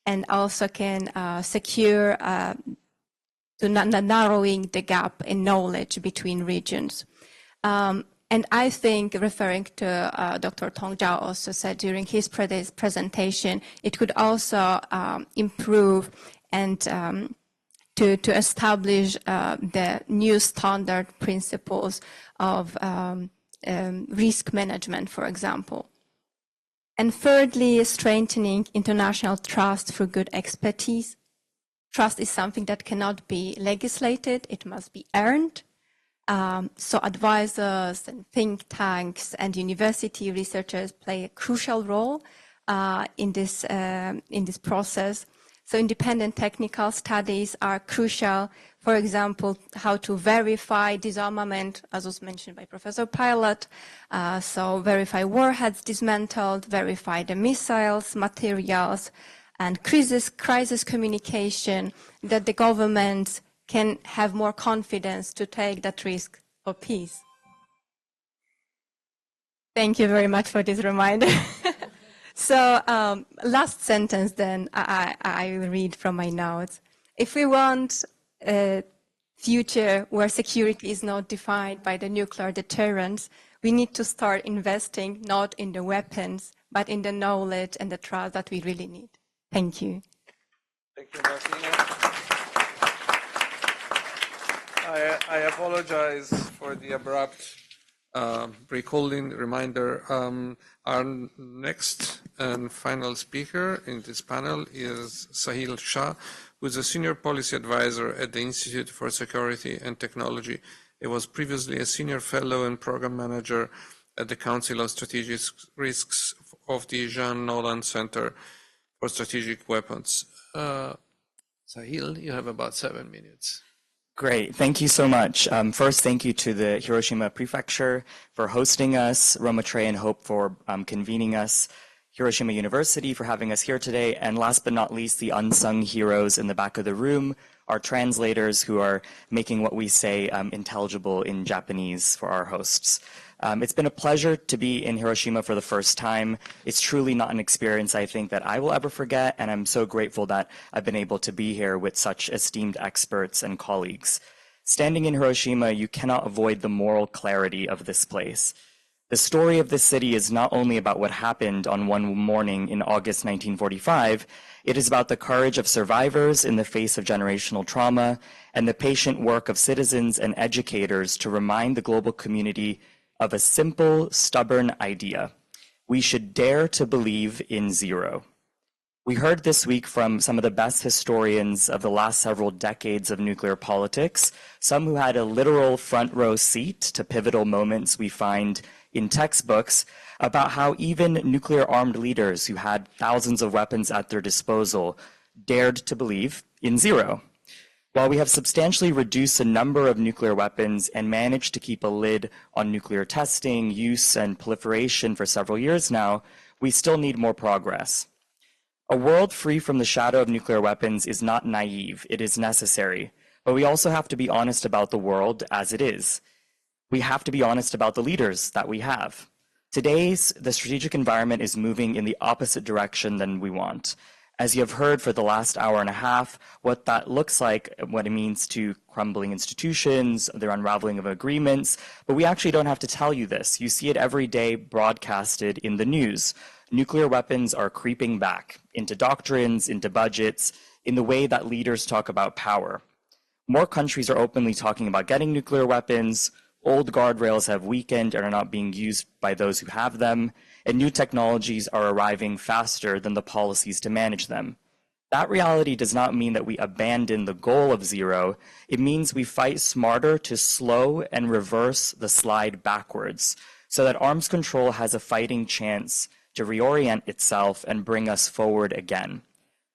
and also can secure narrowing the gap in knowledge between regions. And I think, referring to Dr. Tong Zhao also said during his presentation, it could also improve and to establish the new standard principles of risk management, for example. And thirdly, strengthening international trust through good expertise. Trust is something that cannot be legislated, it must be earned. So advisors and think tanks and university researchers play a crucial role in this process. So independent technical studies are crucial. For example, how to verify disarmament, as was mentioned by Professor Pilot. So verify warheads dismantled, verify the missiles, materials, and crisis communication, that the governments can have more confidence to take that risk for peace. Thank you very much for this reminder. So last sentence then, I will read from my notes. If we want a future where security is not defined by the nuclear deterrence, we need to start investing not in the weapons, but in the knowledge and the trust that we really need. Thank you. Thank you, Martina. I apologize for the abrupt recalling reminder. Our next and final speaker in this panel is Sahil Shah, who is a senior policy advisor at the Institute for Security and Technology. He was previously a senior fellow and program manager at the Council of Strategic Risks of the Jean Nolan Center for Strategic Weapons. Sahil, you have about 7 minutes. Great, thank you so much. First, thank you to the Hiroshima Prefecture for hosting us, Roma Trey and Hope for convening us, Hiroshima University for having us here today, and last but not least, the unsung heroes in the back of the room, our translators who are making what we say intelligible in Japanese for our hosts. It's been a pleasure to be in Hiroshima for the first time. It's truly not an experience I think that I will ever forget, and I'm so grateful that I've been able to be here with such esteemed experts and colleagues. Standing in Hiroshima, you cannot avoid the moral clarity of this place. The story of this city is not only about what happened on one morning in August 1945, it is about the courage of survivors in the face of generational trauma and the patient work of citizens and educators to remind the global community of a simple, stubborn idea. We should dare to believe in zero. We heard this week from some of the best historians of the last several decades of nuclear politics, some who had a literal front row seat to pivotal moments we find in textbooks, about how even nuclear-armed leaders who had thousands of weapons at their disposal dared to believe in zero. While we have substantially reduced the number of nuclear weapons and managed to keep a lid on nuclear testing, use, and proliferation for several years now, we still need more progress. A world free from the shadow of nuclear weapons is not naive, it is necessary. But we also have to be honest about the world as it is. We have to be honest about the leaders that we have. The strategic environment is moving in the opposite direction than we want. As you have heard for the last hour and a half, what that looks like, what it means to crumbling institutions, the unraveling of agreements, but we actually don't have to tell you this. You see it every day broadcasted in the news. Nuclear weapons are creeping back into doctrines, into budgets, in the way that leaders talk about power. More countries are openly talking about getting nuclear weapons. Old guardrails have weakened and are not being used by those who have them, and new technologies are arriving faster than the policies to manage them. That reality does not mean that we abandon the goal of zero. It means we fight smarter to slow and reverse the slide backwards, so that arms control has a fighting chance to reorient itself and bring us forward again.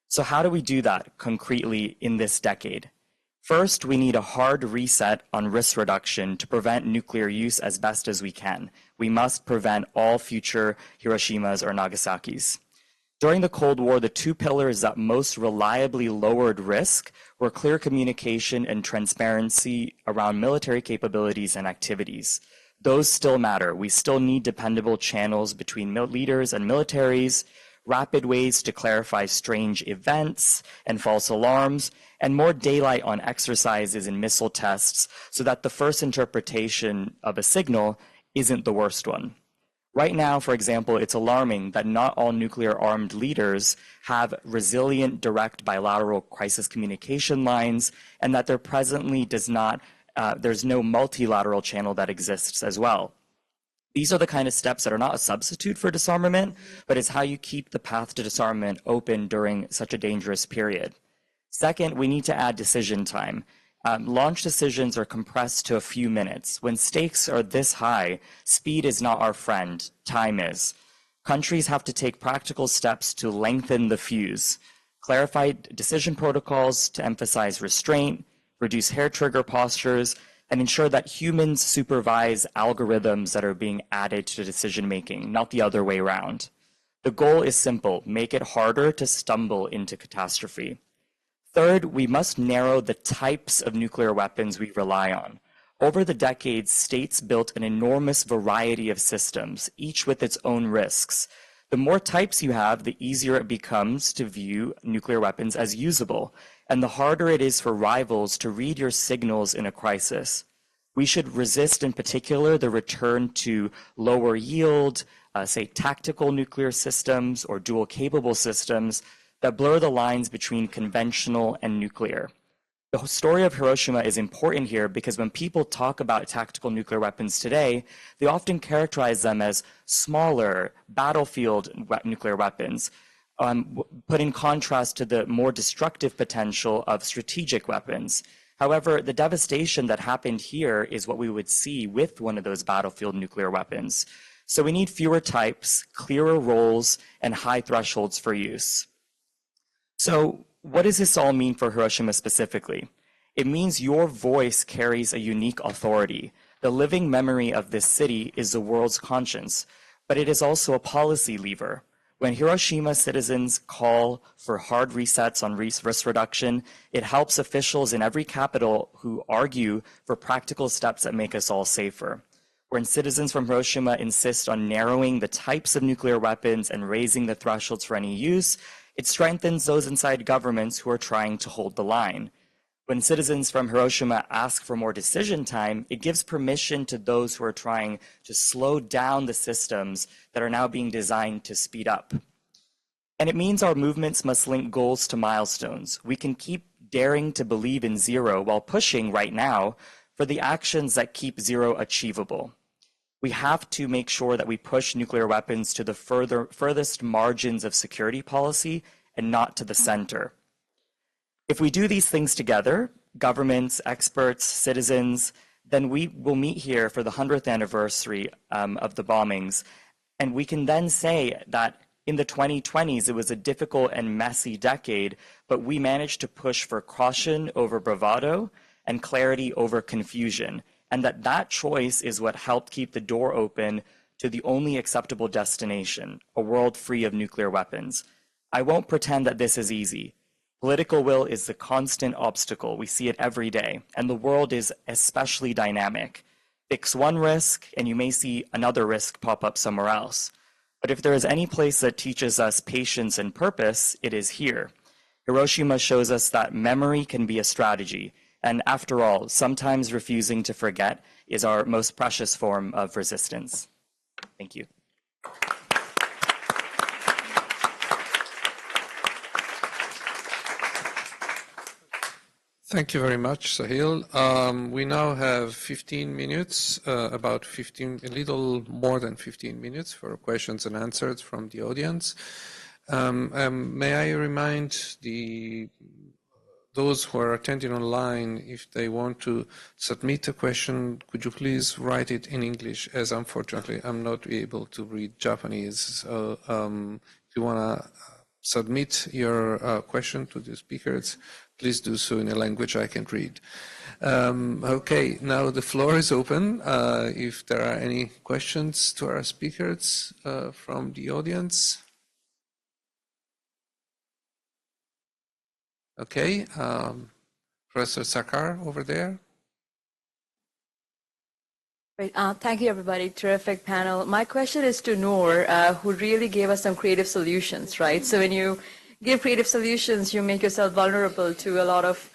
So how do we do that concretely in this decade? First, we need a hard reset on risk reduction to prevent nuclear use as best as we can. We must prevent all future Hiroshimas or Nagasaki's. During the Cold War, the two pillars that most reliably lowered risk were clear communication and transparency around military capabilities and activities. Those still matter. We still need dependable channels between leaders and militaries, rapid ways to clarify strange events and false alarms, and more daylight on exercises and missile tests so that the first interpretation of a signal isn't the worst one. Right now, for example, it's alarming that not all nuclear-armed leaders have resilient direct bilateral crisis communication lines, and that there presently there's no multilateral channel that exists as well. These are the kind of steps that are not a substitute for disarmament, but it's how you keep the path to disarmament open during such a dangerous period. Second, we need to add decision time. Launch decisions are compressed to a few minutes. When stakes are this high, speed is not our friend, time is. Countries have to take practical steps to lengthen the fuse. clarified decision protocols to emphasize restraint, reduce hair trigger postures, and ensure that humans supervise algorithms that are being added to decision-making, not the other way around. The goal is simple: make it harder to stumble into catastrophe. Third, we must narrow the types of nuclear weapons we rely on. Over the decades, states built an enormous variety of systems, each with its own risks. The more types you have, the easier it becomes to view nuclear weapons as usable, and the harder it is for rivals to read your signals in a crisis. We should resist, in particular, the return to lower yield, say tactical nuclear systems or dual capable systems that blur the lines between conventional and nuclear. The story of Hiroshima is important here because when people talk about tactical nuclear weapons today, they often characterize them as smaller battlefield nuclear weapons, put in contrast to the more destructive potential of strategic weapons. However, the devastation that happened here is what we would see with one of those battlefield nuclear weapons. So we need fewer types, clearer roles, and high thresholds for use. So what does this all mean for Hiroshima specifically? It means your voice carries a unique authority. The living memory of this city is the world's conscience, but it is also a policy lever. When Hiroshima citizens call for hard resets on risk reduction, it helps officials in every capital who argue for practical steps that make us all safer. When citizens from Hiroshima insist on narrowing the types of nuclear weapons and raising the thresholds for any use, it strengthens those inside governments who are trying to hold the line. When citizens from Hiroshima ask for more decision time, it gives permission to those who are trying to slow down the systems that are now being designed to speed up. And it means our movements must link goals to milestones. We can keep daring to believe in zero while pushing right now for the actions that keep zero achievable. We have to make sure that we push nuclear weapons to the furthest margins of security policy and not to the center. If we do these things together, governments, experts, citizens, then we will meet here for the 100th anniversary of the bombings. And we can then say that in the 2020s, it was a difficult and messy decade, but we managed to push for caution over bravado and clarity over confusion. And that choice is what helped keep the door open to the only acceptable destination, a world free of nuclear weapons. I won't pretend that this is easy. Political will is the constant obstacle. We see it every day, and the world is especially dynamic. Fix one risk, and you may see another risk pop up somewhere else. But if there is any place that teaches us patience and purpose, it is here. Hiroshima shows us that memory can be a strategy, and after all, sometimes refusing to forget is our most precious form of resistance. Thank you. Thank you very much, Sahil. We now have 15 minutes, a little more than 15 minutes for questions and answers from the audience. May I remind those who are attending online, if they want to submit a question, could you please write it in English, as unfortunately I'm not able to read Japanese. So if you want to submit your question to the speakers, please do so in a language I can read. Okay, now the floor is open. If there are any questions to our speakers from the audience. Okay, Professor Sakar over there. Great. Thank you, everybody. Terrific panel. My question is to Noor, who really gave us some creative solutions, right? So when you give creative solutions, you make yourself vulnerable to a lot of,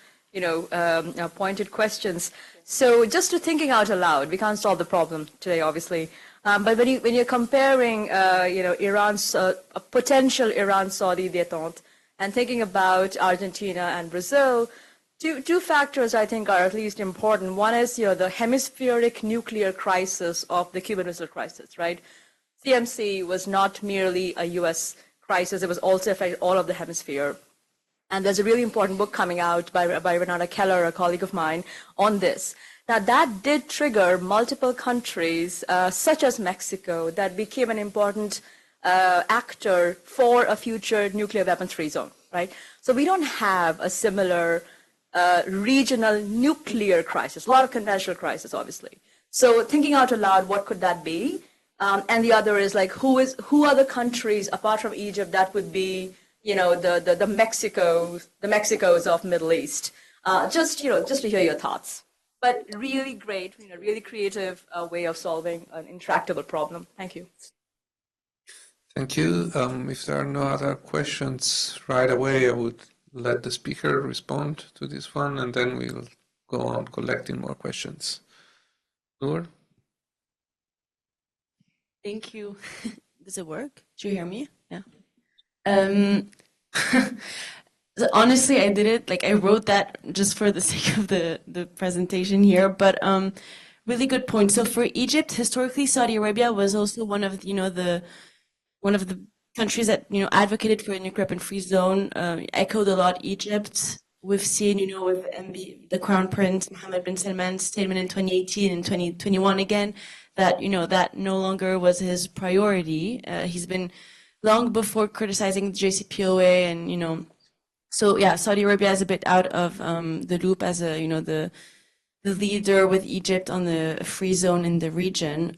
pointed questions. So just to thinking out aloud, we can't solve the problem today, obviously. But when you're comparing, Iran's a potential Iran-Saudi détente, and thinking about Argentina and Brazil, two factors I think are at least important. One is, the hemispheric nuclear crisis of the Cuban Missile Crisis, right? CMC was not merely a U.S. crisis; it was also affected all of the hemisphere. And there's a really important book coming out by Renata Keller, a colleague of mine, on this. Now, that did trigger multiple countries, such as Mexico, that became an important actor for a future nuclear weapons-free zone, right? So we don't have a similar regional nuclear crisis, a lot of conventional crisis, obviously. So thinking out aloud, what could that be? And the other is like, who are the countries apart from Egypt that would be, the Mexicos of Middle East? Just to hear your thoughts. But really great, really creative way of solving an intractable problem. Thank you. Thank you. If there are no other questions right away, I would let the speaker respond to this one, and then we'll go on collecting more questions. Noor? Thank you. Does it work? Do you hear me? Yeah. Honestly, I did it, like I wrote that just for the sake of the presentation here, but really good point. So for Egypt, historically, Saudi Arabia was also one of the countries that advocated for a nuclear weapon-free zone, echoed a lot Egypt. We've seen, with the Crown Prince Mohammed bin Salman's statement in 2018 and 2021 again, that that no longer was his priority. He's been long before criticizing the JCPOA, and so yeah, Saudi Arabia is a bit out of the loop as a the leader with Egypt on the free zone in the region.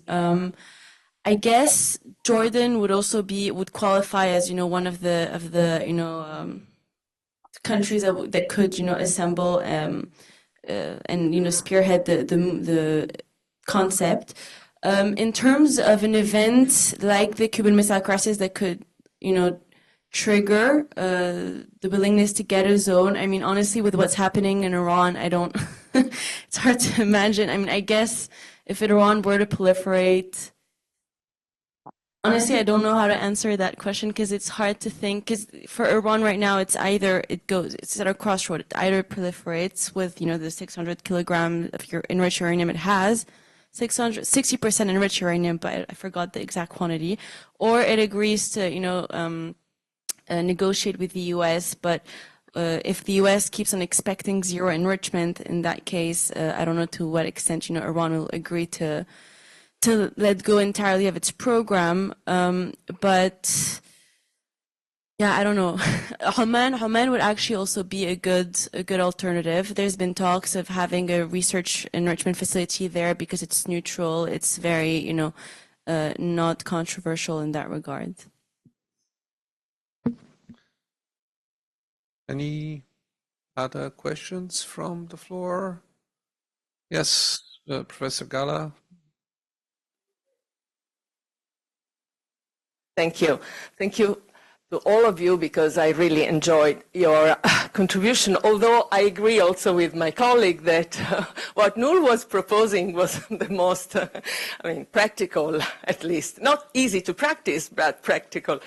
I guess Jordan would qualify as one of the countries that could assemble and spearhead the concept. In terms of an event like the Cuban Missile Crisis that could trigger the willingness to get a zone, I mean, honestly, with what's happening in Iran, I don't it's hard to imagine. I mean, I guess if Iran were to proliferate, honestly, I don't know how to answer that question because it's hard to think. Because for Iran right now, it's at a crossroad. It either proliferates with the 600 kilograms of enriched uranium it has, 60% enriched uranium, but I forgot the exact quantity, or it agrees to negotiate with the U.S. But if the U.S. keeps on expecting zero enrichment, in that case, I don't know to what extent Iran will agree to let go entirely of its program, but yeah, I don't know. Oman would actually also be a good alternative. There's been talks of having a research enrichment facility there because it's neutral. It's very not controversial in that regard. Any other questions from the floor? Yes, Professor Gala. Thank you. Thank you to all of you because I really enjoyed your contribution, although I agree also with my colleague that what Noor was proposing was the most, practical, at least. Not easy to practice, but practical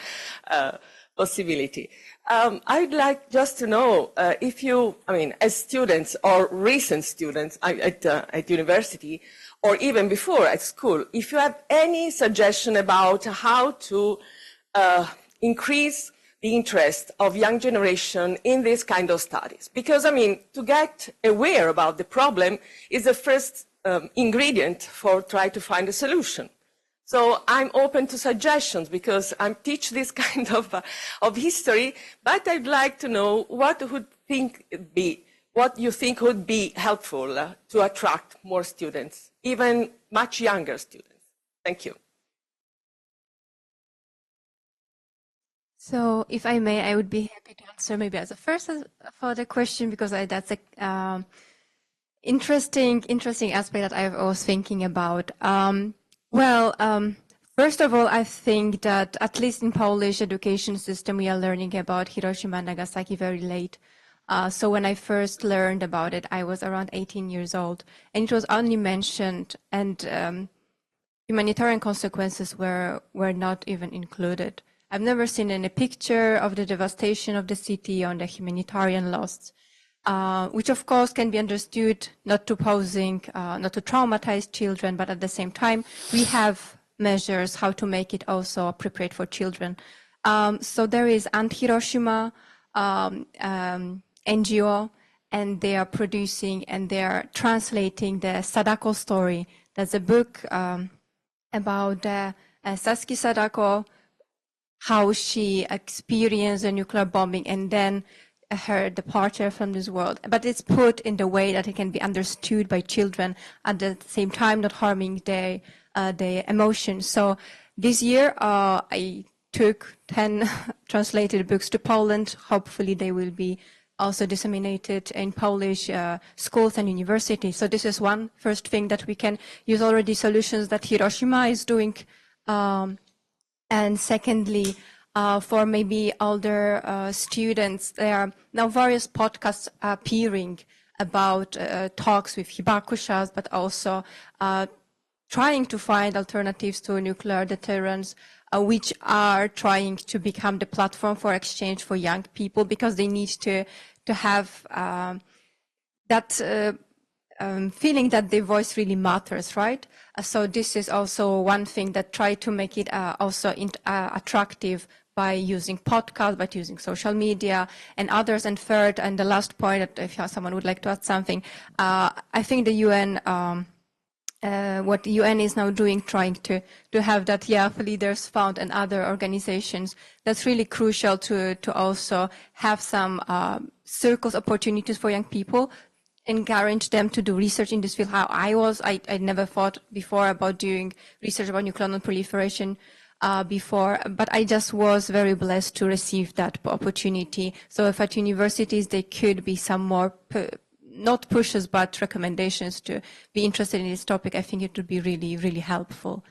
possibility. I'd like just to know if you, as students or recent students at university, or even before at school, if you have any suggestion about how to increase the interest of young generation in this kind of studies. Because, to get aware about the problem is the first ingredient for trying to find a solution. So I'm open to suggestions because I teach this kind of history, but I'd like to know what you think would be helpful to attract more students, even much younger students. Thank you. So if I may, I would be happy to answer maybe as a first for the question, because that's a interesting aspect that I was thinking about. First of all, I think that at least in Polish education system, we are learning about Hiroshima and Nagasaki very late. So when I first learned about it, I was around 18 years old, and it was only mentioned, and humanitarian consequences were not even included. I've never seen any picture of the devastation of the city on the humanitarian loss, which of course can be understood not to traumatize children, but at the same time, we have measures how to make it also appropriate for children. So there is Hiroshima NGO, and they are producing and they are translating the Sadako story. That's a book about Sasuke Sadako, how she experienced a nuclear bombing and then her departure from this world. But it's put in the way that it can be understood by children at the same time, not harming the emotions. So this year, I took 10 translated books to Poland. Hopefully they will be also disseminated in Polish schools and universities. So this is one first thing that we can use already, solutions that Hiroshima is doing. And secondly, for maybe older students, there are now various podcasts appearing about talks with hibakushas, but also trying to find alternatives to nuclear deterrence, which are trying to become the platform for exchange for young people, because they need to have that feeling that their voice really matters, right? So this is also one thing that try to make it also attractive by using podcasts, by using social media and others. And third, and the last point, if someone would like to add something, I think the UN, what the UN is now doing, trying to have that Leaders Fund and other organizations, that's really crucial to also have some circles, opportunities for young people, encourage them to do research in this field. How I never thought before about doing research about nuclear non-proliferation before, but I just was very blessed to receive that opportunity. So if at universities there could be some more, not pushes, but recommendations to be interested in this topic, I think it would be really, really helpful.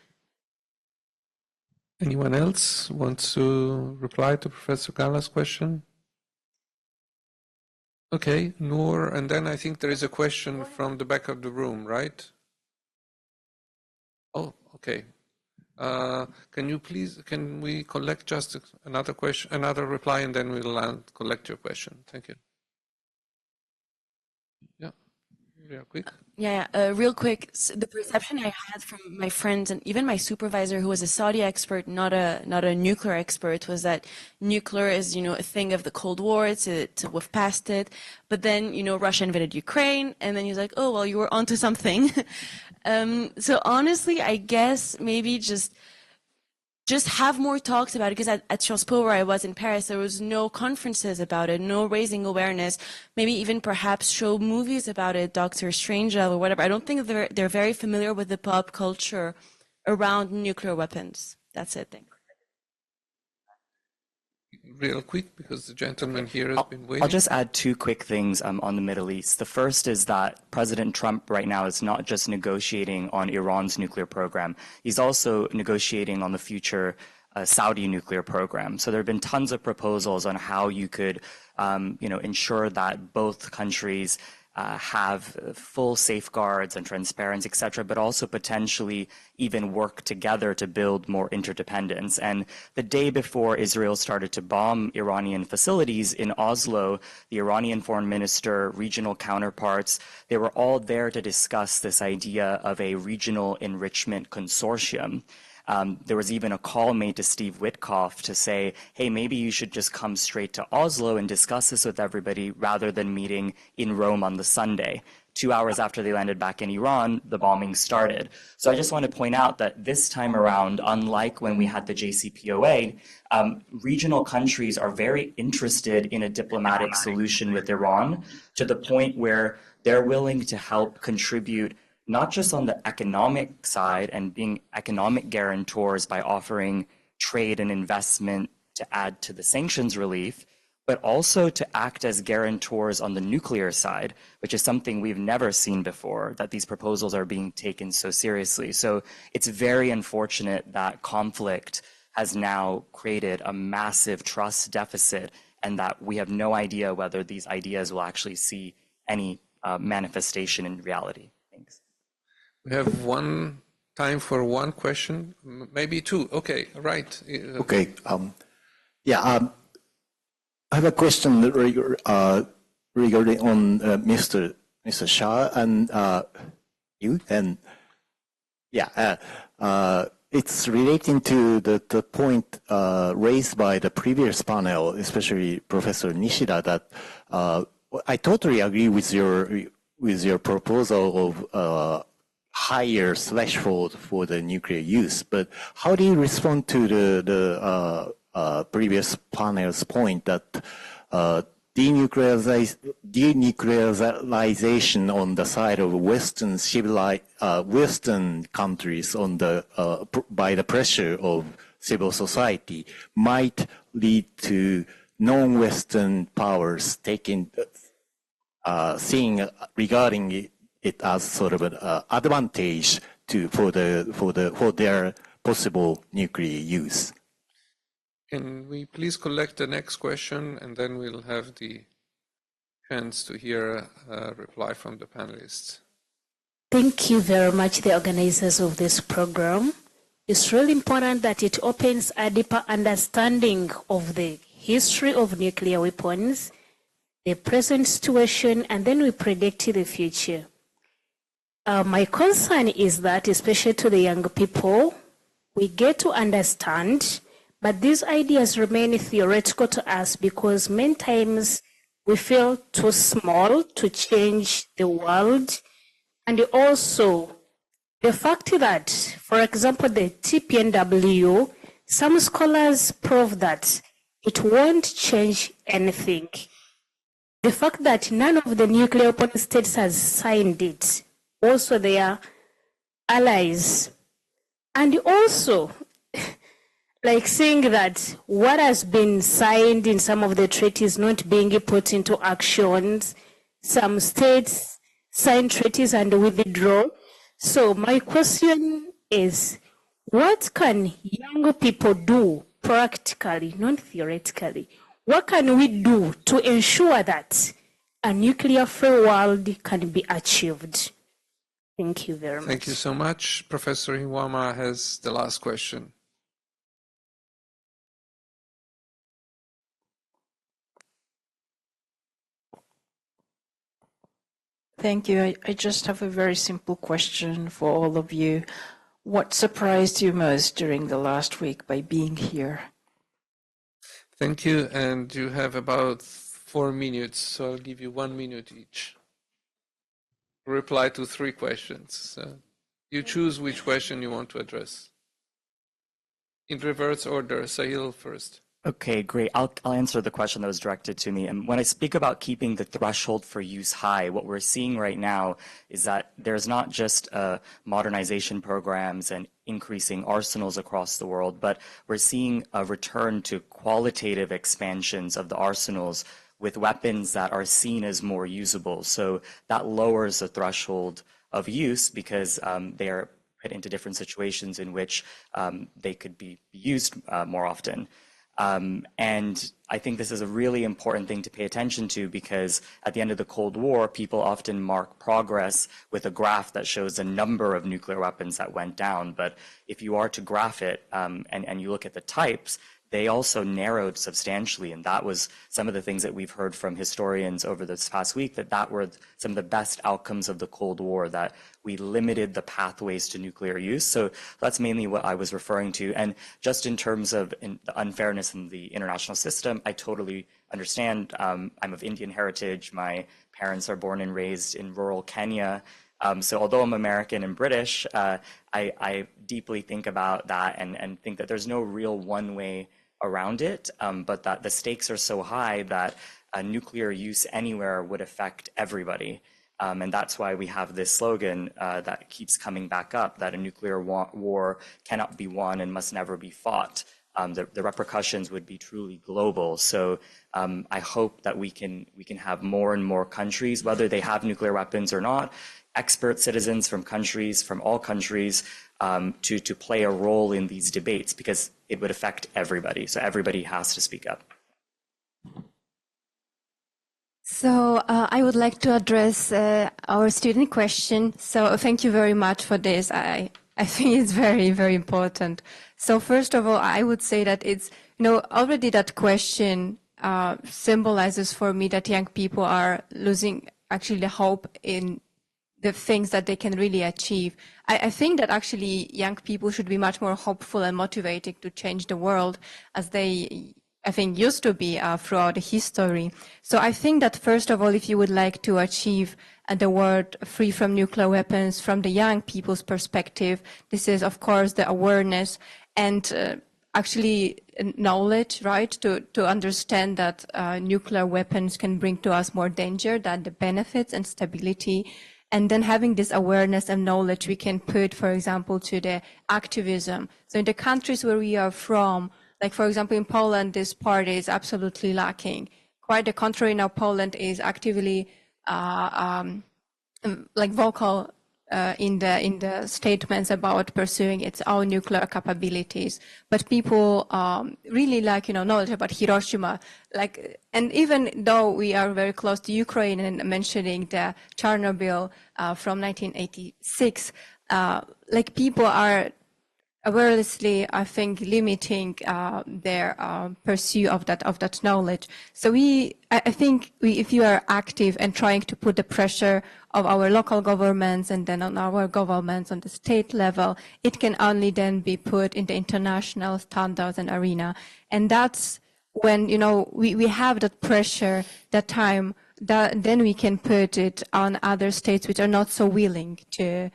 Anyone else wants to reply to Professor Gala's question? Okay, Noor, and then I think there is a question from the back of the room, right? Oh, okay. Can we collect just another question, another reply, and then we'll collect your question. Thank you. Yeah, real quick. Real quick. So the perception I had from my friends and even my supervisor, who was a Saudi expert, not a nuclear expert, was that nuclear is, a thing of the Cold War. We've passed it. But then, Russia invaded Ukraine, and then he's like, oh, well, you were onto something. So honestly, I guess maybe just have more talks about it, because at Sciences Po, where I was in Paris, there was no conferences about it, no raising awareness, maybe even perhaps show movies about it, Doctor Strangelove or whatever. I don't think they're very familiar with the pop culture around nuclear weapons. That's it, thanks. Real quick, because the gentleman here has been waiting. I'll just add two quick things on the Middle East. The first is that President Trump right now is not just negotiating on Iran's nuclear program. He's also negotiating on the future Saudi nuclear program. So there have been tons of proposals on how you could, ensure that both countries have full safeguards and transparency, etc., but also potentially even work together to build more interdependence. And the day before Israel started to bomb Iranian facilities in Oslo, the Iranian foreign minister, regional counterparts, they were all there to discuss this idea of a regional enrichment consortium. There was even a call made to Steve Witkoff to say, hey, maybe you should just come straight to Oslo and discuss this with everybody rather than meeting in Rome on the Sunday. 2 hours after they landed back in Iran, the bombing started. So I just want to point out that this time around, unlike when we had the JCPOA, regional countries are very interested in a diplomatic solution with Iran, to the point where they're willing to help contribute not just on the economic side and being economic guarantors by offering trade and investment to add to the sanctions relief, but also to act as guarantors on the nuclear side, which is something we've never seen before, that these proposals are being taken so seriously. So it's very unfortunate that conflict has now created a massive trust deficit, and that we have no idea whether these ideas will actually see any manifestation in reality. Thanks. We have time for one question, maybe two. Okay, right. Okay. I have a question regarding on Mr. Shah and you. And it's relating to the point raised by the previous panel, especially Professor Nishida, that I totally agree with your proposal of higher threshold for the nuclear use. But how do you respond to the previous panel's point that denuclearization on the side of Western Western countries on the by the pressure of civil society might lead to non-Western powers taking seeing regarding it as sort of an advantage for their possible nuclear use. Can we please collect the next question, and then we'll have the chance to hear a reply from the panelists. Thank you very much, the organizers of this program. It's really important that it opens a deeper understanding of the history of nuclear weapons, the present situation, and then we predict the future. My concern is that, especially to the young people, we get to understand, but these ideas remain theoretical to us because many times we feel too small to change the world. And also the fact that, for example, the TPNW, some scholars prove that it won't change anything. The fact that none of the nuclear weapon states has signed it, also their allies, and also like saying that what has been signed in some of the treaties not being put into actions, some states sign treaties and withdraw. So my question is, what can young people do practically, not theoretically? What can we do to ensure that a nuclear-free world can be achieved? Thank you very much. Thank you so much. Professor Hiwama has the last question. Thank you. I just have a very simple question for all of you. What surprised you most during the last week by being here? Thank you, and you have about 4 minutes, so I'll give you 1 minute each. Reply to 3 questions. So you choose which question you want to address. In reverse order, Sahil first. Okay, great. I'll answer the question that was directed to me. And when I speak about keeping the threshold for use high, what we're seeing right now is that there's not just modernization programs and increasing arsenals across the world, but we're seeing a return to qualitative expansions of the arsenals with weapons that are seen as more usable. So that lowers the threshold of use because they are put into different situations in which they could be used more often. And I think this is a really important thing to pay attention to because at the end of the Cold War, people often mark progress with a graph that shows the number of nuclear weapons that went down. But if you are to graph it and you look at the types, they also narrowed substantially. And that was some of the things that we've heard from historians over this past week, that were some of the best outcomes of the Cold War, that we limited the pathways to nuclear use. So that's mainly what I was referring to. And just in terms of the unfairness in the international system, I totally understand. I'm of Indian heritage. My parents are born and raised in rural Kenya. So although I'm American and British, I deeply think about that and think that there's no real one way around it, but that the stakes are so high that nuclear use anywhere would affect everybody. And that's why we have this slogan that keeps coming back up, that a nuclear war cannot be won and must never be fought. The repercussions would be truly global. So I hope that we can have more and more countries, whether they have nuclear weapons or not, expert citizens from countries, from all countries, to play a role in these debates because it would affect everybody. So everybody has to speak up. So I would like to address our student question. So thank you very much for this. I think it's very, very important. So first of all, I would say that it's, already that question symbolizes for me that young people are losing actually the hope in the things that they can really achieve. I think that actually young people should be much more hopeful and motivated to change the world as they, I think, used to be throughout the history. So I think that first of all, if you would like to achieve the world free from nuclear weapons from the young people's perspective, this is of course the awareness and actually knowledge, right, to understand that nuclear weapons can bring to us more danger than the benefits and stability. And then having this awareness and knowledge we can put, for example, to the activism. So in the countries where we are from, like, for example, in Poland, this part is absolutely lacking. Quite the contrary, now Poland is actively like vocal in the statements about pursuing its own nuclear capabilities. But people really like, knowledge about Hiroshima. Like, and even though we are very close to Ukraine and mentioning the Chernobyl from 1986, like people are awarenessly, I think, limiting their pursuit of that knowledge. So I think if you are active and trying to put the pressure of our local governments and then on our governments on the state level, it can only then be put in the international standards and arena. And that's when, we have that pressure, that time, that then we can put it on other states which are not so willing to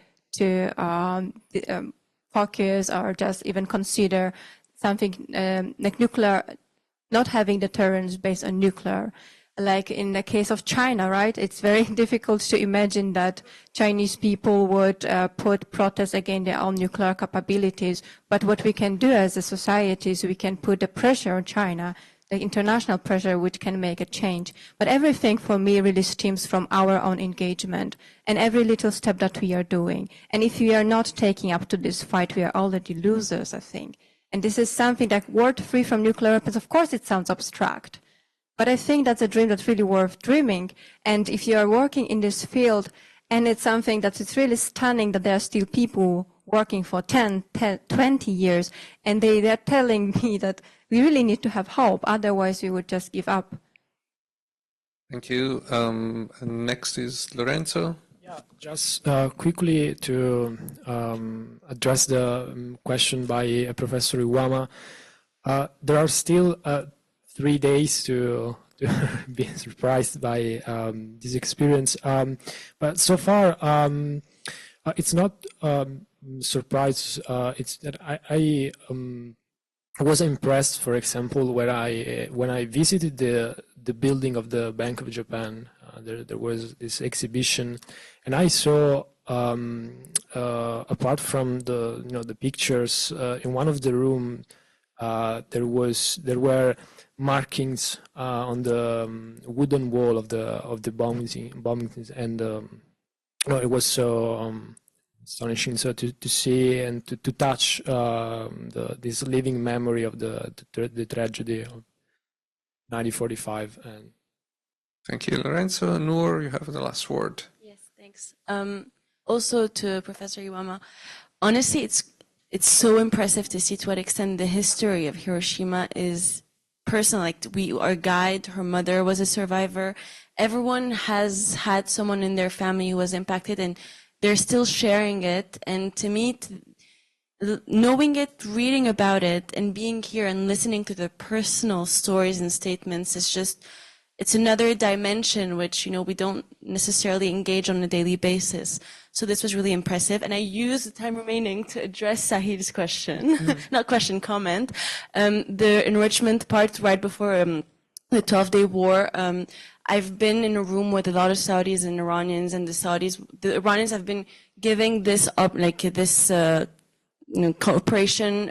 focus or just even consider something like nuclear, not having deterrence based on nuclear. Like in the case of China, right? It's very difficult to imagine that Chinese people would put protests against their own nuclear capabilities. But what we can do as a society is we can put the pressure on China, the international pressure, which can make a change. But everything for me really stems from our own engagement and every little step that we are doing. And if we are not taking up to this fight, we are already losers, I think. And this is something that world free from nuclear weapons, of course, it sounds abstract. But I think that's a dream that's really worth dreaming. And if you are working in this field, and it's something that is really stunning that there are still people working for 10, 20 years, and they're telling me that we really need to have hope, otherwise we would just give up. Thank you. Next is Lorenzo. Yeah, just quickly to address the question by Professor Iwama. There are still 3 days to be surprised by this experience. But so far, it's not surprise. It's that I was impressed, for example, when I visited the building of the Bank of Japan. There was this exhibition, and I saw apart from the pictures in one of the room, there were markings on the wooden wall of the bombings, and it was so astonishing to see and to touch this living memory of the tragedy of 1945. And thank you, Lorenzo. Noor, you have the last word. Yes, thanks. Also to Professor Iwama, honestly, it's so impressive to see to what extent the history of Hiroshima is personal. Like our guide, her mother was a survivor. Everyone has had someone in their family who was impacted, and they're still sharing it. And to me, knowing it, reading about it, and being here and listening to the personal stories and statements is just, it's another dimension which, we don't necessarily engage on a daily basis. So this was really impressive. And I use the time remaining to address Sahil's question, not question, comment. The enrichment part right before the 12-day war. I've been in a room with a lot of Saudis and Iranians, and the Iranians have been giving this up, like this cooperation,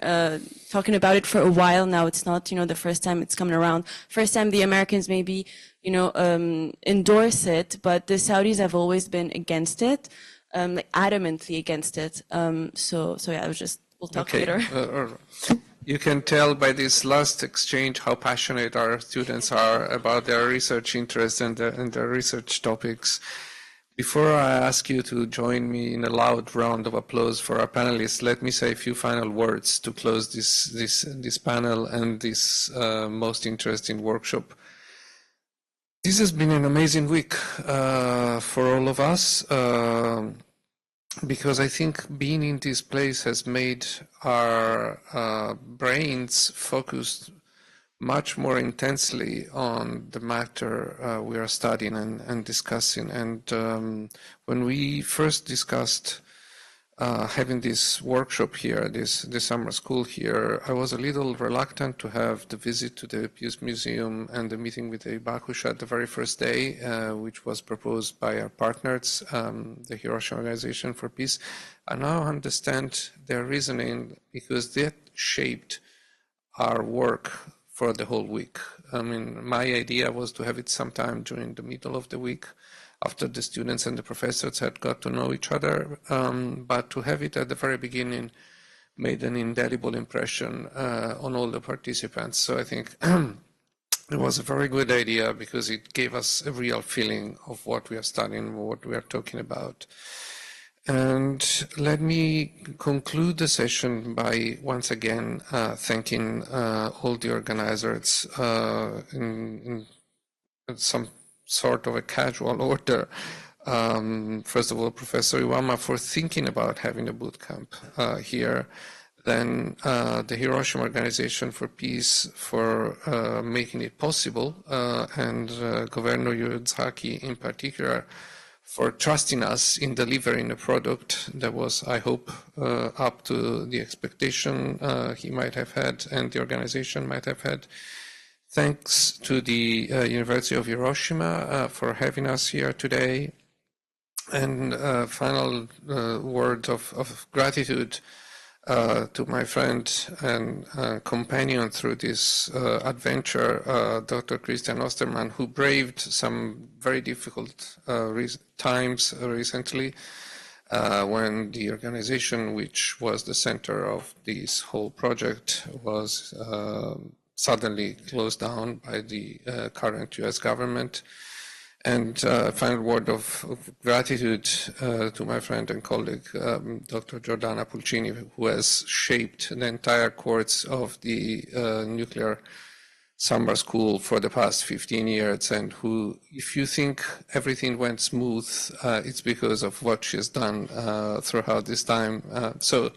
talking about it for a while now. It's not, the first time it's coming around. First time the Americans maybe, endorse it, but the Saudis have always been against it, like adamantly against it. So yeah, we'll talk later. You can tell by this last exchange how passionate our students are about their research interests and their research topics. Before I ask you to join me in a loud round of applause for our panelists, let me say a few final words to close this panel and this most interesting workshop. This has been an amazing week for all of us, because I think being in this place has made our brains focused much more intensely on the matter we are studying and discussing. And when we first discussed having this workshop here, this summer school here, I was a little reluctant to have the visit to the Peace Museum and the meeting with the Ibakusha the very first day, which was proposed by our partners, the Hiroshima Organization for Peace. I now understand their reasoning because that shaped our work for the whole week. I mean, my idea was to have it sometime during the middle of the week, after the students and the professors had got to know each other, but to have it at the very beginning made an indelible impression on all the participants. So I think it was a very good idea because it gave us a real feeling of what we are studying, what we are talking about. And let me conclude the session by once again thanking all the organizers in some sort of a casual order. First of all, Professor Iwama for thinking about having a boot camp here. Then the Hiroshima Organization for Peace for making it possible, and Governor Yurizaki in particular for trusting us in delivering a product that was, I hope, up to the expectation he might have had and the organization might have had. Thanks to the University of Hiroshima for having us here today. And final word of gratitude to my friend and companion through this adventure, Dr. Christian Osterman, who braved some very difficult times recently when the organization, which was the center of this whole project, was suddenly closed down by the current US government. And final word of gratitude to my friend and colleague, Dr. Giordana Pulcini, who has shaped the entire course of the nuclear summer school for the past 15 years, and who, if you think everything went smooth, it's because of what she's done throughout this time. So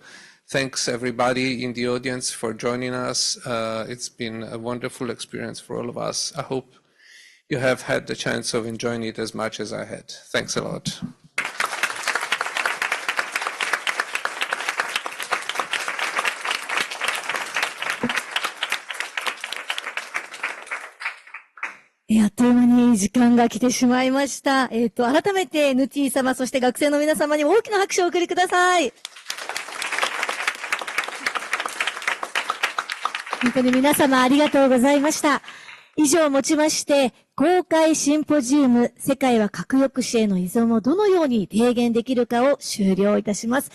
thanks everybody in the audience for joining us. It's been a wonderful experience for all of us. I hope you have had the chance of enjoying it as much as I had. Thanks a lot.あっという間に時間が来てしまいました。改めて、ヌティ様、そして学生の皆様に大きな拍手をお送りください。本当に皆様ありがとうございました。以上をもちまして、公開シンポジウム、世界は核抑止への依存をどのように低減できるかを終了いたします。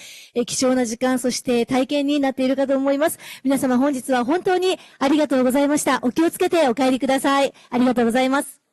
貴重な時間、そして体験になっているかと思います。皆様本日は本当にありがとうございました。お気をつけてお帰りください。ありがとうございます。